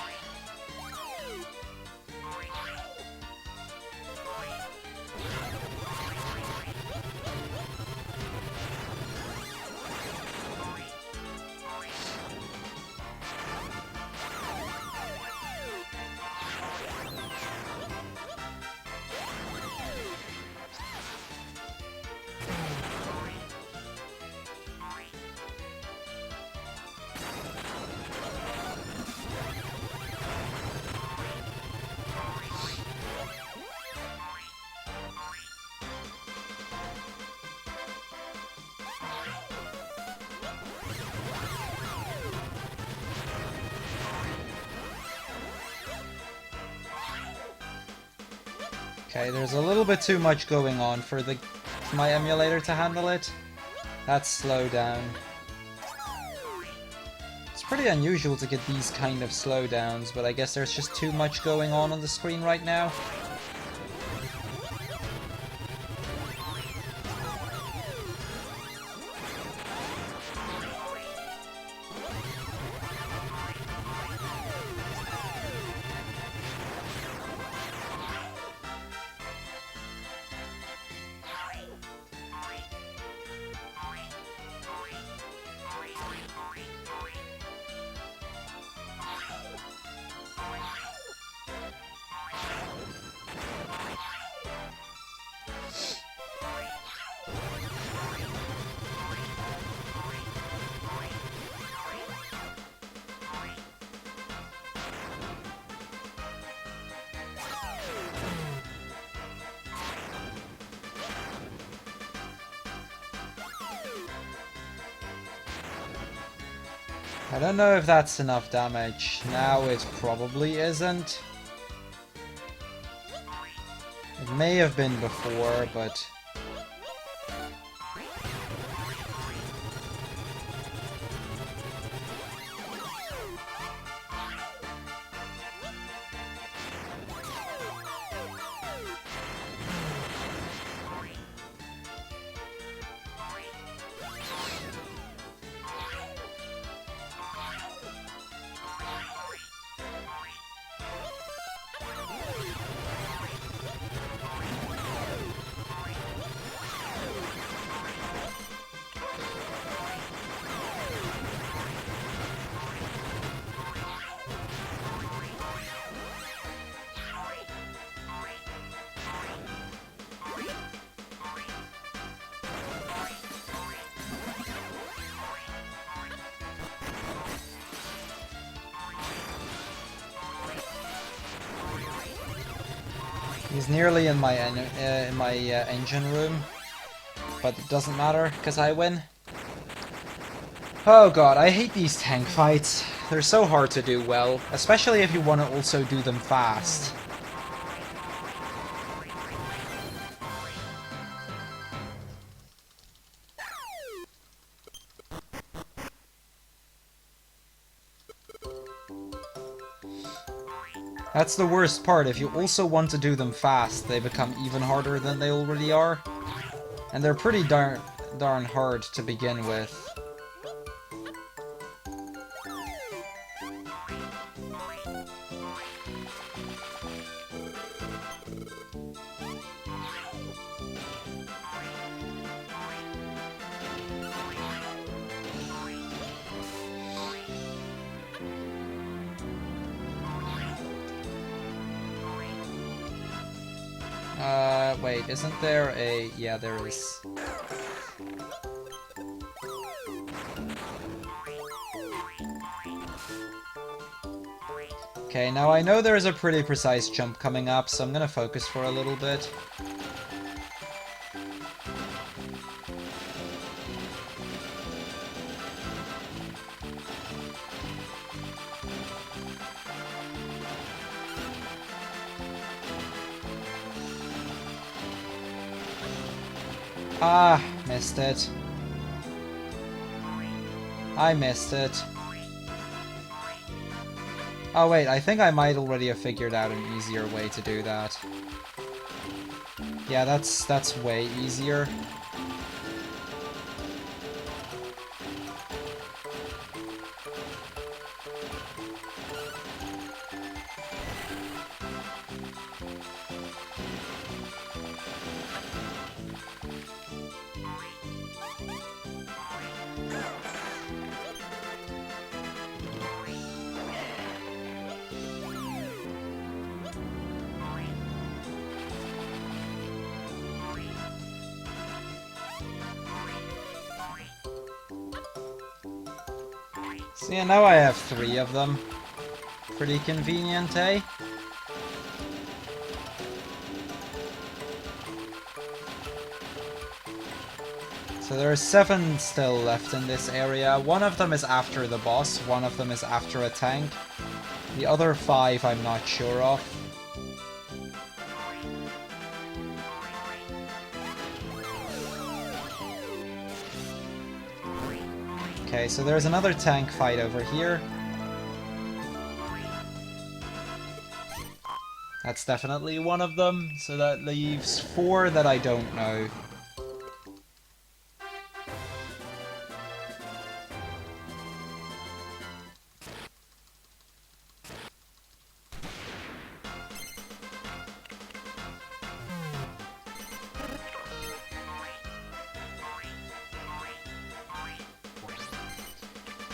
S1: Okay, there's a little bit too much going on for my emulator to handle it. That's slow down. It's pretty unusual to get these kind of slowdowns, but I guess there's just too much going on the screen right now. I don't know if that's enough damage. Now it probably isn't. It may have been before, but... He's nearly in my engine room, but it doesn't matter because I win. Oh god, I hate these tank fights. They're so hard to do well, especially if you want to also do them fast. That's the worst part. If you also want to do them fast, they become even harder than they already are. And they're pretty darn hard to begin with. Wait, isn't there a... Yeah, there is. Okay, now I know there's a pretty precise jump coming up, so I'm gonna focus for a little bit. Ah, missed it. I missed it. Oh wait, I think I might already have figured out an easier way to do that. Yeah, that's way easier. So yeah, now I have 3 of them. Pretty convenient, eh? So there are 7 still left in this area. 1 of them is after the boss, 1 of them is after a tank. The other 5 I'm not sure of. Okay, so there's another tank fight over here. That's definitely one of them, so that leaves 4 that I don't know.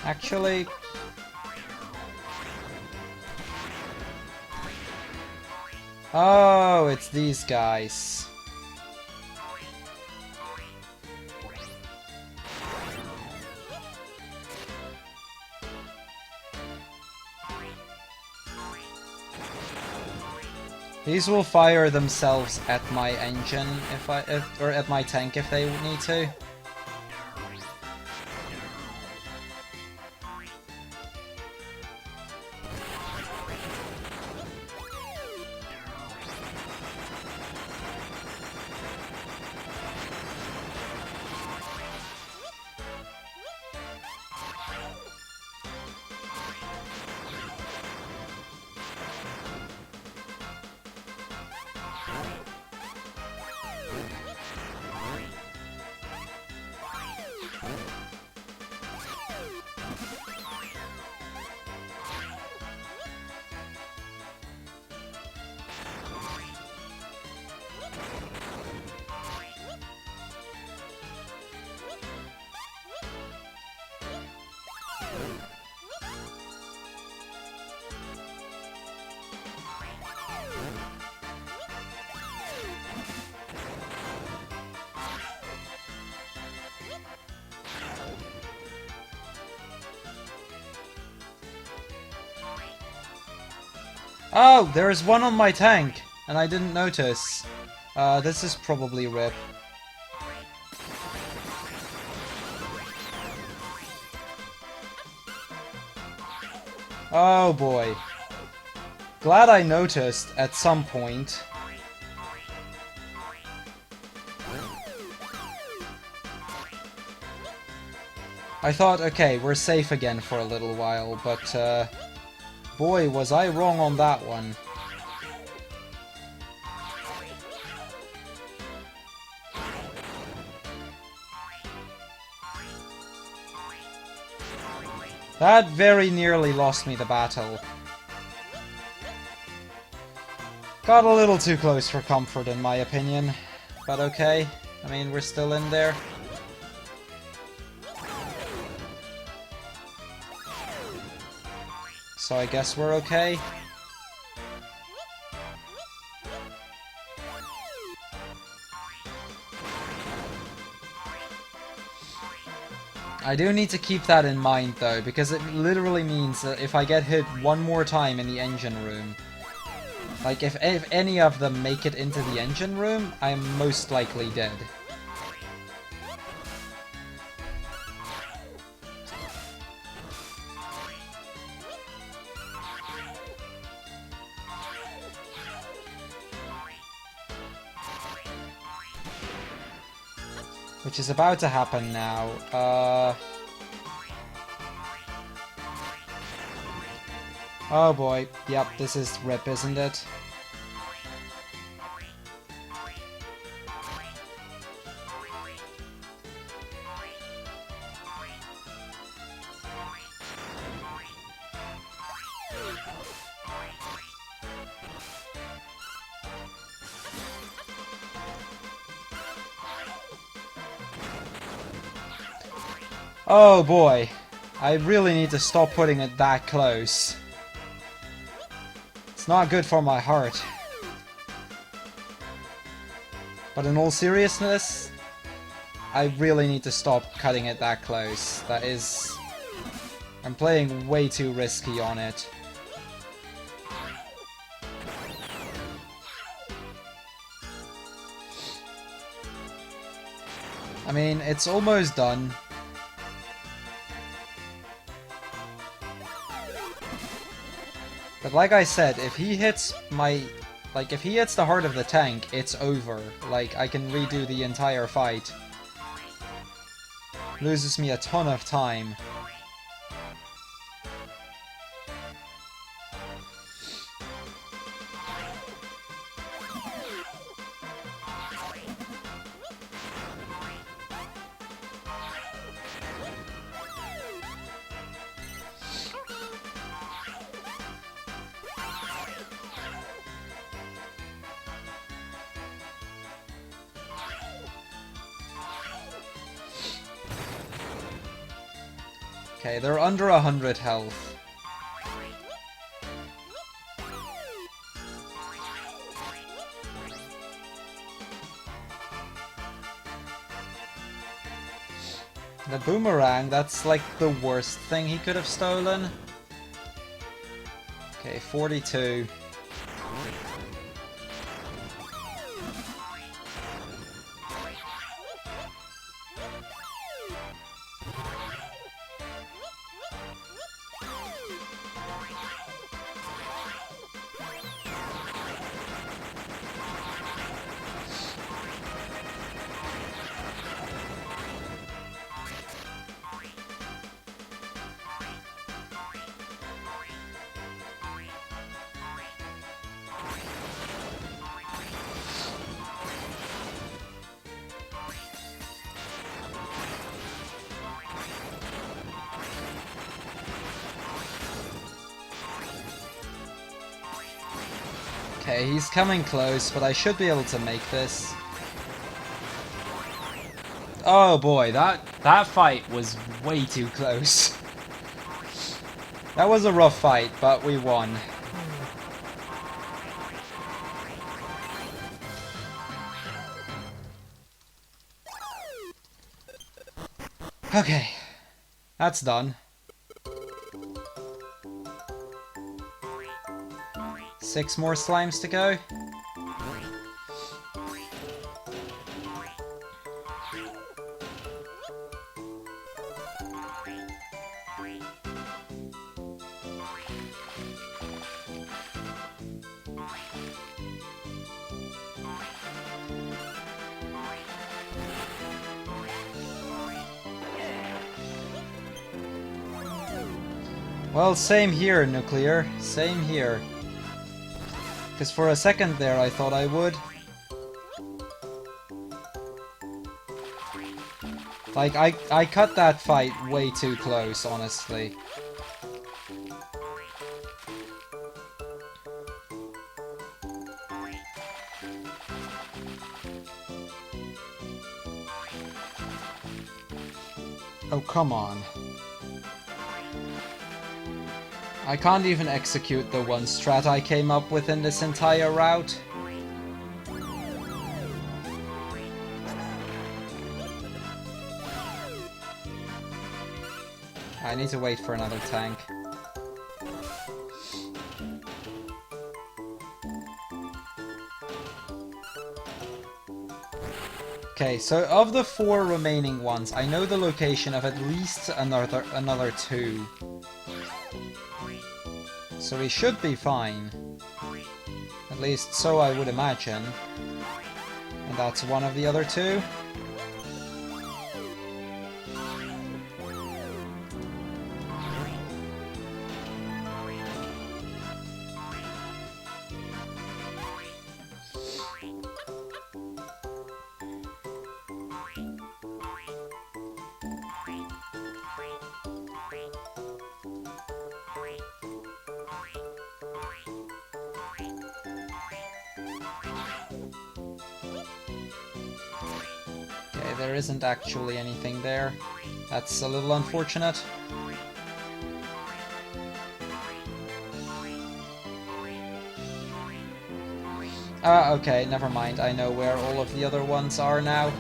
S1: Actually... Oh, it's these guys. These will fire themselves at my engine or at my tank if they need to. Oh, there's one on my tank, and I didn't notice. This is probably RIP. Oh boy. Glad I noticed at some point. I thought, okay, we're safe again for a little while, but boy, was I wrong on that one. That very nearly lost me the battle. Got a little too close for comfort in my opinion, but okay. I mean, we're still in there. So I guess we're okay. I do need to keep that in mind though, because it literally means that if I get hit one more time in the engine room, like if any of them make it into the engine room, I'm most likely dead. Which is about to happen now. Oh boy. Yep, this is RIP, isn't it? Oh boy. I really need to stop putting it that close. It's not good for my heart. But in all seriousness, I really need to stop cutting it that close. That is... I'm playing way too risky on it. I mean, it's almost done. But like I said, if he hits my... Like, if he hits the heart of the tank, it's over. Like, I can redo the entire fight. Loses me a ton of time. Okay, they're under 100 health. The boomerang, that's like the worst thing he could have stolen. Okay, 42. Okay, he's coming close, but I should be able to make this. Oh boy, that fight was way too close. That was a rough fight, but we won. Okay, that's 6 more slimes to go. Well, same here, Nuclear. Same here. Because for a second there I thought I would. Like, I cut that fight way too close, honestly. Oh, come on. I can't even execute the one strat I came up with in this entire route. I need to wait for another tank. Okay, so of the 4 remaining ones, I know the location of at least another 2. So we should be fine. At least so I would imagine. And that's one of the other 2. There isn't actually anything there. That's a little unfortunate. Okay, never mind. I know where all of the other ones are now.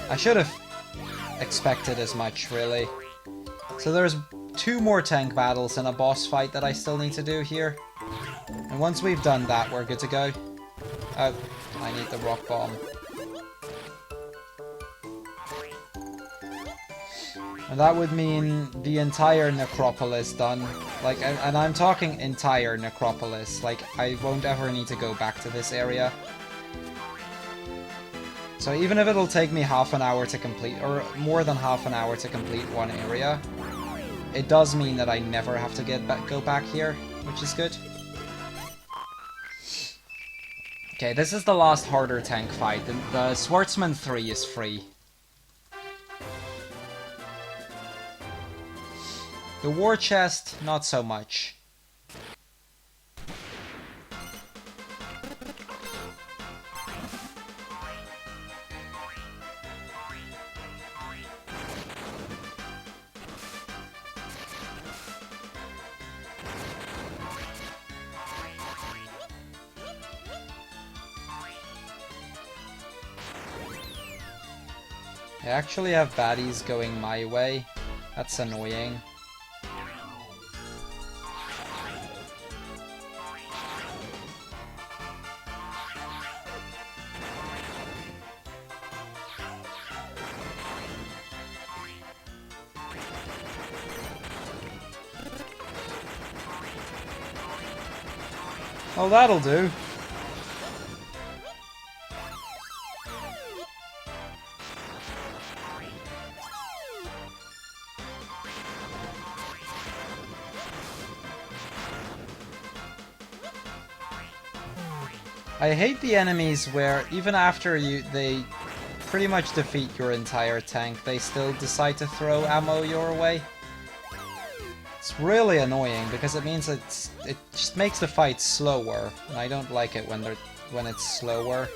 S1: I should have expected as much, really. So there's 2 more tank battles and a boss fight that I still need to do here. And once we've done that, we're good to go. Oh, I need the rock bomb. And that would mean the entire necropolis done. Like, and I'm talking entire necropolis. Like, I won't ever need to go back to this area. So even if it'll take me half an hour to complete, or more than half an hour to complete one area, it does mean that I never have to go back here, which is good. Okay, this is the last harder tank fight. The Swordsman 3 is free. The war chest, not so much. I actually have baddies going my way. That's annoying. Oh, that'll do. I hate the enemies where even after they pretty much defeat your entire tank, they still decide to throw ammo your way. It's really annoying because it means it just makes the fight slower, and I don't like it when it's slower.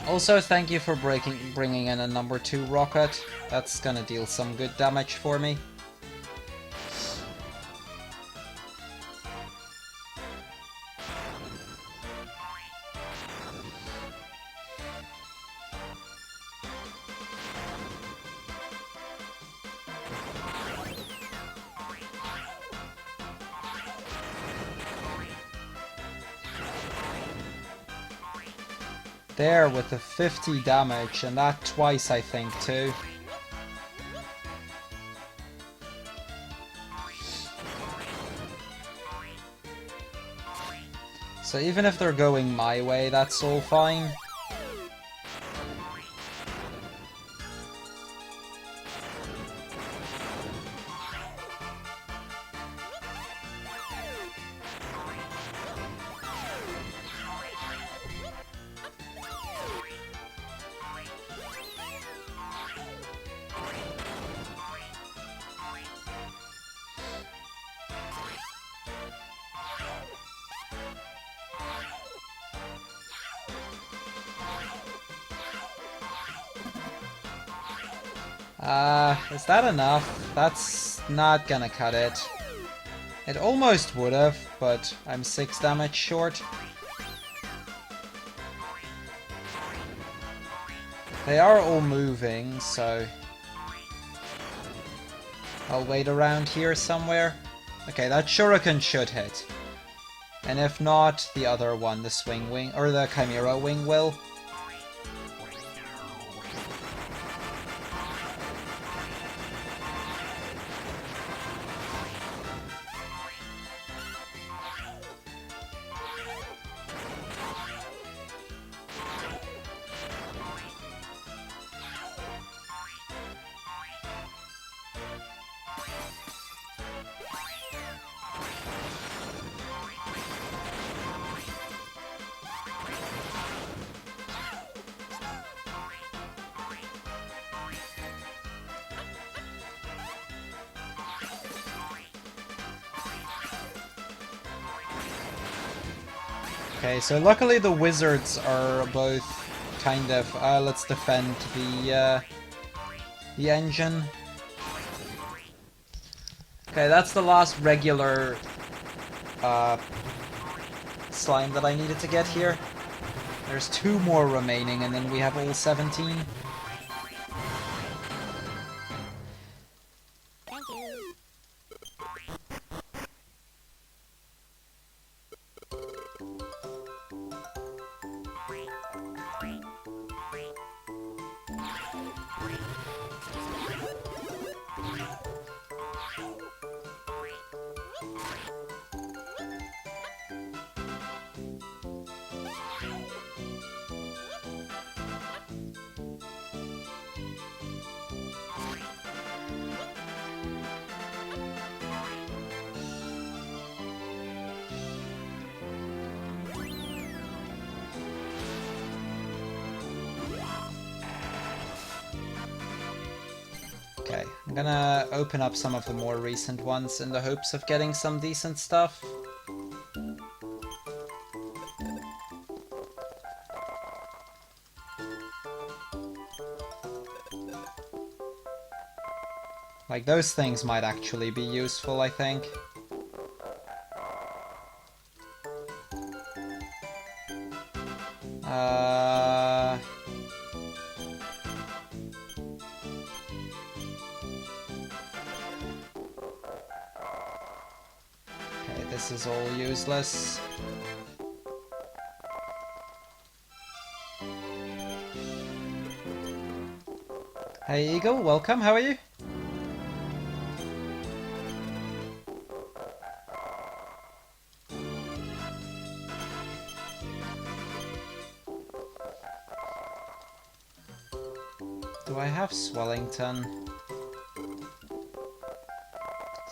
S1: Also, thank you for bringing in a number 2 rocket. That's gonna deal some good damage for me. there with the 50 damage, and that twice I think too. So even if they're going my way, that's all fine. Is that enough? That's not gonna cut it. It almost would have, but I'm 6 damage short. They are all moving, so I'll wait around here somewhere. Okay, that shuriken should hit. And if not, the other one, the swing wing, or the chimera wing will. Okay, so luckily the wizards are both kind of, let's defend the engine. Okay, that's the last regular slime that I needed to get here. There's 2 more remaining and then we have all 17. Okay, I'm gonna open up some of the more recent ones in the hopes of getting some decent stuff. Like, those things might actually be useful, I think. Okay, this is all useless. Hey Eagle, welcome, how are you? Do I have Swellington?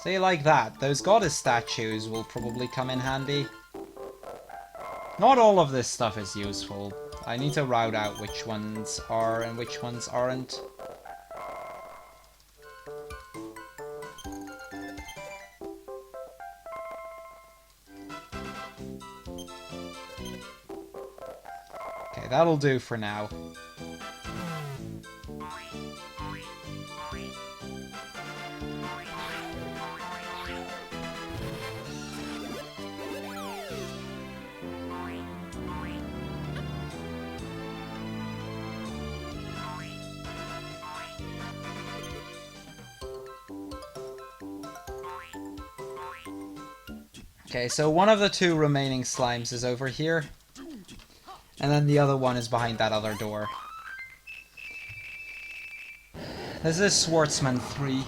S1: See, like that, those goddess statues will probably come in handy. Not all of this stuff is useful. I need to route out which ones are and which ones aren't. Okay, that'll do for now. Okay, so one of the 2 remaining slimes is over here. And then the other one is behind that other door. This is Swordsman 3.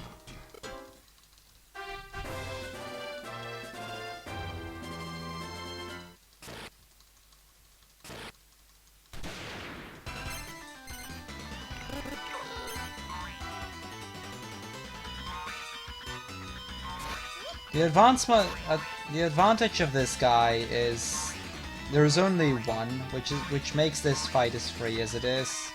S1: The advantage of this guy is there's only one, which makes this fight as free as it is.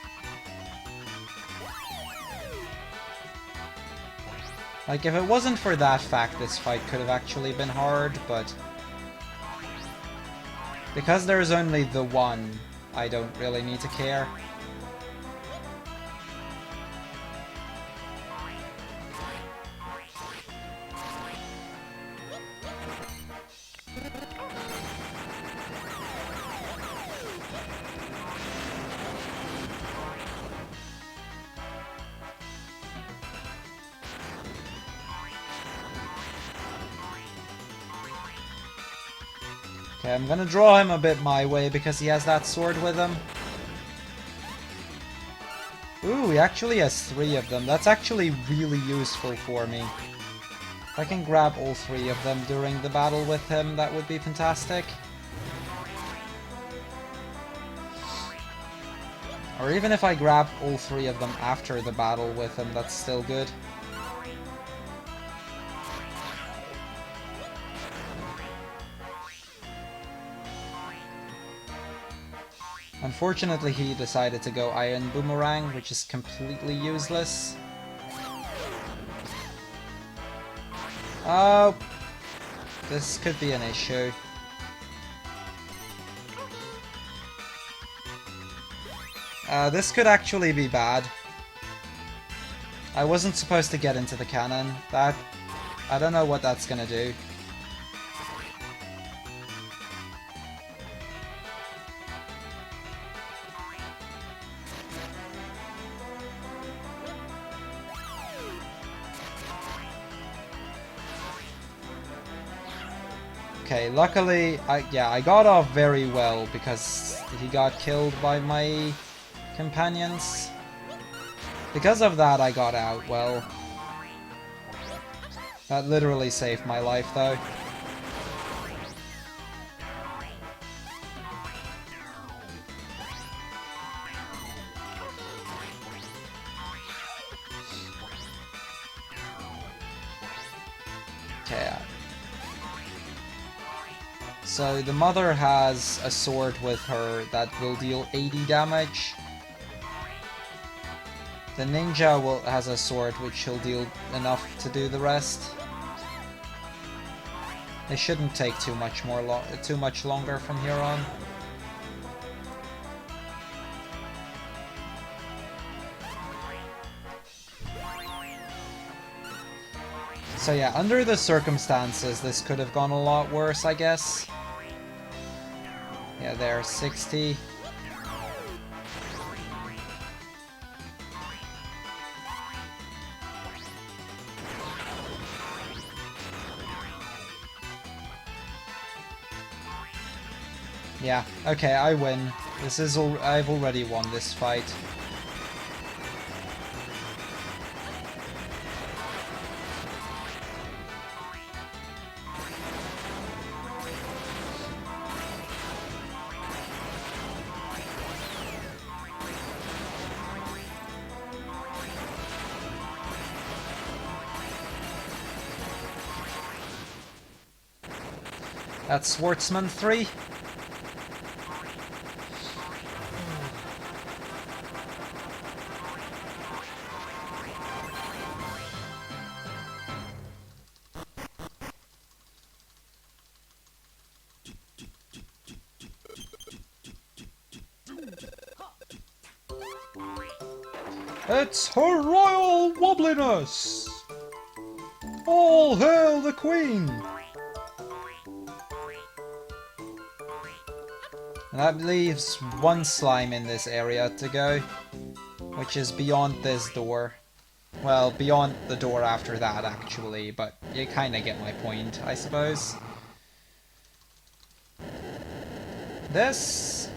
S1: Like, if it wasn't for that fact, this fight could have actually been hard, but because there's only the one, I don't really need to care. Okay, I'm gonna draw him a bit my way because he has that sword with him. Ooh, he actually has 3 of them. That's actually really useful for me. If I can grab all 3 of them during the battle with him, that would be fantastic. Or even if I grab all 3 of them after the battle with him, that's still good. Unfortunately, he decided to go Iron Boomerang, which is completely useless. Oh, this could be an issue. This could actually be bad. I wasn't supposed to get into the cannon. I don't know what that's gonna do. Okay, luckily, I got off very well because he got killed by my companions. Because of that, I got out well. That literally saved my life, though. Okay. So the mother has a sword with her that will deal 80 damage. The ninja has a sword which will deal enough to do the rest. It shouldn't take too much longer from here on. So yeah, under the circumstances, this could have gone a lot worse, I guess. Yeah, there, 60. Yeah, okay, I win. I've already won this fight. That's Swordsman 3. It's Her Royal Wobbliness! All hail the Queen! And that leaves one slime in this area to go, which is beyond this door. Well, beyond the door after that, actually, but you kinda get my point, I suppose. This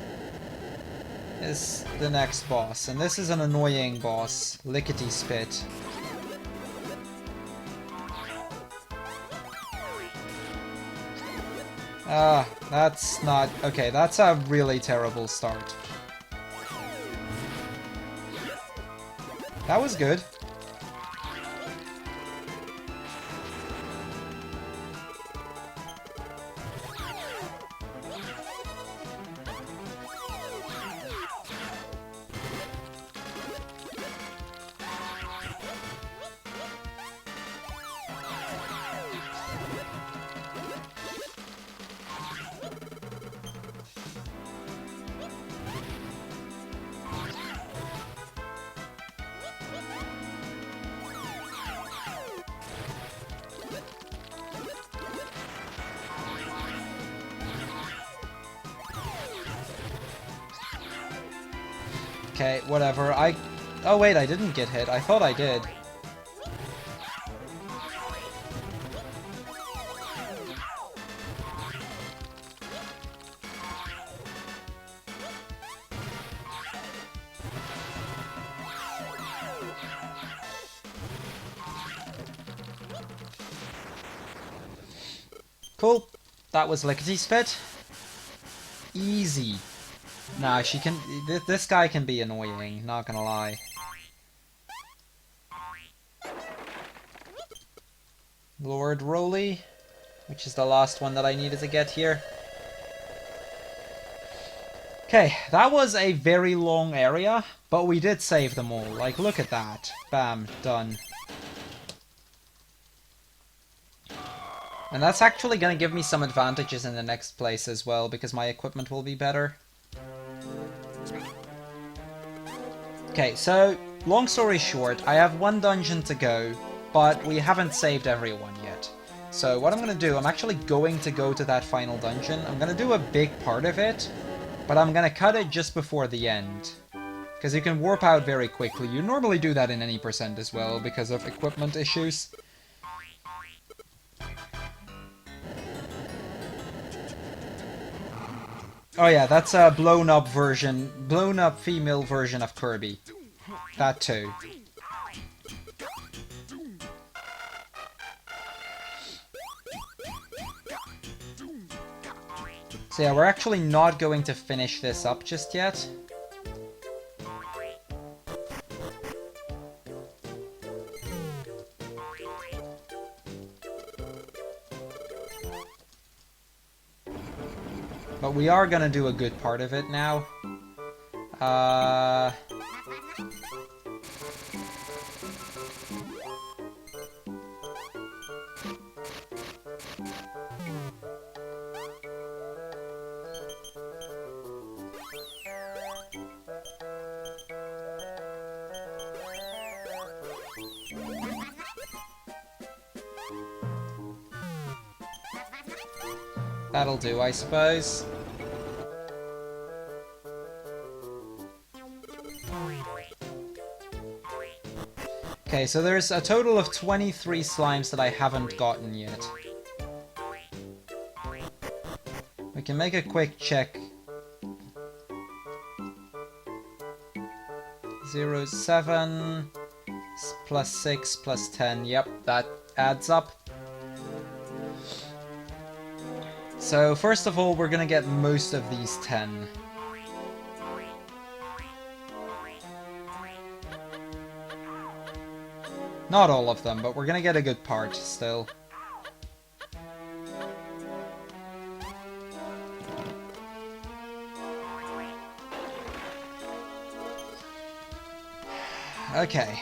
S1: is the next boss, and this is an annoying boss, Lickety Spit. Ah, that's not... okay, that's a really terrible start. That was good. Okay, whatever. Oh wait, I didn't get hit. I thought I did. Cool. That was Lickety Spit. Easy. Nah, she can... this guy can be annoying, not gonna lie. Lord Roly, which is the last one that I needed to get here. Okay, that was a very long area, but we did save them all. Like, look at that. Bam, done. And that's actually gonna give me some advantages in the next place as well, because my equipment will be better. Okay, so, long story short, I have one dungeon to go, but we haven't saved everyone yet. So what I'm going to do, I'm actually going to go to that final dungeon. I'm going to do a big part of it, but I'm going to cut it just before the end. Because you can warp out very quickly. You normally do that in any percent as well, because of equipment issues. Oh yeah, that's a blown up female version of Kirby. That too. So yeah, we're actually not going to finish this up just yet. But we are gonna do a good part of it now. That'll do, I suppose. Okay, so there's a total of 23 slimes that I haven't gotten yet. We can make a quick check. 0, 7, plus 6, plus 10. Yep, that adds up. So, first of all, we're gonna get most of these 10. Not all of them, but we're gonna get a good part still. Okay.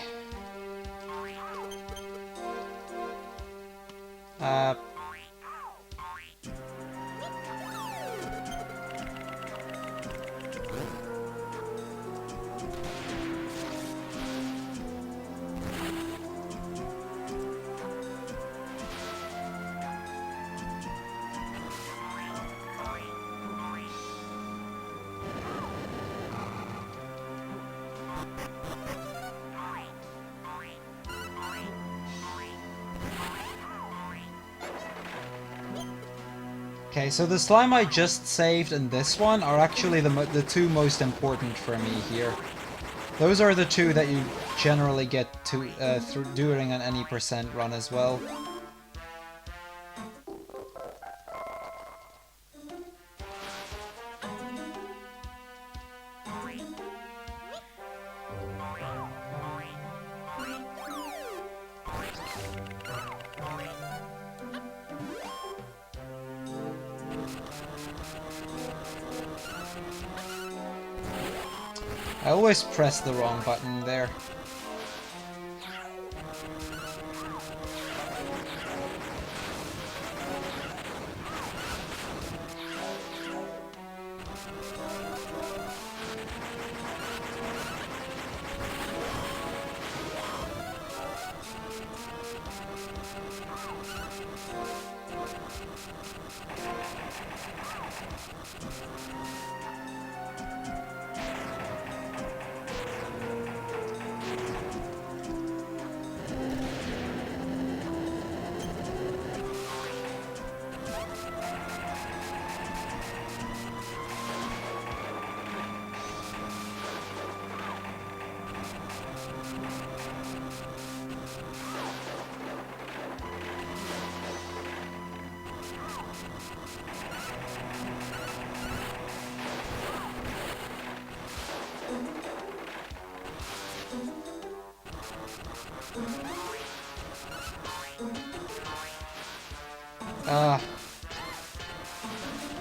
S1: Okay, so the slime I just saved and this one are actually the two most important for me here. Those are the two that you generally get to through during an any percent run as well. I always press the wrong button there.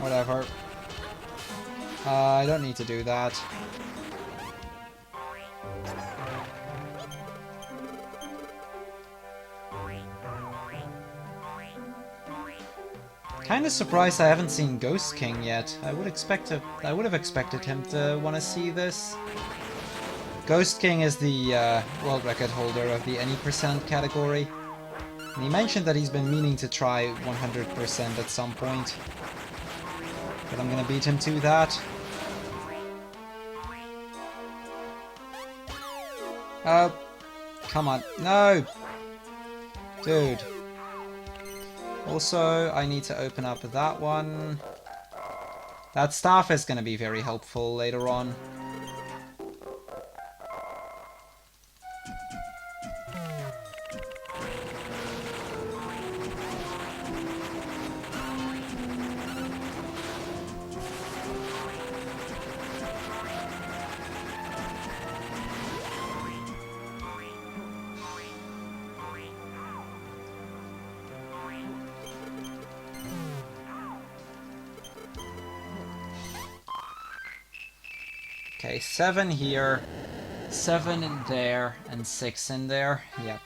S1: Whatever. I don't need to do that. Kinda surprised I haven't seen Ghost King yet. I would have expected him to want to see this. Ghost King is the world record holder of the any percent category. And he mentioned that he's been meaning to try 100% at some point. But I'm gonna beat him to that. Oh, come on. No! Dude. Also, I need to open up that one. That staff is gonna be very helpful later on. Okay, 7 here, 7 in there, and 6 in there. Yep.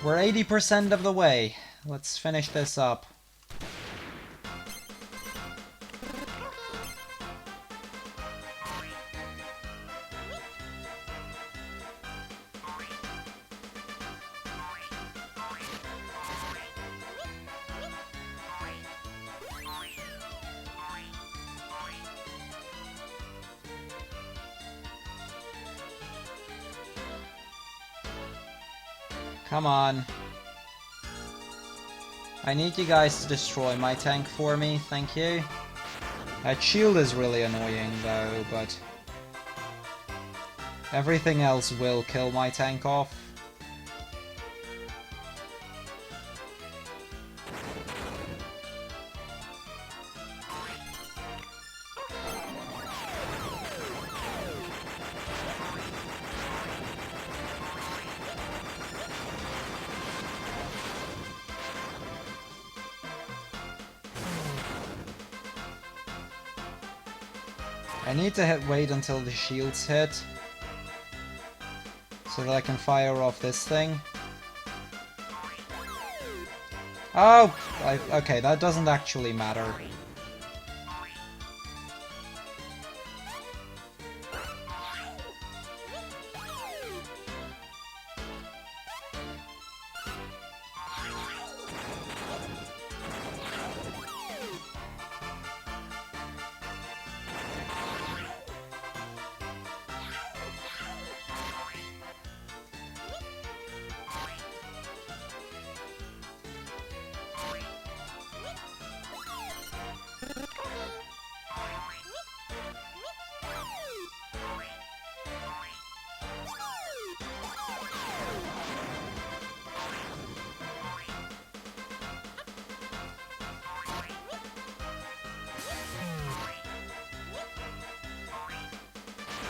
S1: We're 80% of the way. Let's finish this up. Come on. I need you guys to destroy my tank for me, thank you. That shield is really annoying though, but everything else will kill my tank off. I need to wait until the shields hit, so that I can fire off this thing. Oh! Okay, that doesn't actually matter.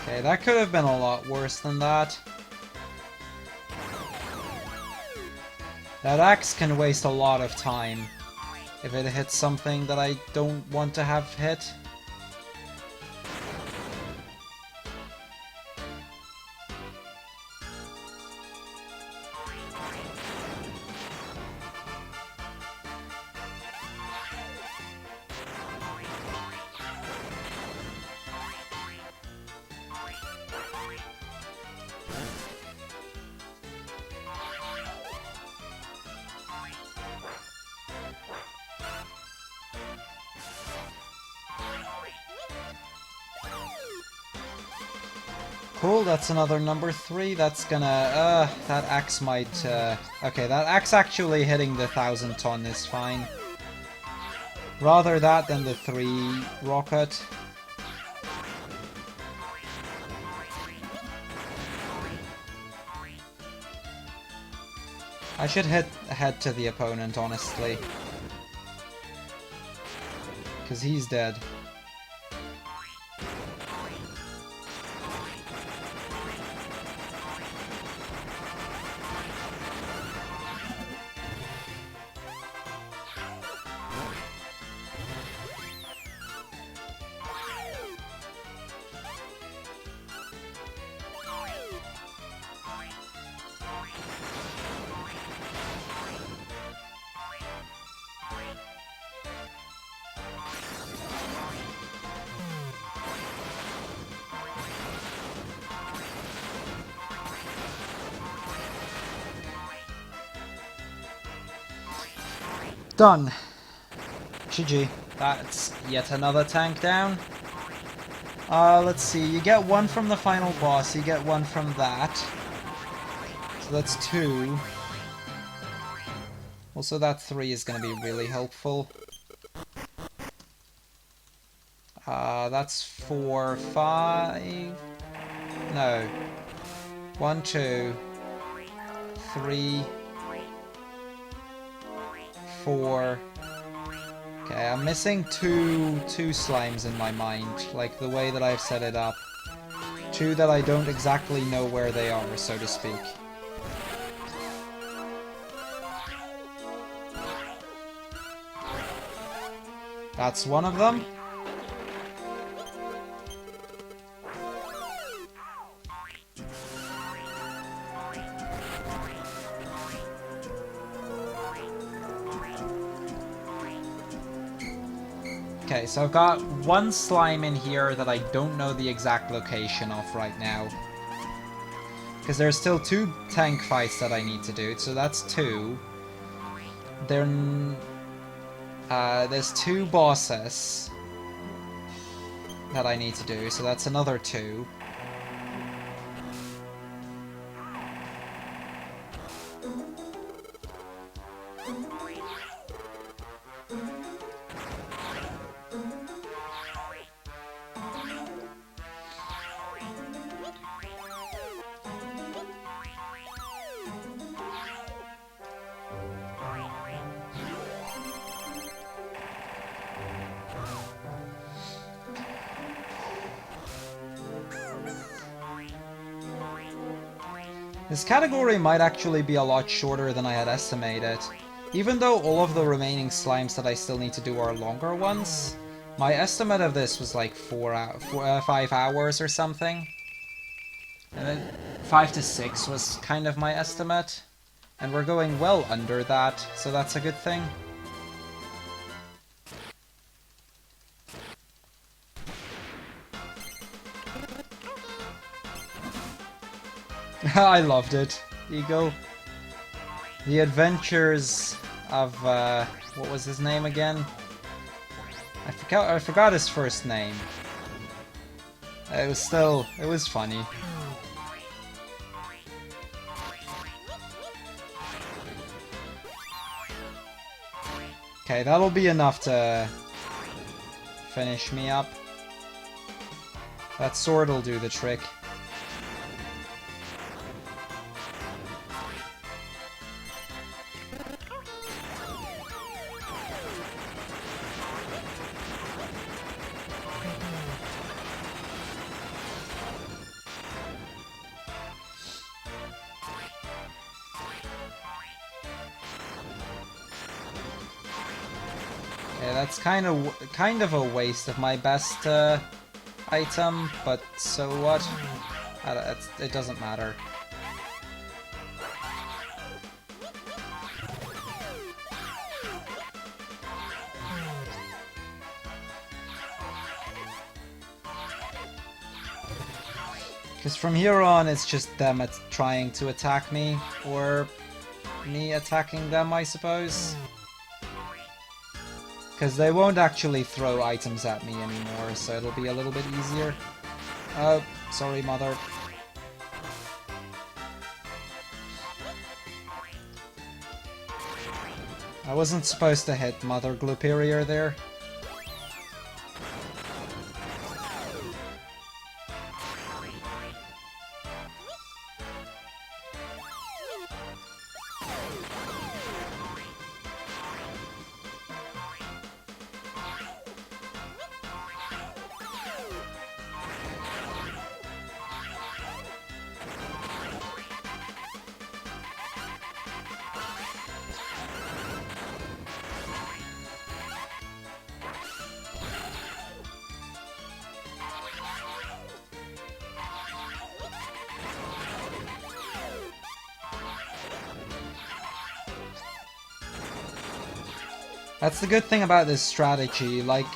S1: Okay, that could have been a lot worse than that. That axe can waste a lot of time if it hits something that I don't want to have hit. Cool, that's another number 3. That's gonna, that axe might, okay, that axe actually hitting the 1000 ton is fine. Rather that than the 3 rocket. I should head to the opponent, honestly. Because he's dead. Done. GG. That's yet another tank down. Let's see. You get 1 from the final boss. You get 1 from that. So that's 2. Also, that 3 is going to be really helpful. That's 4, 5... No. 1, 2... 3... 4... Okay, I'm missing two slimes in my mind, like the way that I've set it up. 2 that I don't exactly know where they are, so to speak. That's one of them. Okay, so I've got 1 slime in here that I don't know the exact location of right now. Because there's still 2 tank fights that I need to do, so that's 2. There's 2 bosses that I need to do, so that's another 2. This category might actually be a lot shorter than I had estimated. Even though all of the remaining slimes that I still need to do are longer ones, my estimate of this was like 5 hours or something. And then 5 to 6 was kind of my estimate. And we're going well under that, so that's a good thing. I loved it. Eagle. The Adventures of, what was his name again? I forgot his first name. It was funny. Okay, that'll be enough to finish me up. That sword will do the trick. Okay, that's kind of a waste of my best item, but so what? It doesn't matter. Because from here on, it's just them trying to attack me, or me attacking them, I suppose. Because they won't actually throw items at me anymore, so it'll be a little bit easier. Oh, sorry, mother. I wasn't supposed to hit Mother Gluperior there. That's the good thing about this strategy, like,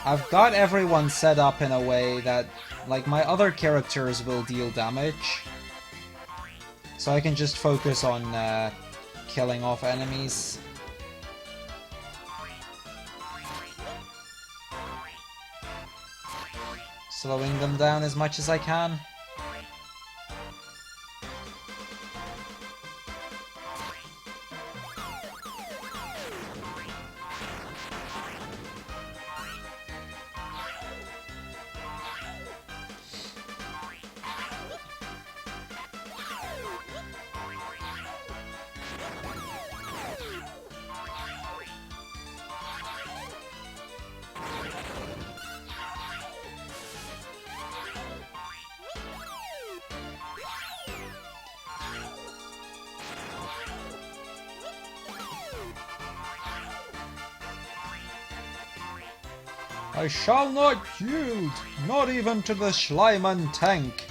S1: I've got everyone set up in a way that, like, my other characters will deal damage. So I can just focus on killing off enemies. Slowing them down as much as I can. I shall not yield, not even to the Schleiman tank.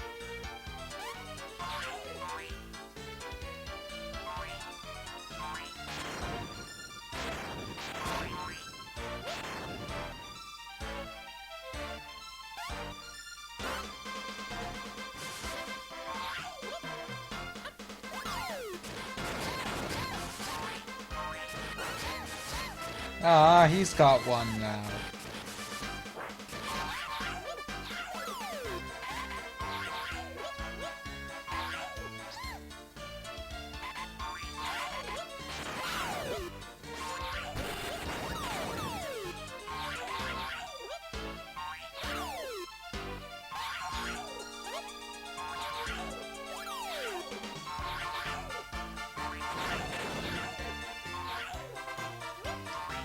S1: Ah, he's got one now.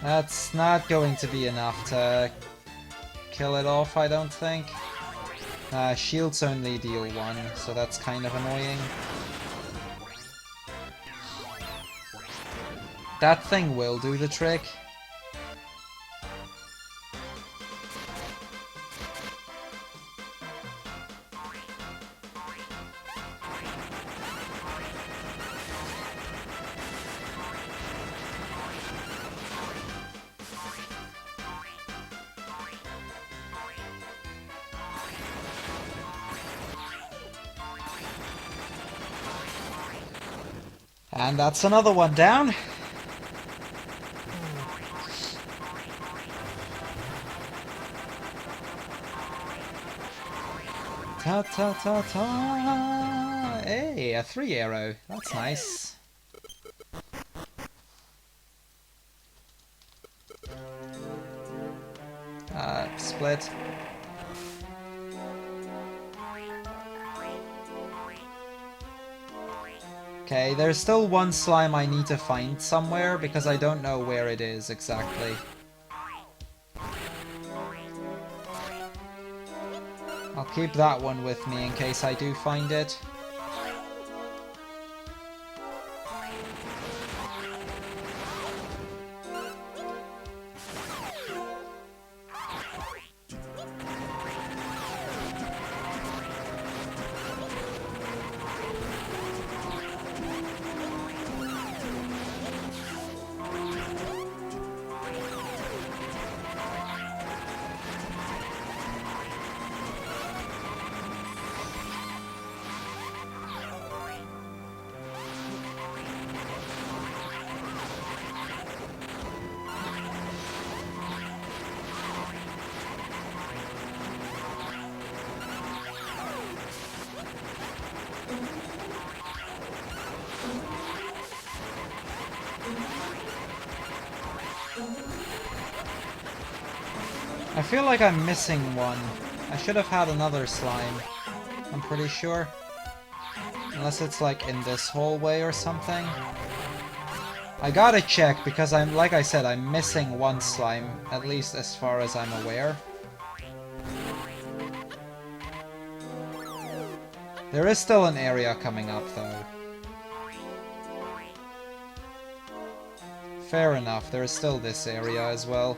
S1: That's not going to be enough to kill it off, I don't think. Shields only deal 1, so that's kind of annoying. That thing will do the trick. And that's another one down. Ta ta ta ta! Hey, a 3 arrow. That's nice. Split. Okay, there's still one slime I need to find somewhere, because I don't know where it is exactly. I'll keep that one with me in case I do find it. I feel like I'm missing one. I should have had another slime. I'm pretty sure. Unless it's like in this hallway or something. I gotta check because like I said, I'm missing one slime, at least as far as I'm aware. There is still an area coming up though. Fair enough, there is still this area as well.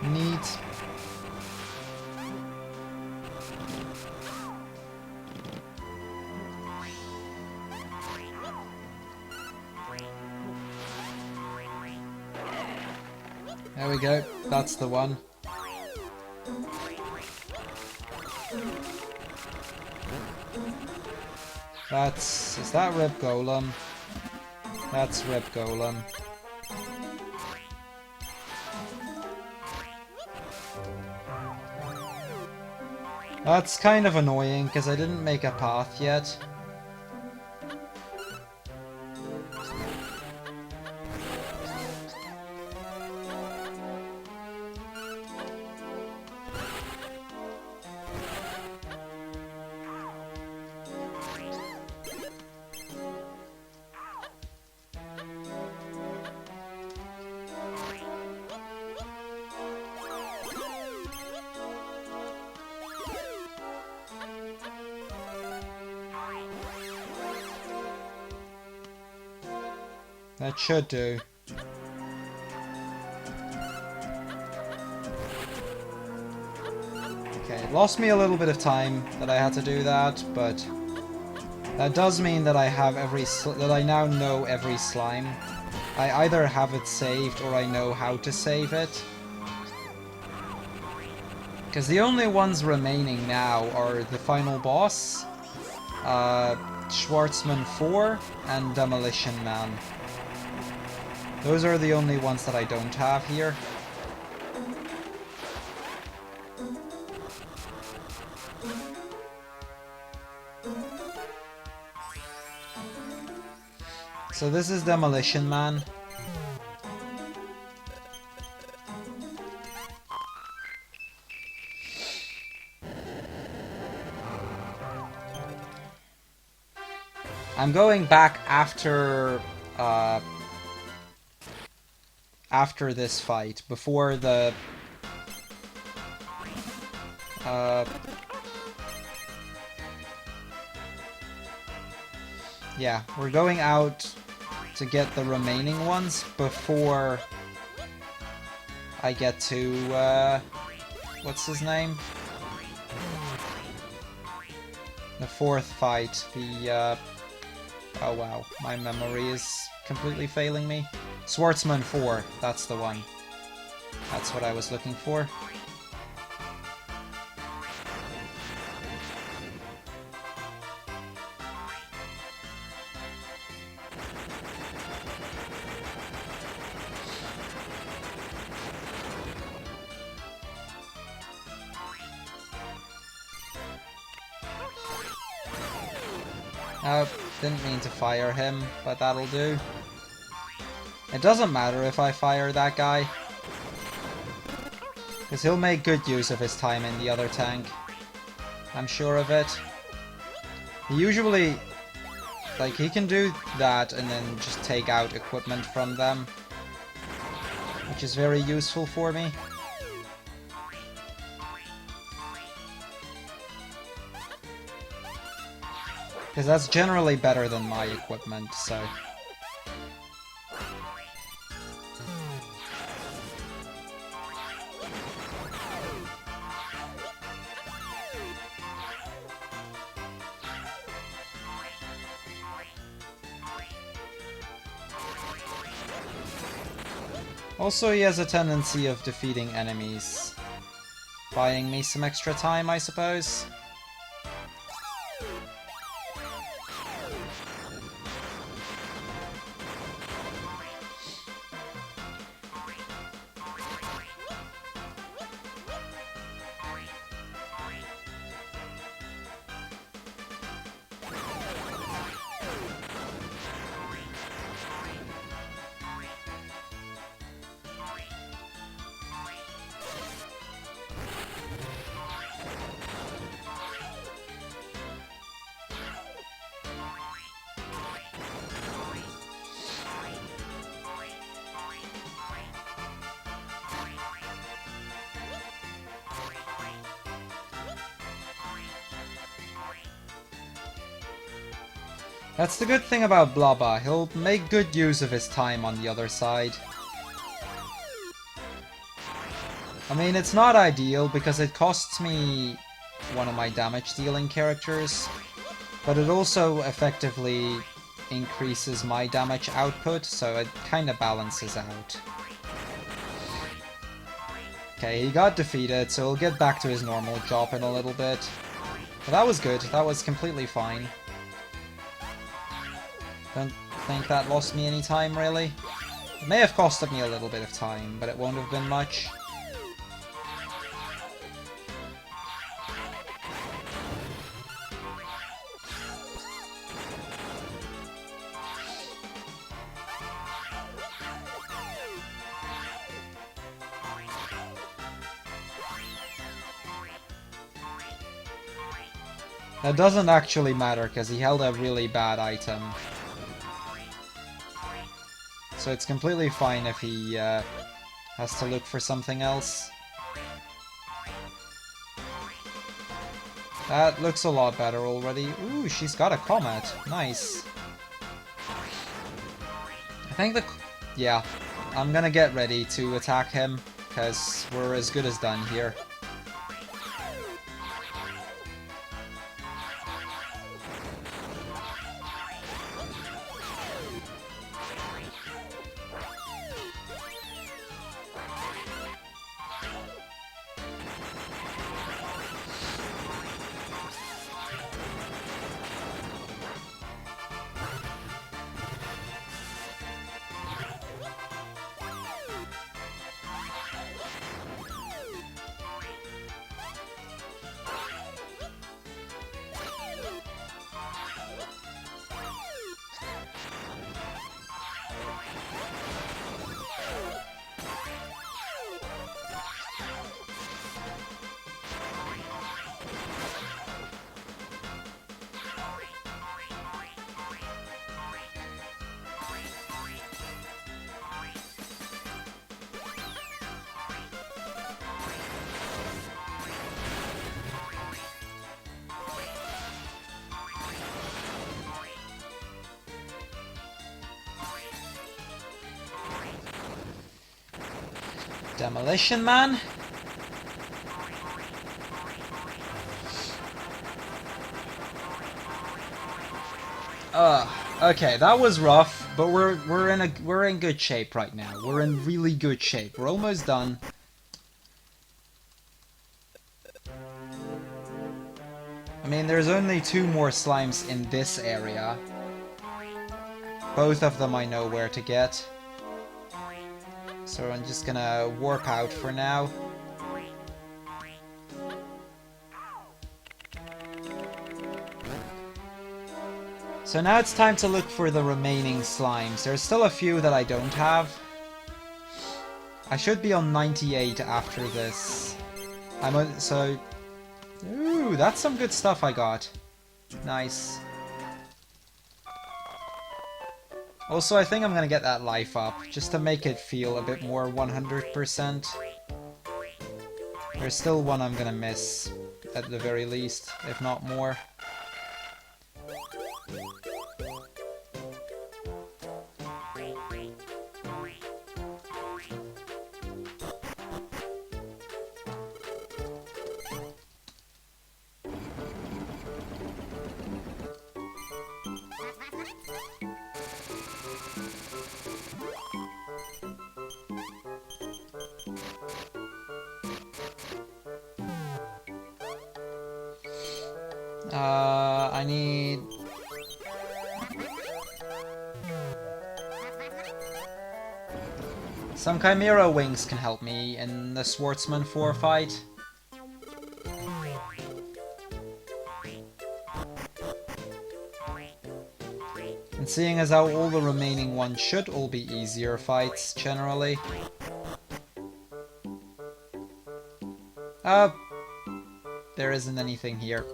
S1: Neat. There we go. That's the one. Is that Rib Golem? That's Rib Golem. That's kind of annoying, because I didn't make a path yet. That should do. Okay, it lost me a little bit of time that I had to do that, but that does mean that I have that I now know every slime. I either have it saved or I know how to save it. Because the only ones remaining now are the final boss, Schwartzman 4, and Demolition Man. Those are the only ones that I don't have here. So this is Demolition Man. I'm going back after this fight, before the yeah, we're going out to get the remaining ones before I get to what's his name? The fourth fight, the oh wow, my memory is completely failing me. Schwartzman 4, that's the one. That's what I was looking for. Oh, didn't mean to fire him, but that'll do. It doesn't matter if I fire that guy, because he'll make good use of his time in the other tank. I'm sure of it. He usually, like, he can do that and then just take out equipment from them, which is very useful for me. Because that's generally better than my equipment, so... Also, he has a tendency of defeating enemies, buying me some extra time, I suppose. That's the good thing about Blubba, he'll make good use of his time on the other side. I mean, it's not ideal because it costs me one of my damage dealing characters, but it also effectively increases my damage output, so it kinda balances out. Okay, he got defeated, so he'll get back to his normal job in a little bit. But that was good, that was completely fine. Don't think that lost me any time, really. It may have costed me a little bit of time, but it won't have been much. That doesn't actually matter, because he held a really bad item. So it's completely fine if he has to look for something else. That looks a lot better already. Ooh, she's got a comet. Nice. I think yeah, I'm gonna get ready to attack him, because we're as good as done here. Demolition Man? Okay, that was rough, but we're in good shape right now. We're in really good shape. We're almost done. I mean, there's only 2 more slimes in this area. Both of them I know where to get. So I'm just gonna warp out for now. So now it's time to look for the remaining slimes. There's still a few that I don't have. I should be on 98 after this. I'm on, so... Ooh, that's some good stuff I got. Nice. Also, I think I'm gonna get that life up, just to make it feel a bit more 100%. There's still one I'm gonna miss, at the very least, if not more. I need... Some Chimera Wings can help me in the Swordsman 4 fight. And seeing as how all the remaining ones should all be easier fights, generally. There isn't anything here.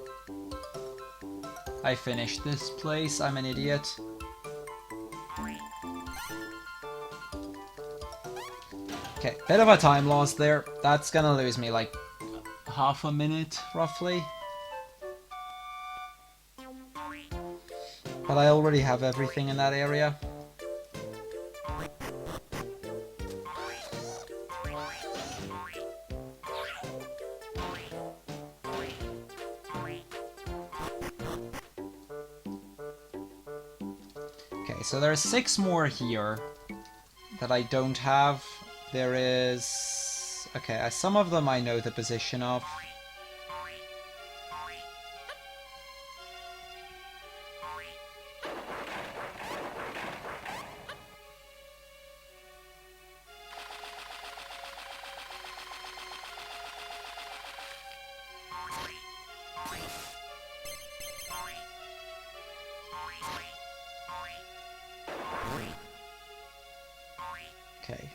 S1: I finished this place, I'm an idiot. Okay, bit of a time loss there. That's gonna lose me like half a minute, roughly. But I already have everything in that area. Okay, so there's 6 more here that I don't have. There is... Okay, some of them I know the position of. Okay.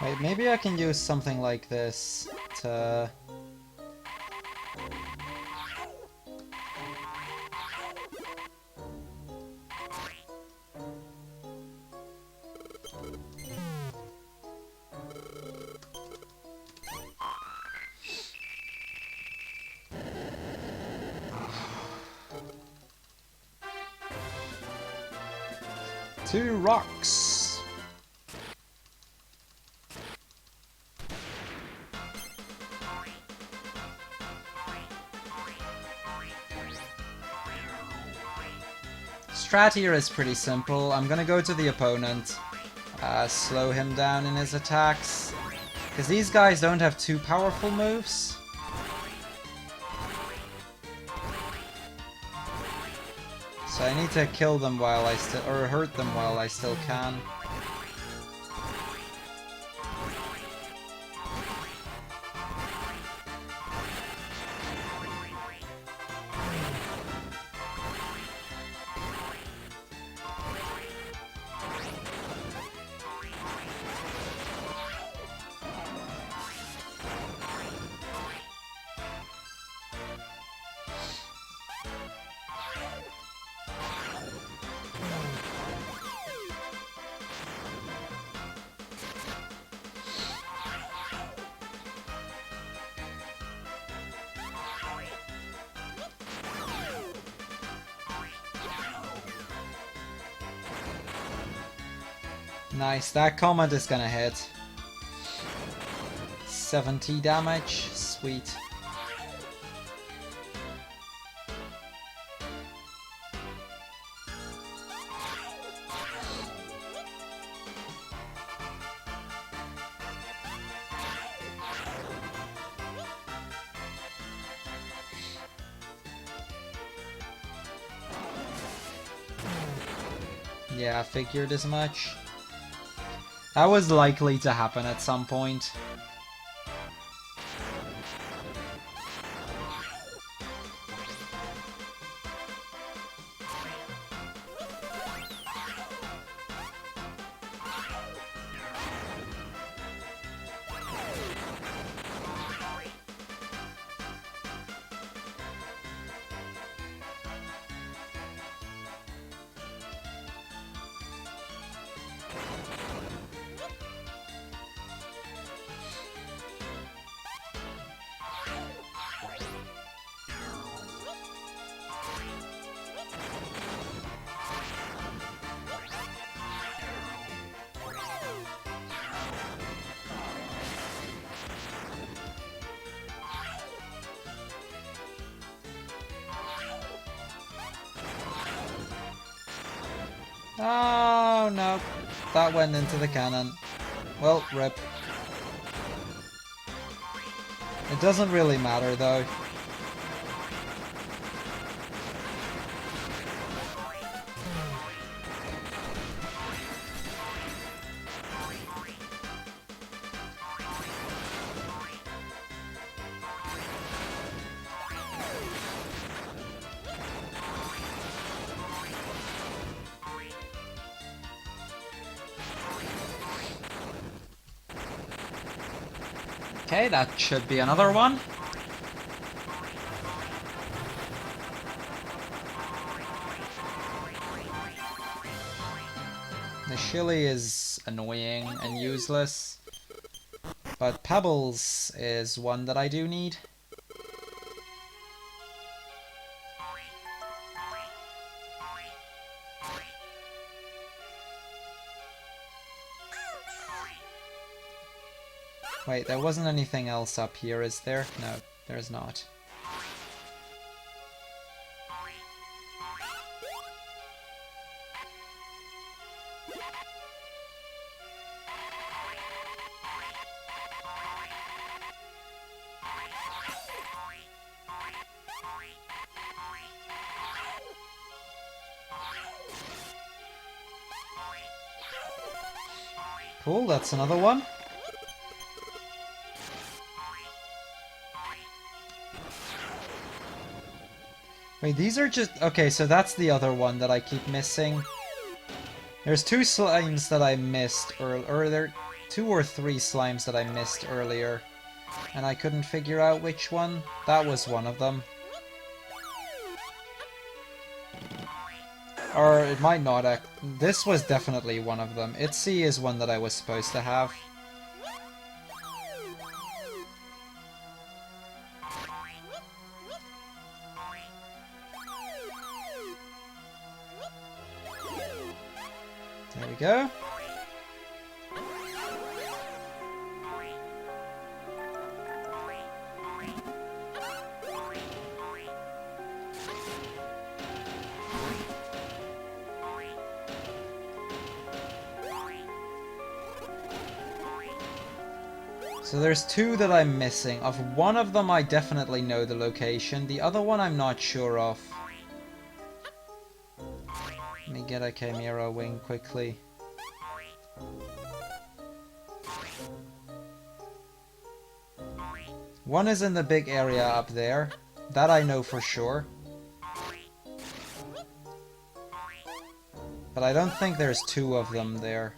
S1: Wait, maybe I can use something like this to... Two rocks! Strat here is pretty simple. I'm gonna go to the opponent, slow him down in his attacks, because these guys don't have too powerful moves. So I need to kill them while I still, or hurt them while I still can. Nice, that comment is gonna hit. 70 damage, sweet. Yeah, I figured as much. That was likely to happen at some point. Oh no, that went into the cannon. Well, rip. It doesn't really matter though. Okay, that should be another one. The Shilly is annoying and useless, but Pebbles is one that I do need. Wait, there wasn't anything else up here, is there? No, there's not. Cool, that's another one. Wait, these are just... Okay, so that's the other one that I keep missing. There's two slimes that I missed, or there 2 or 3 slimes that I missed earlier, and I couldn't figure out which one. That was one of them. Or it might not act. This was definitely one of them. Itzy is one that I was supposed to have. There we go. So there's 2 that I'm missing. Of one of them I definitely know the location. The other one I'm not sure of. Let me get a Chimera Wing quickly. One is in the big area up there. That I know for sure. But I don't think there's 2 of them there.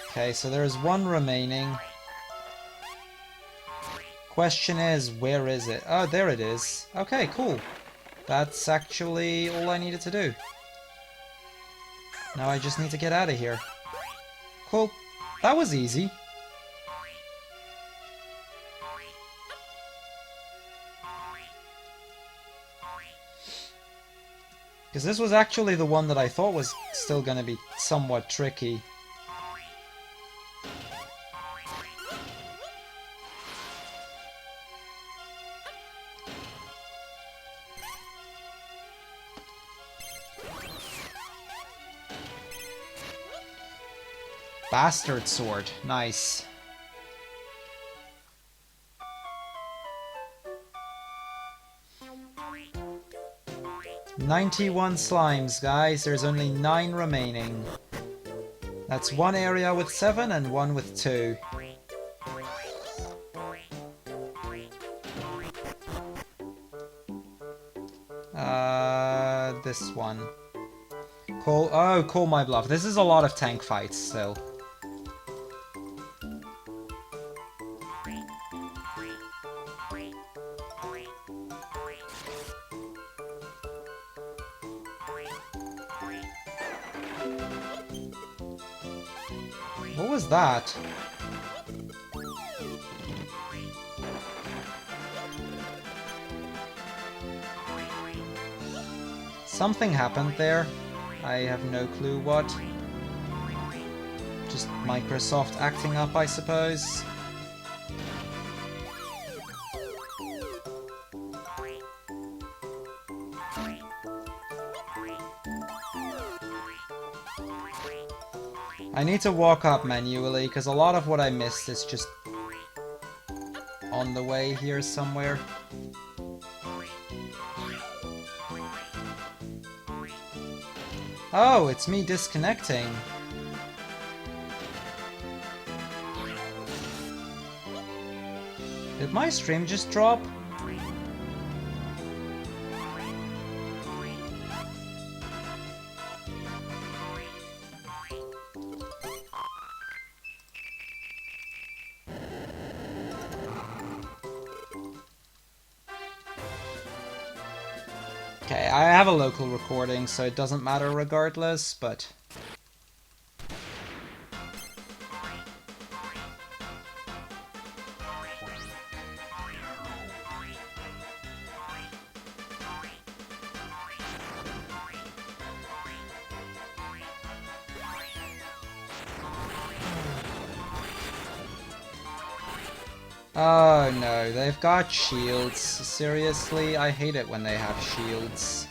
S1: Okay, so there's 1 remaining. Question is, where is it? Oh, there it is. Okay, cool. That's actually all I needed to do. Now I just need to get out of here. Cool. That was easy. Because this was actually the one that I thought was still going to be somewhat tricky. Bastard sword. Nice. "91 slimes, guys. There's only 9 remaining. That's one area with 7 and one with 2. This one. Call my bluff. This is a lot of tank fights still. What was that? Something happened there. I have no clue what. Just Microsoft acting up, I suppose. I need to walk up manually, because a lot of what I missed is just on the way here somewhere. Oh, it's me disconnecting. Did my stream just drop? Okay, I have a local recording, so it doesn't matter regardless, but... Oh no, they've got shields. Seriously, I hate it when they have shields.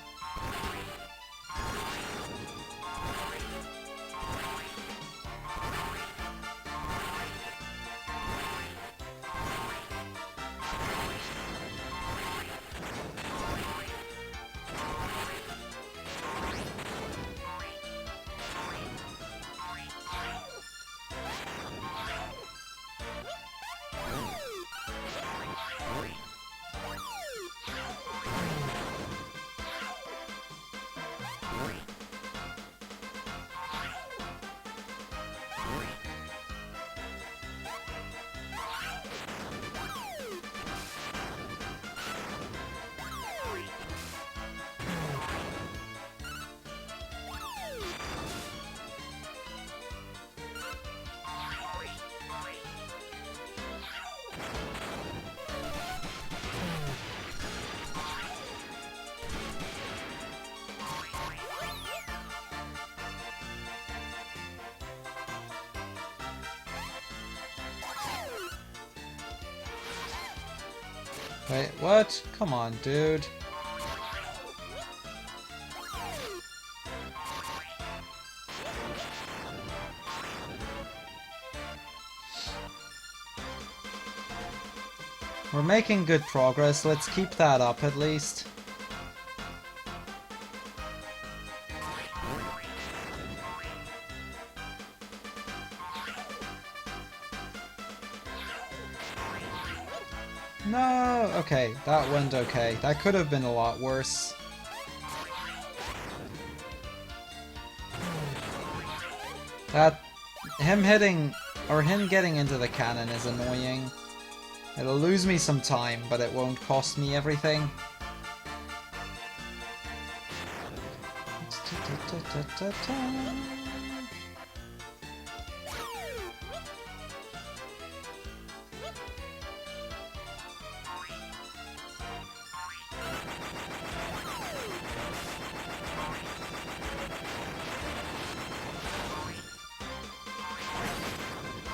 S1: Wait, what? Come on, dude. We're making good progress, let's keep that up at least. No, okay, that went okay. That could have been a lot worse. Him getting into the cannon is annoying. It'll lose me some time, but it won't cost me everything.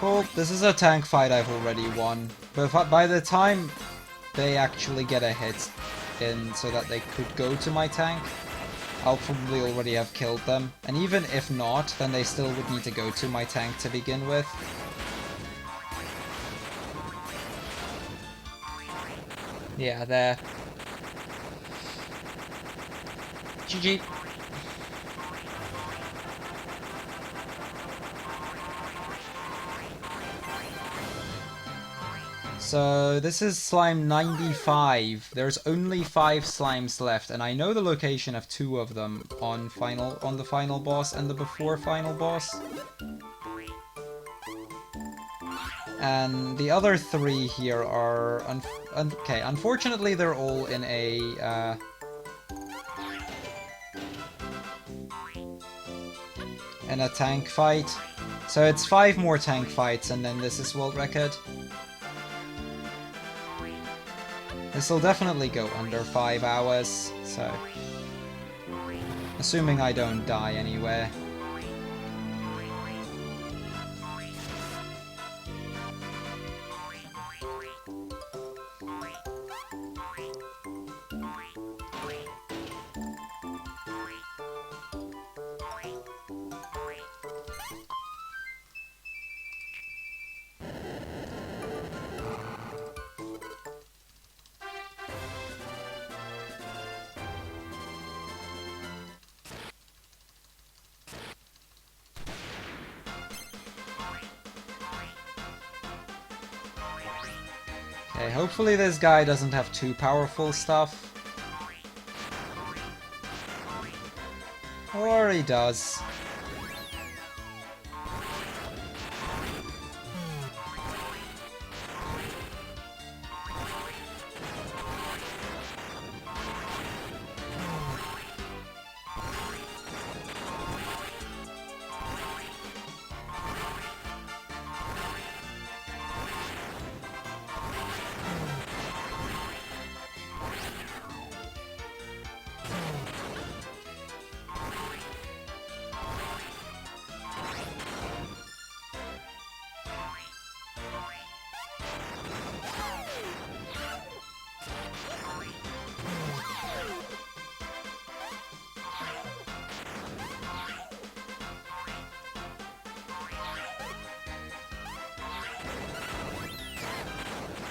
S1: Cool, this is a tank fight I've already won, but by the time they actually get a hit in so that they could go to my tank, I'll probably already have killed them. And even if not, then they still would need to go to my tank to begin with. Yeah, there. GG. So this is slime 95. There's only 5 slimes left, and I know the location of 2 of them on the final boss and the before final boss. And the other 3 here are okay. Unfortunately, they're all in a tank fight. So it's 5 more tank fights, and then this is world record. This will definitely go under 5 hours, so... Assuming I don't die anywhere. Okay, hopefully this guy doesn't have too powerful stuff. Or he does.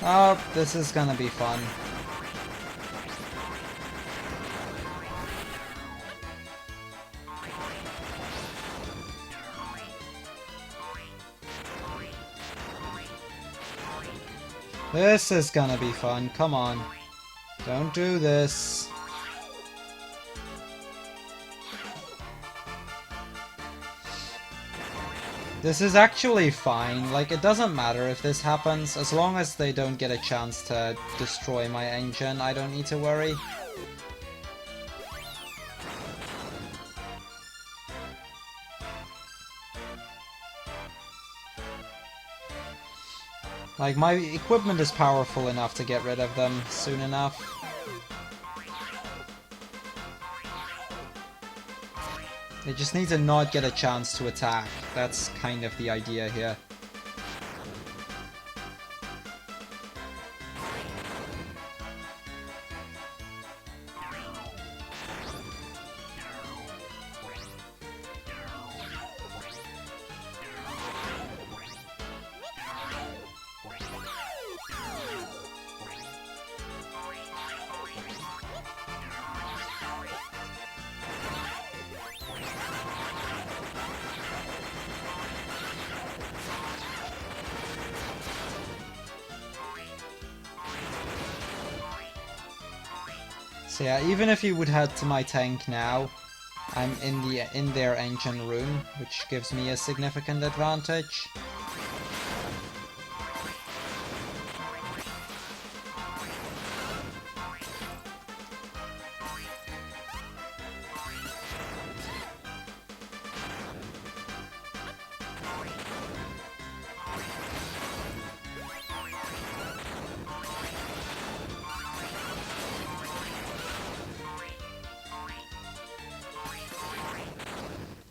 S1: Oh, this is gonna be fun. This is gonna be fun, come on. Don't do this. This is actually fine, like it doesn't matter if this happens, as long as they don't get a chance to destroy my engine, I don't need to worry. Like, my equipment is powerful enough to get rid of them soon enough. They just need to not get a chance to attack. That's kind of the idea here. So yeah, even if you would head to my tank now, I'm in their engine room, which gives me a significant advantage.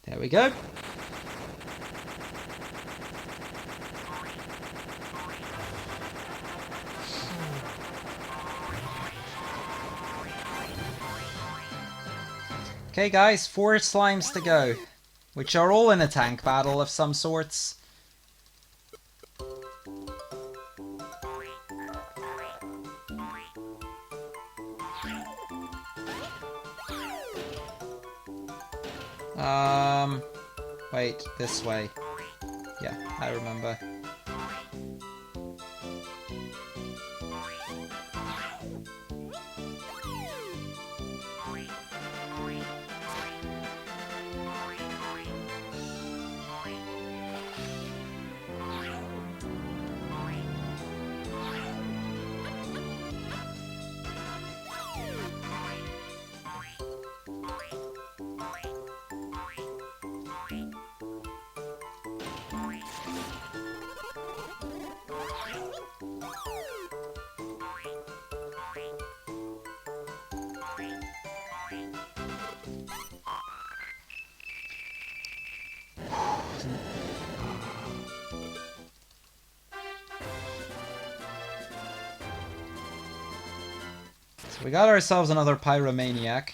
S1: There we go. Okay guys, 4 slimes to go. Which are all in a tank battle of some sorts. Wait, this way. Yeah, I remember. So we got ourselves another Pyromaniac.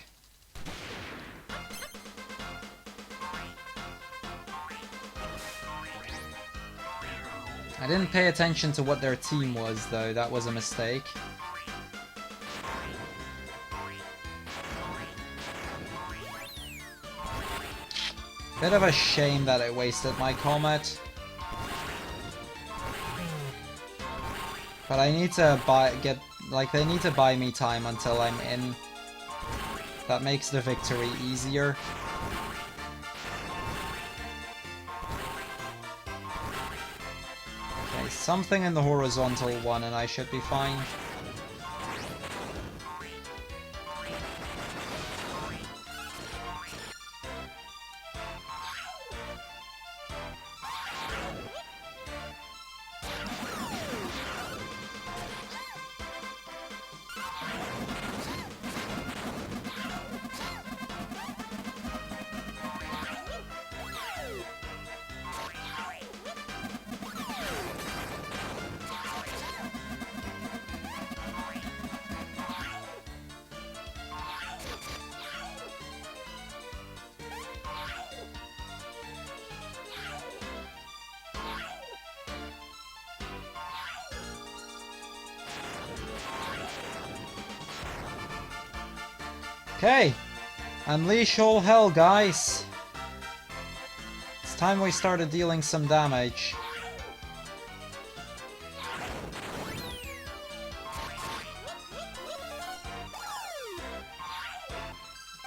S1: I didn't pay attention to what their team was, though. That was a mistake. Bit of a shame that I wasted my Comet. But I need to they need to buy me time until I'm in. That makes the victory easier. Okay, something in the horizontal one and I should be fine. Okay, unleash all hell, guys. It's time we started dealing some damage.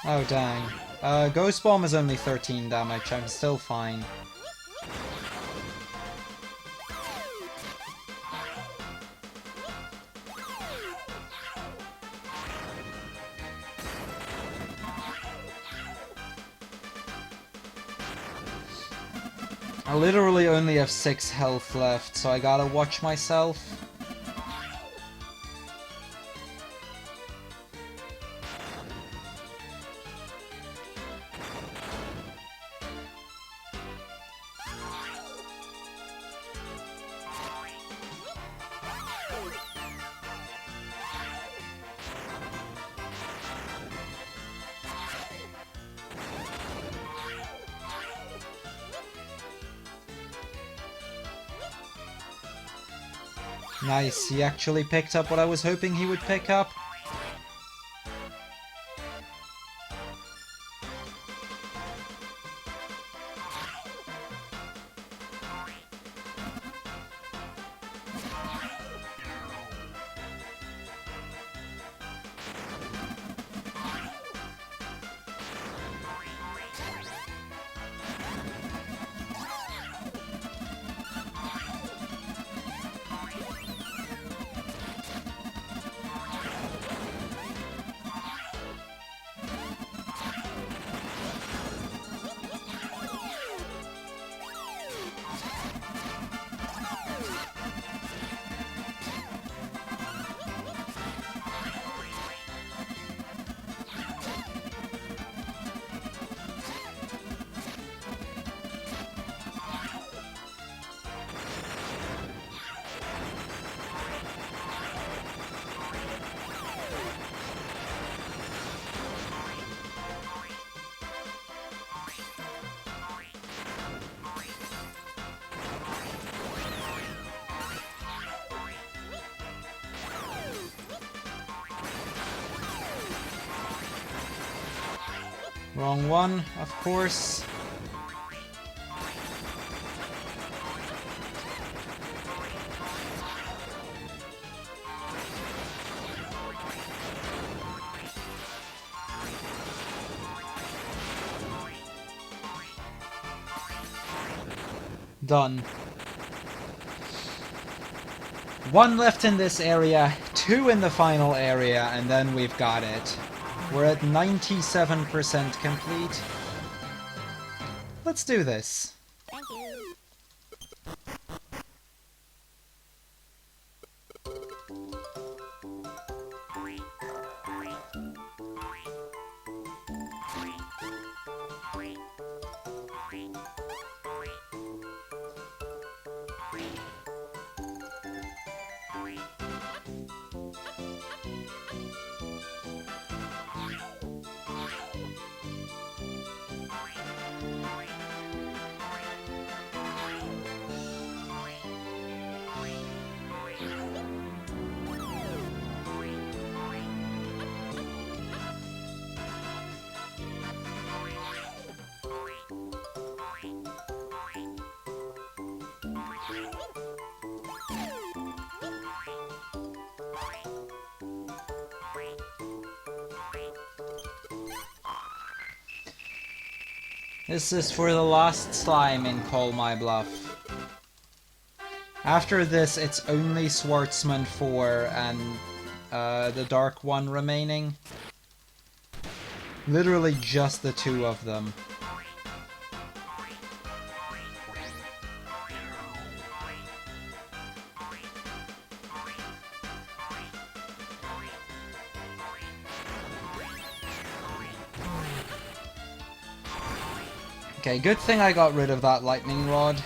S1: Oh dang. Ghost Bomb is only 13 damage, I'm still fine. I literally only have 6 health left, so I gotta watch myself. Nice, he actually picked up what I was hoping he would pick up. Wrong one, of course. Done. One left in this area, two in the final area, and then we've got it. We're at 97% complete. Let's do this.
S2: Thank you.
S1: This is for the last slime in Call My Bluff. After this, it's only Swartzman 4 and the Dark One remaining. Literally just the two of them. Okay, good thing I got rid of that lightning rod.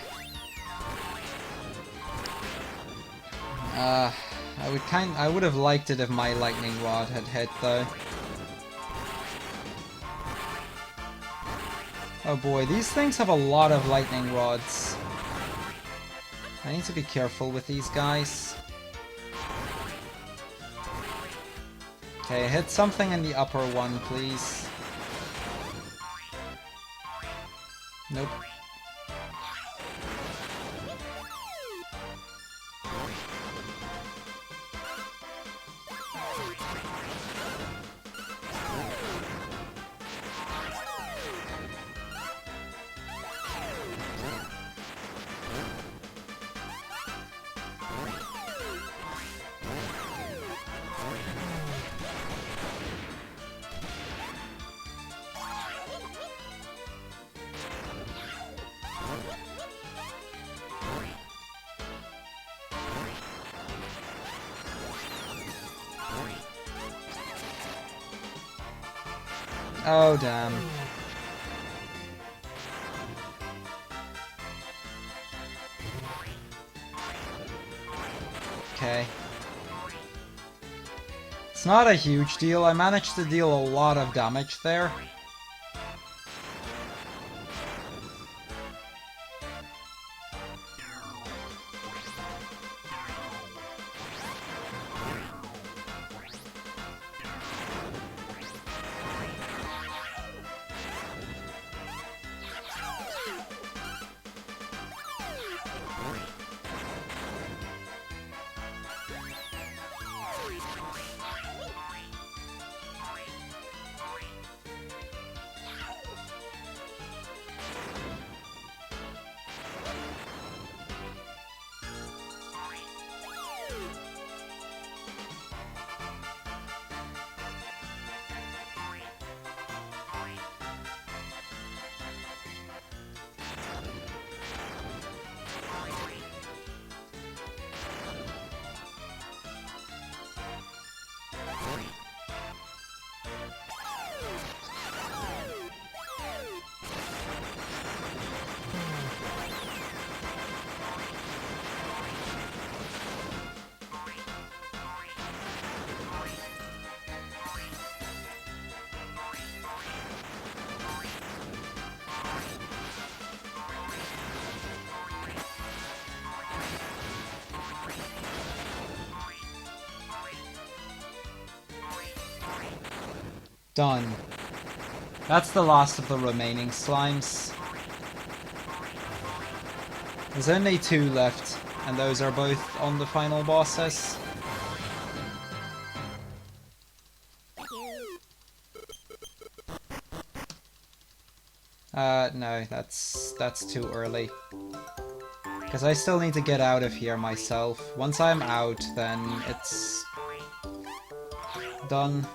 S1: I would have liked it if my lightning rod had hit though. Oh boy, these things have a lot of lightning rods. I need to be careful with these guys. Okay, hit something in the upper one, please. Nope. Oh, damn. Okay. It's not a huge deal. I managed to deal a lot of damage there. Done. That's the last of the remaining slimes. There's only 2 left, and those are both on the final bosses. No, that's too early. Because I still need to get out of here myself. Once I'm out, then it's done.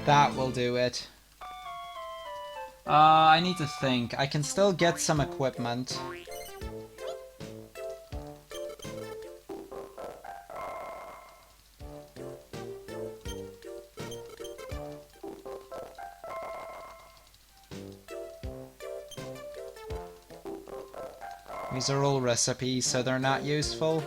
S1: That will do it. I need to think. I can still get some equipment. These are all recipes, so they're not useful.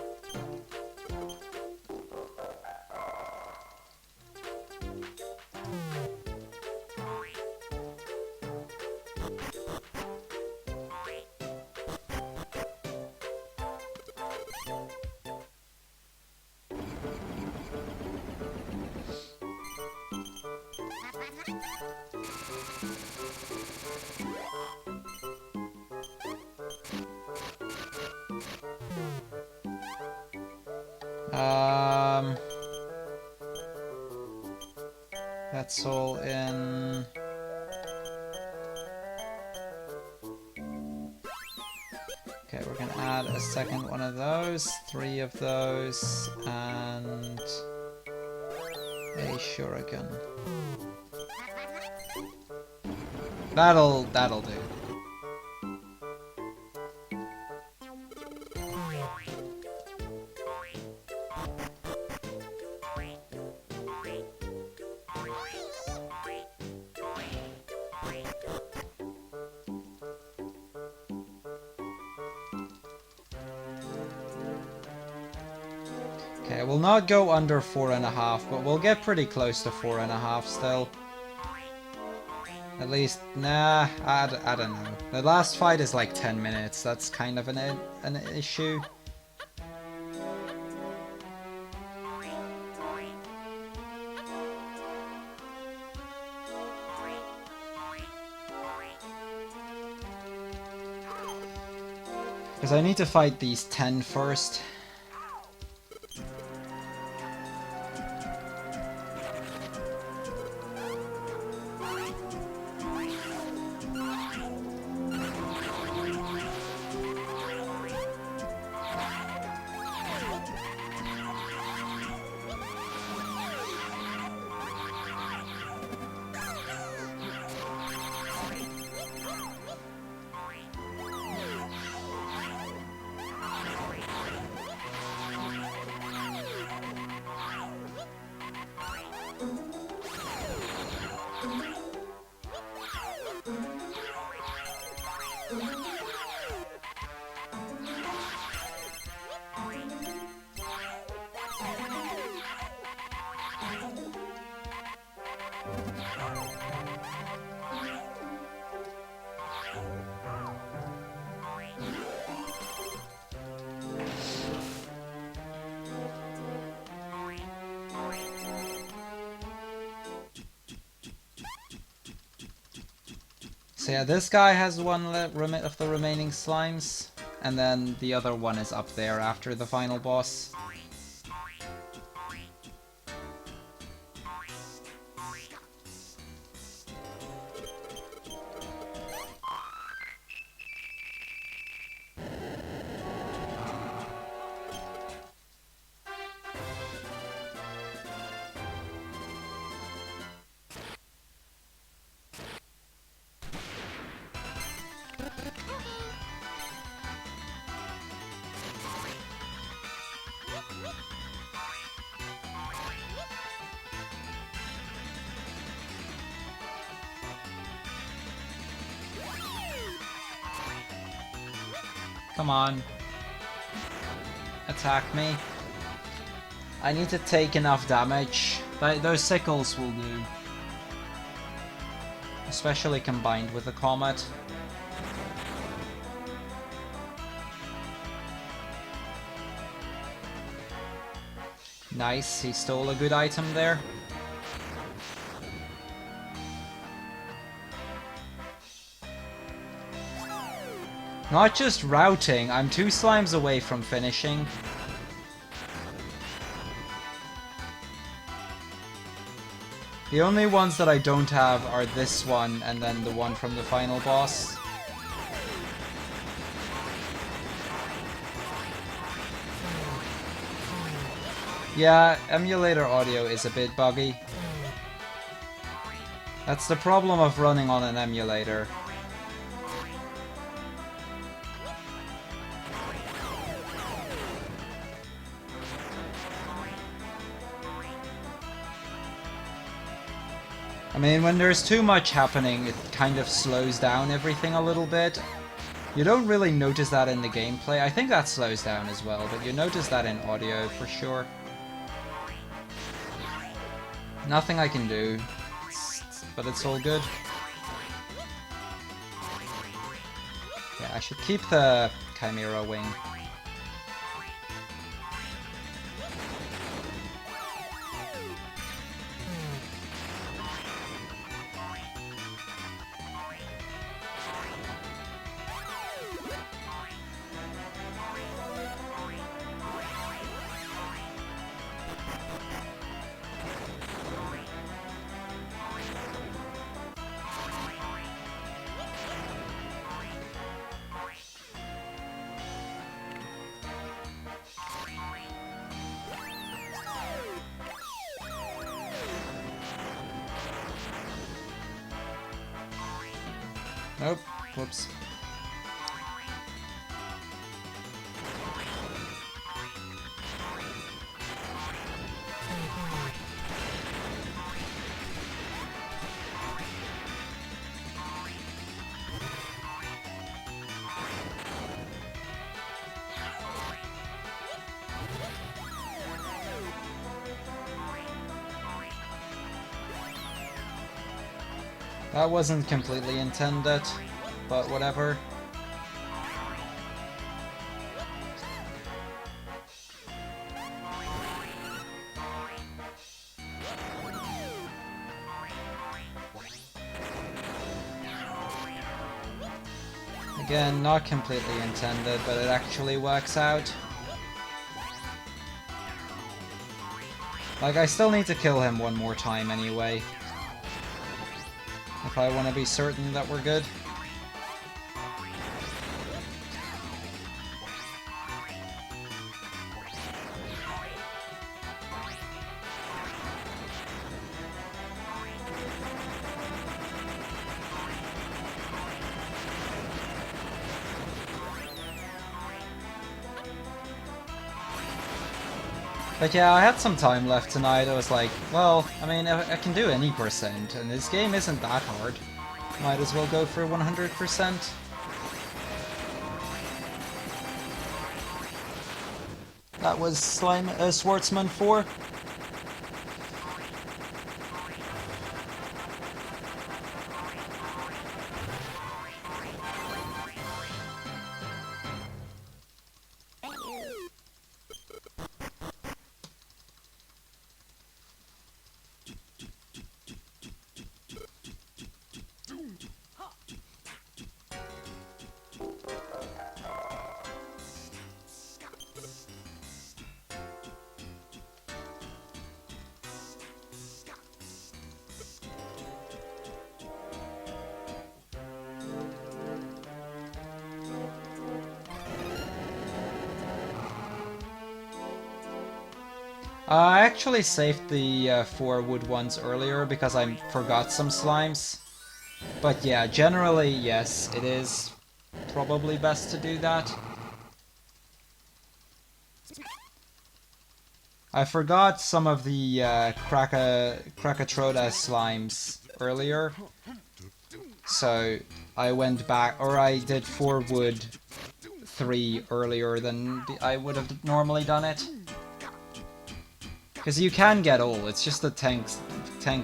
S1: That's all in. Okay, we're gonna add a second one of those, 3 of those, and a shuriken. That'll do. Okay, we'll not go under 4.5, but we'll get pretty close to 4.5 still. At least, nah, I don't know. The last fight is like 10 minutes, that's kind of an issue. Because I need to fight these 10 first. So yeah, this guy has one of the remaining slimes, and then the other one is up there after the final boss. Come on. attack me. I need to take enough damage. Those sickles will do. Especially combined with the comet. Nice, he stole a good item there. Not just routing, I'm 2 slimes away from finishing. The only ones that I don't have are this one and then the one from the final boss. Yeah, emulator audio is a bit buggy. That's the problem of running on an emulator. I mean, when there's too much happening, it kind of slows down everything a little bit. You don't really notice that in the gameplay. I think that slows down as well, but you notice that in audio for sure. Nothing I can do, but it's all good. Yeah, I should keep the Chimera Wing. Nope. Whoops. That wasn't completely intended, but whatever. Again, not completely intended, but it actually works out. Like, I still need to kill him one more time anyway. If I want to be certain that we're good. But yeah, I had some time left tonight. I was like, well, I mean, I can do any percent, and this game isn't that hard. Might as well go for 100%. That was Swartzman 4. I actually saved the 4 wood ones earlier because I forgot some slimes. But yeah, generally, yes, it is probably best to do that. I forgot some of the Krakatoa slimes earlier. So I went back, or I did 4 wood 3 earlier than I would have normally done it. Because you can get all, it's just the tank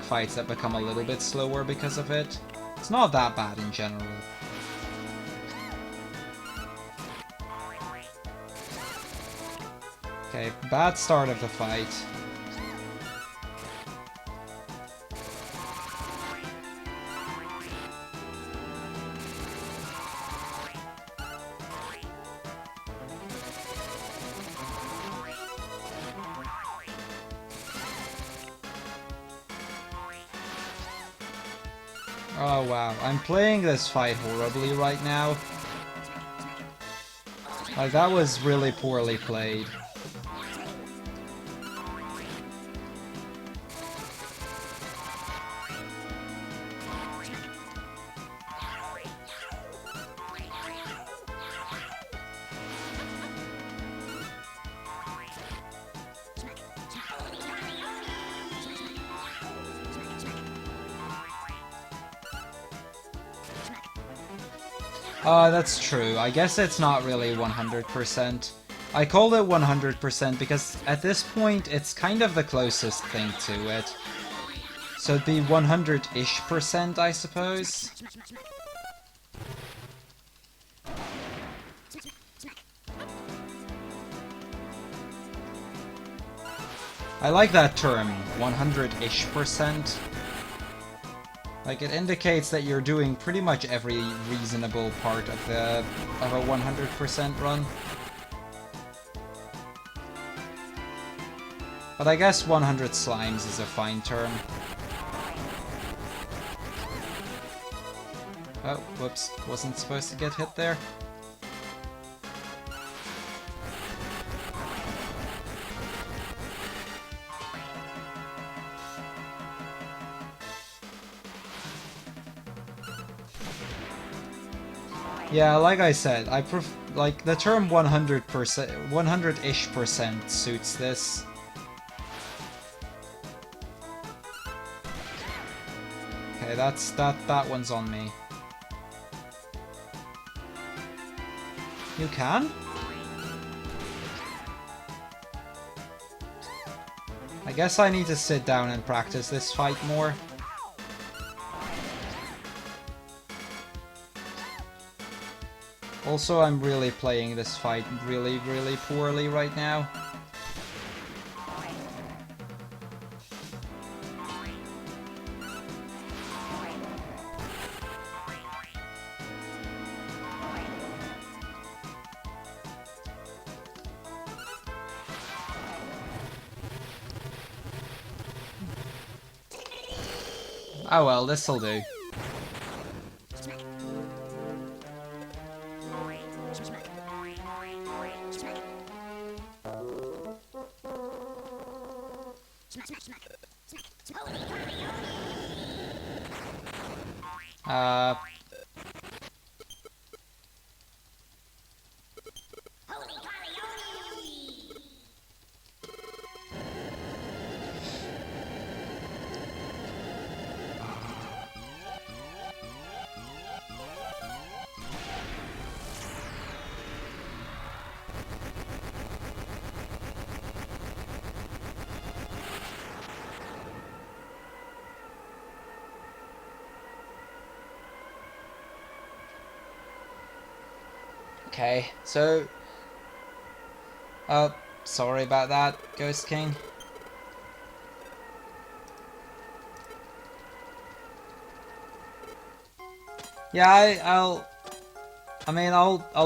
S1: fights that become a little bit slower because of it. It's not that bad in general. Okay, bad start of the fight. Oh wow, I'm playing this fight horribly right now. Like, that was really poorly played. That's true. I guess it's not really 100%. I called it 100% because at this point it's kind of the closest thing to it. So it'd be 100-ish%, I suppose. I like that term, 100-ish%. Like, it indicates that you're doing pretty much every reasonable part of a 100% run. But I guess 100 slimes is a fine term. Oh, whoops, wasn't supposed to get hit there. Yeah, like I said, like the term 100%, 100-ish% suits this. Okay, that one's on me. You can? I guess I need to sit down and practice this fight more. Also, I'm really playing this fight really poorly right now. Oh well, this'll do. Okay, so... Oh, sorry about that, Ghost King. Yeah, I'll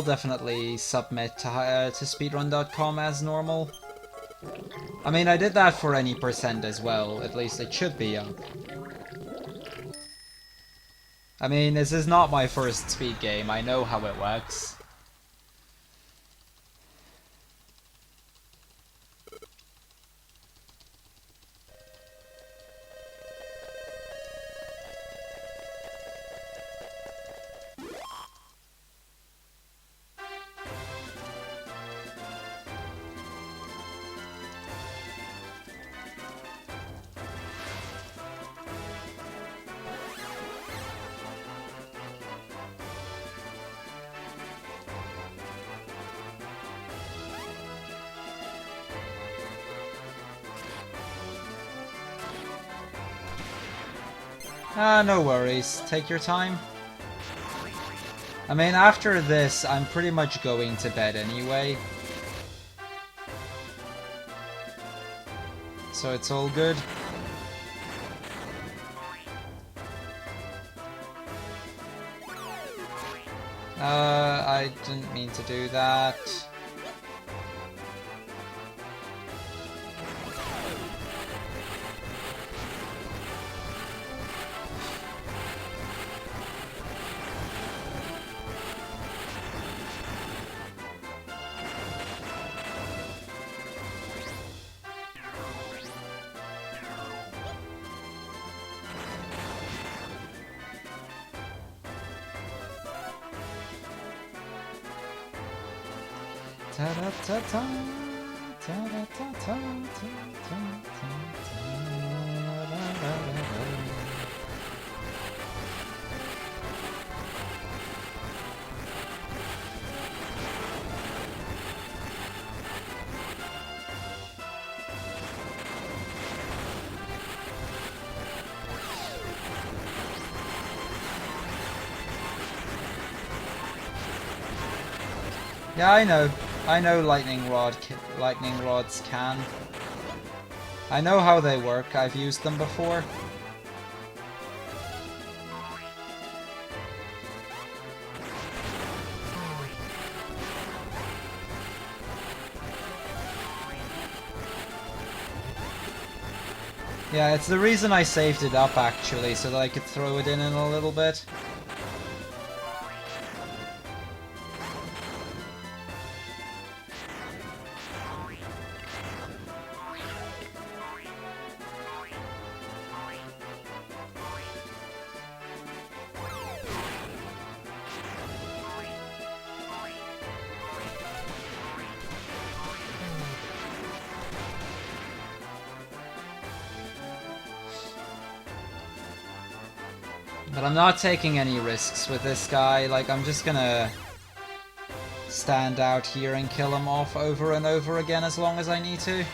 S1: definitely submit to speedrun.com as normal. I mean, I did that for any percent as well, at least it should be up. I mean, this is not my first speed game, I know how it works. Ah, no worries. Take your time. I mean, after this, I'm pretty much going to bed anyway. So it's all good. I didn't mean to do that. Ta-da-ta-ta, ta-da-ta-ta, ta-ta-ta-ta. Yeah, I know. I know lightning rods can. I know how they work. I've used them before. Yeah, it's the reason I saved it up actually, so that I could throw it in a little bit. But I'm not taking any risks with this guy, like I'm just gonna stand out here and kill him off over and over again as long as I need to.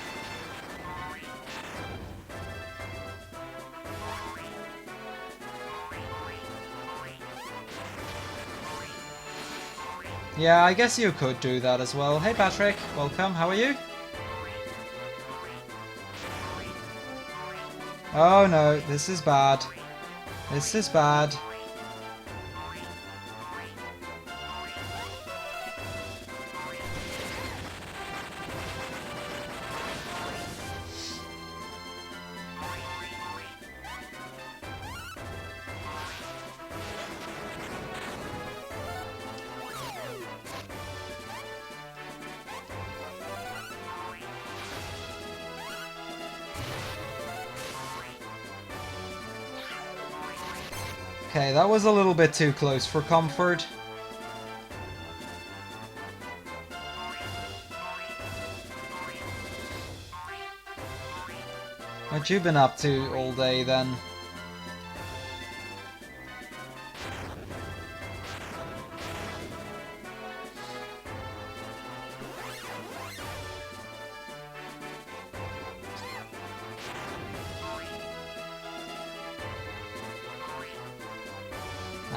S1: Yeah, I guess you could do that as well. Hey Patrick, welcome, how are you? Oh no, this is bad. This is bad. Okay, that was a little bit too close for comfort. What you been up to all day then?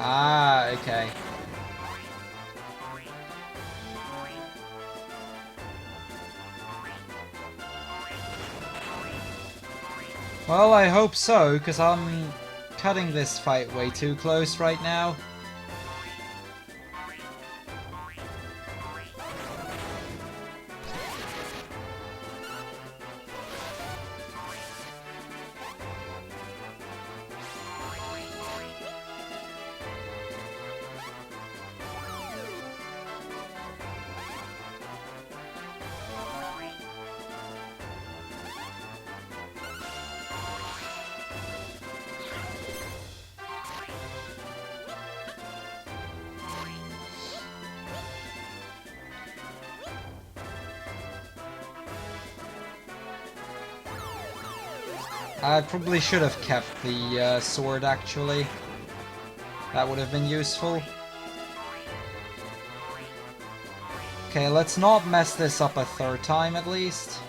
S1: Ah, okay. Well, I hope so, because I'm cutting this fight way too close right now. I probably should have kept the sword, actually. That would have been useful. Okay, let's not mess this up a third time, at least.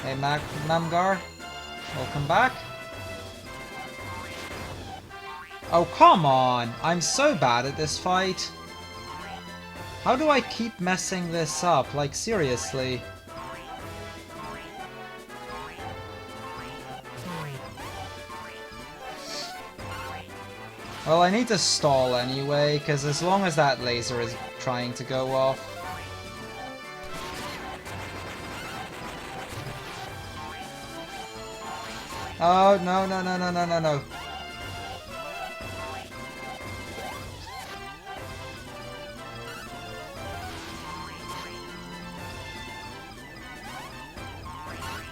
S1: Hey, Mamgar. Welcome back. Oh, come on! I'm so bad at this fight. How do I keep messing this up? Like, seriously. Well, I need to stall anyway, because as long as that laser is trying to go off... Oh, no, no, no, no, no, no, no.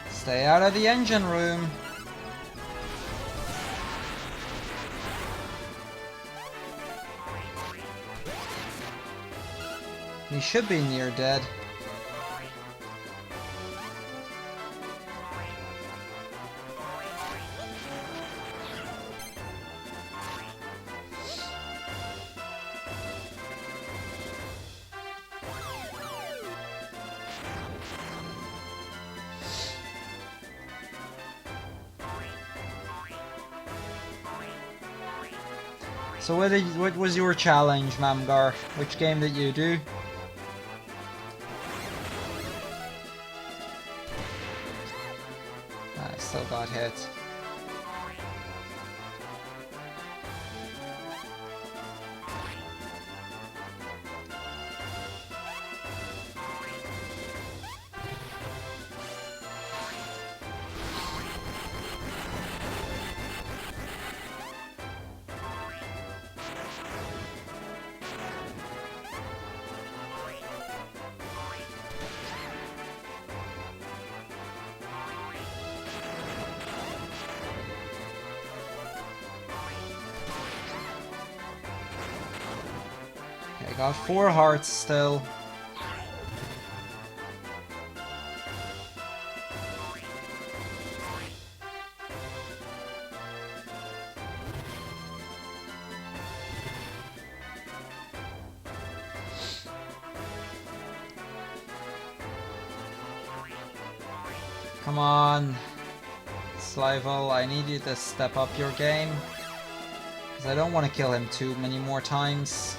S1: Stay out of the engine room. He should be near dead. So what was your challenge, Mamgar? Which game did you do? I still got hit. I got 4 hearts still. Come on, Slival, I need you to step up your game. Because I don't want to kill him too many more times.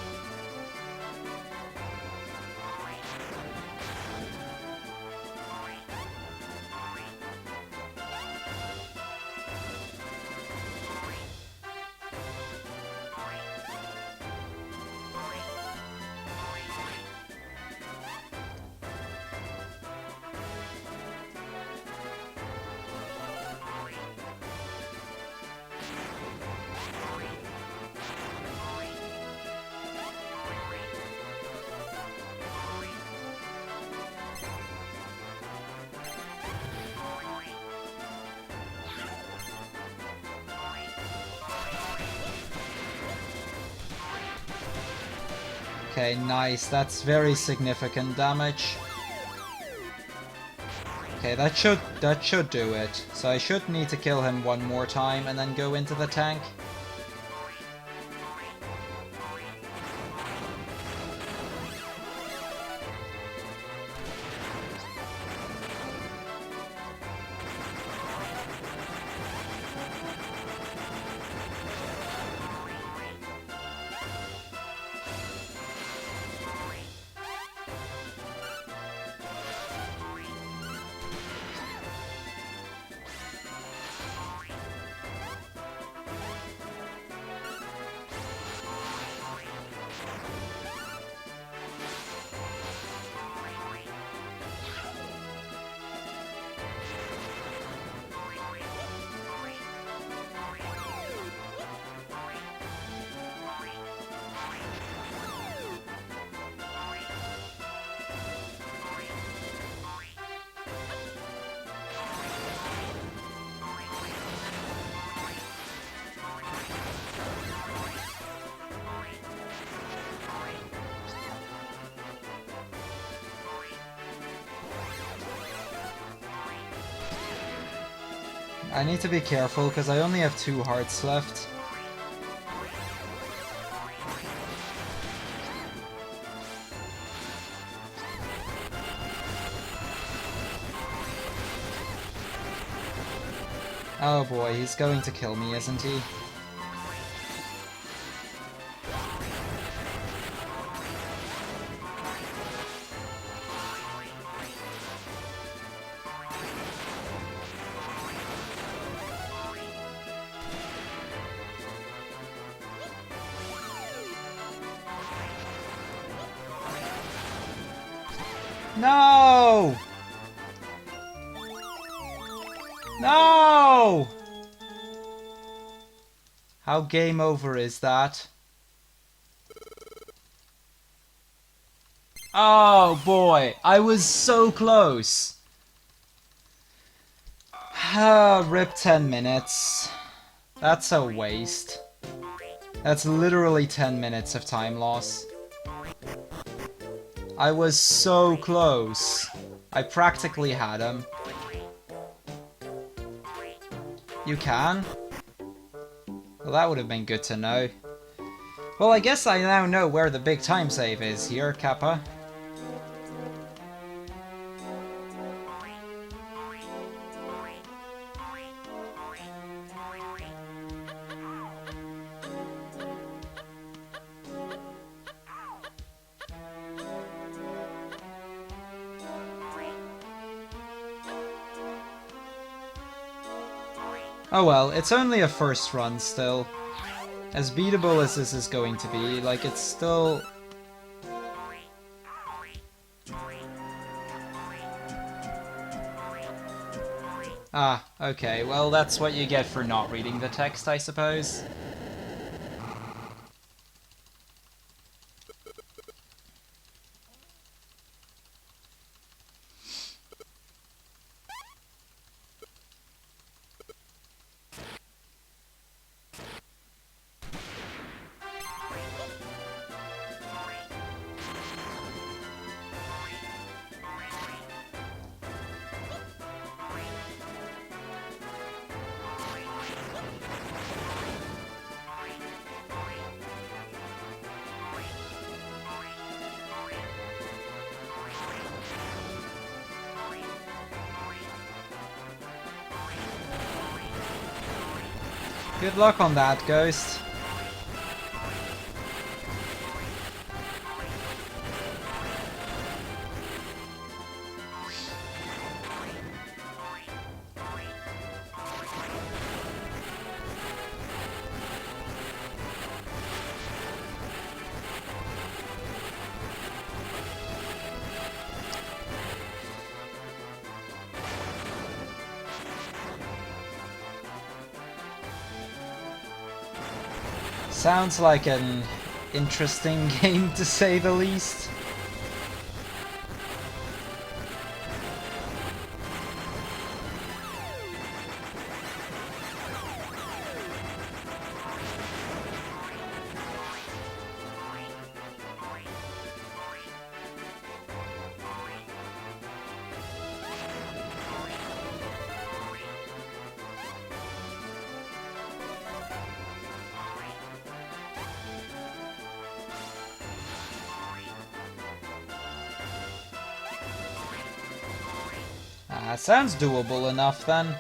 S1: Okay, nice. That's very significant damage. Okay, that should do it. So I should need to kill him one more time and then go into the tank. I need to be careful because I only have 2 hearts left. Oh boy, he's going to kill me, isn't he? No! No! How game over is that? Oh boy, I was so close. Rip 10 minutes. That's a waste. That's literally 10 minutes of time loss. I was so close. I practically had him. You can? Well, that would have been good to know. Well, I guess I now know where the big time save is here, Kappa. Oh well, it's only a first run still. As beatable as this is going to be, like, it's still... Ah, okay, well that's what you get for not reading the text, I suppose. Good luck on that, Ghost. Sounds like an interesting game, to say the least. Sounds doable enough then.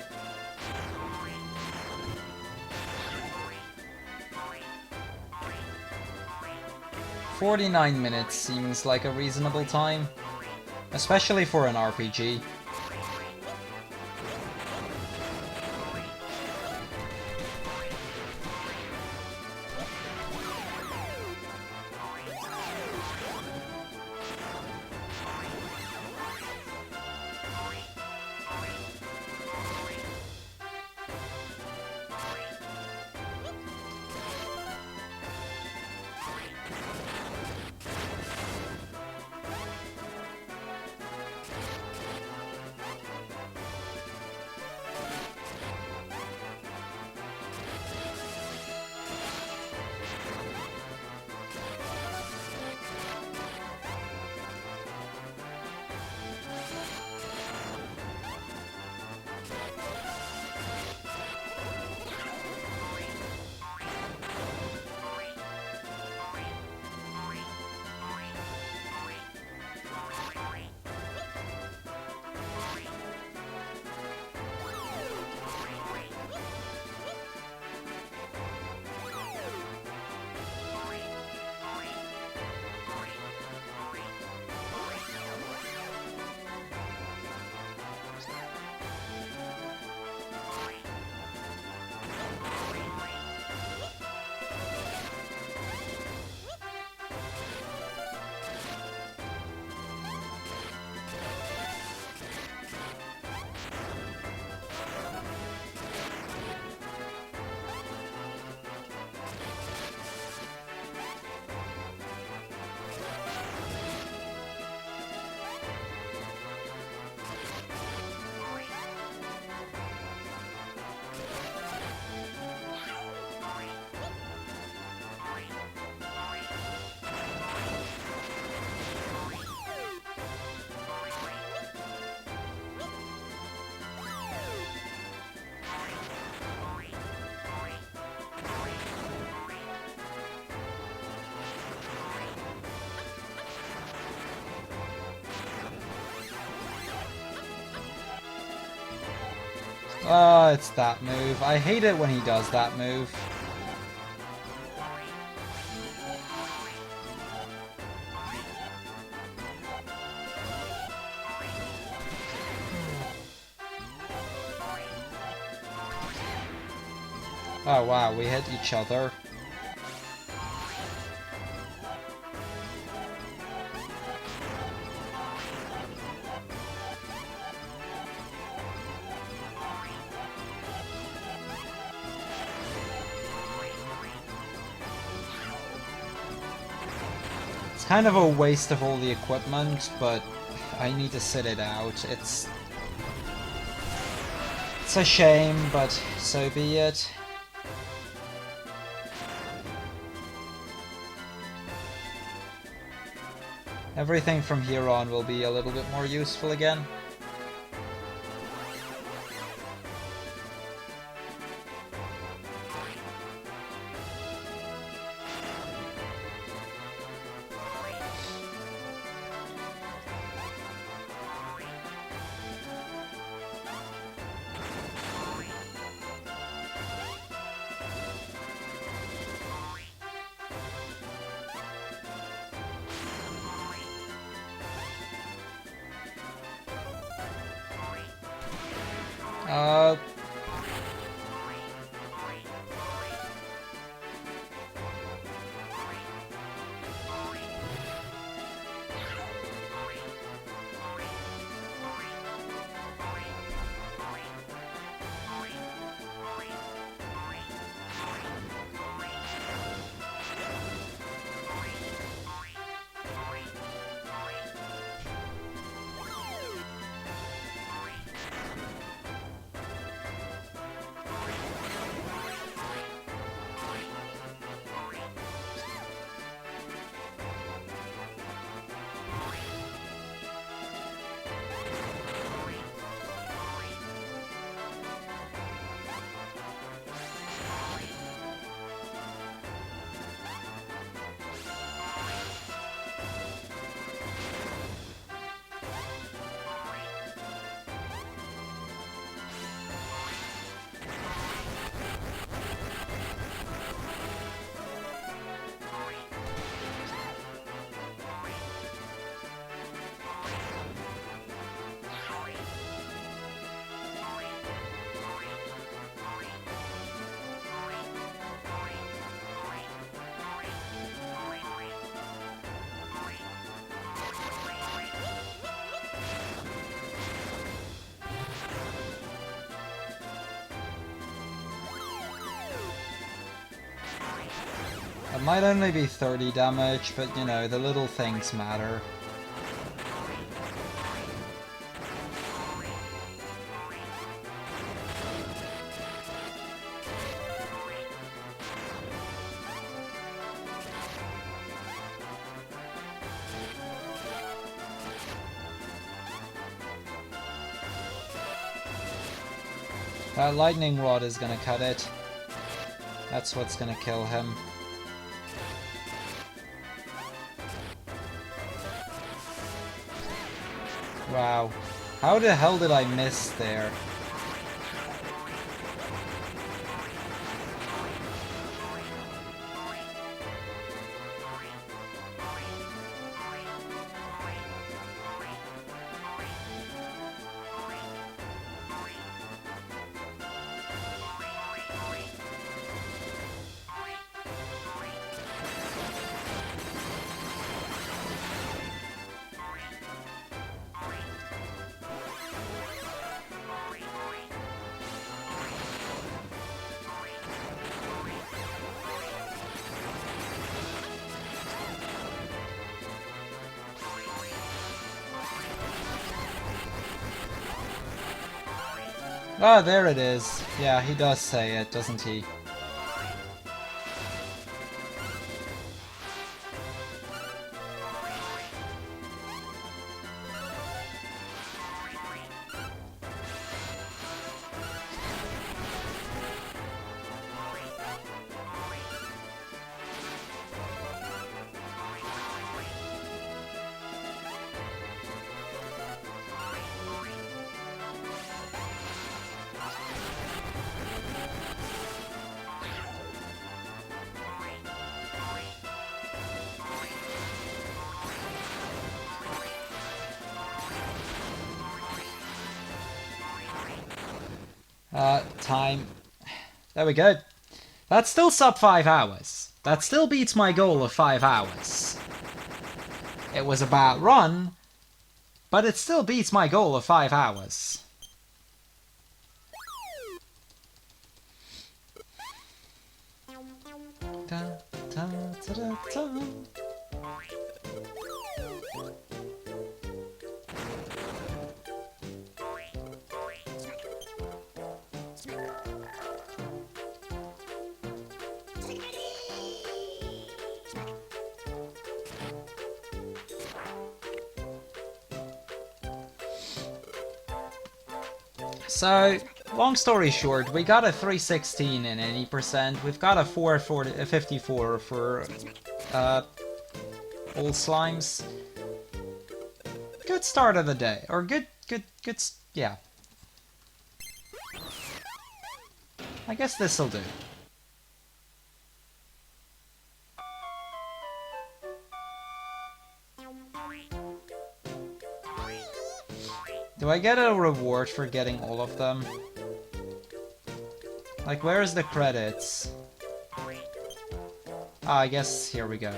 S1: $49 seems like a reasonable time, especially for an RPG. Oh, it's that move. I hate it when he does that move. Oh wow, we hit each other. It's kind of a waste of all the equipment, but I need to sit it out. It's a shame, but so be it. Everything from here on will be a little bit more useful again. Uh... It might only be 30 damage, but you know, the little things matter. That lightning rod is gonna cut it. That's what's gonna kill him. Wow. How the hell did I miss there? Oh, there it is. Yeah, he does say it, doesn't he? Time. There we go. That's still sub 5 hours. That still beats my goal of 5 hours. It was a bad run, but it still beats my goal of 5 hours. Da, da, da, da, da. So, long story short, we got a 316 in any percent. We've got a 454 for all slimes. Good start of the day, or good, yeah. I guess this'll do. Do I get a reward for getting all of them? Like, where's the credits? Ah, I guess here we go.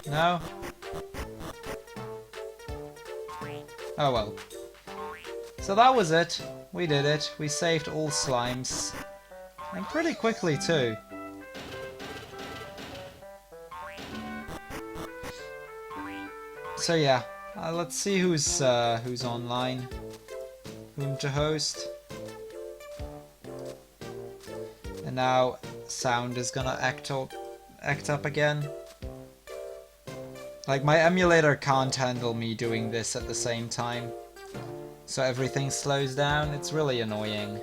S1: No? Oh well. So that was it. We did it. We saved all slimes. And pretty quickly too. So yeah. Let's see who's online, whom to host. And now sound is gonna act up again. Like, my emulator can't handle me doing this at the same time, so everything slows down. It's really annoying.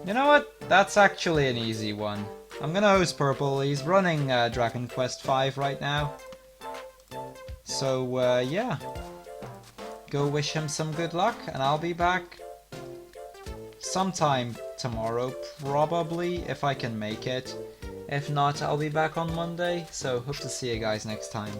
S1: You know what? That's actually an easy one. I'm gonna host Purple. He's running Dragon Quest V right now. So, yeah. Go wish him some good luck, and I'll be back sometime tomorrow, probably, if I can make it. If not, I'll be back on Monday, so hope to see you guys next time.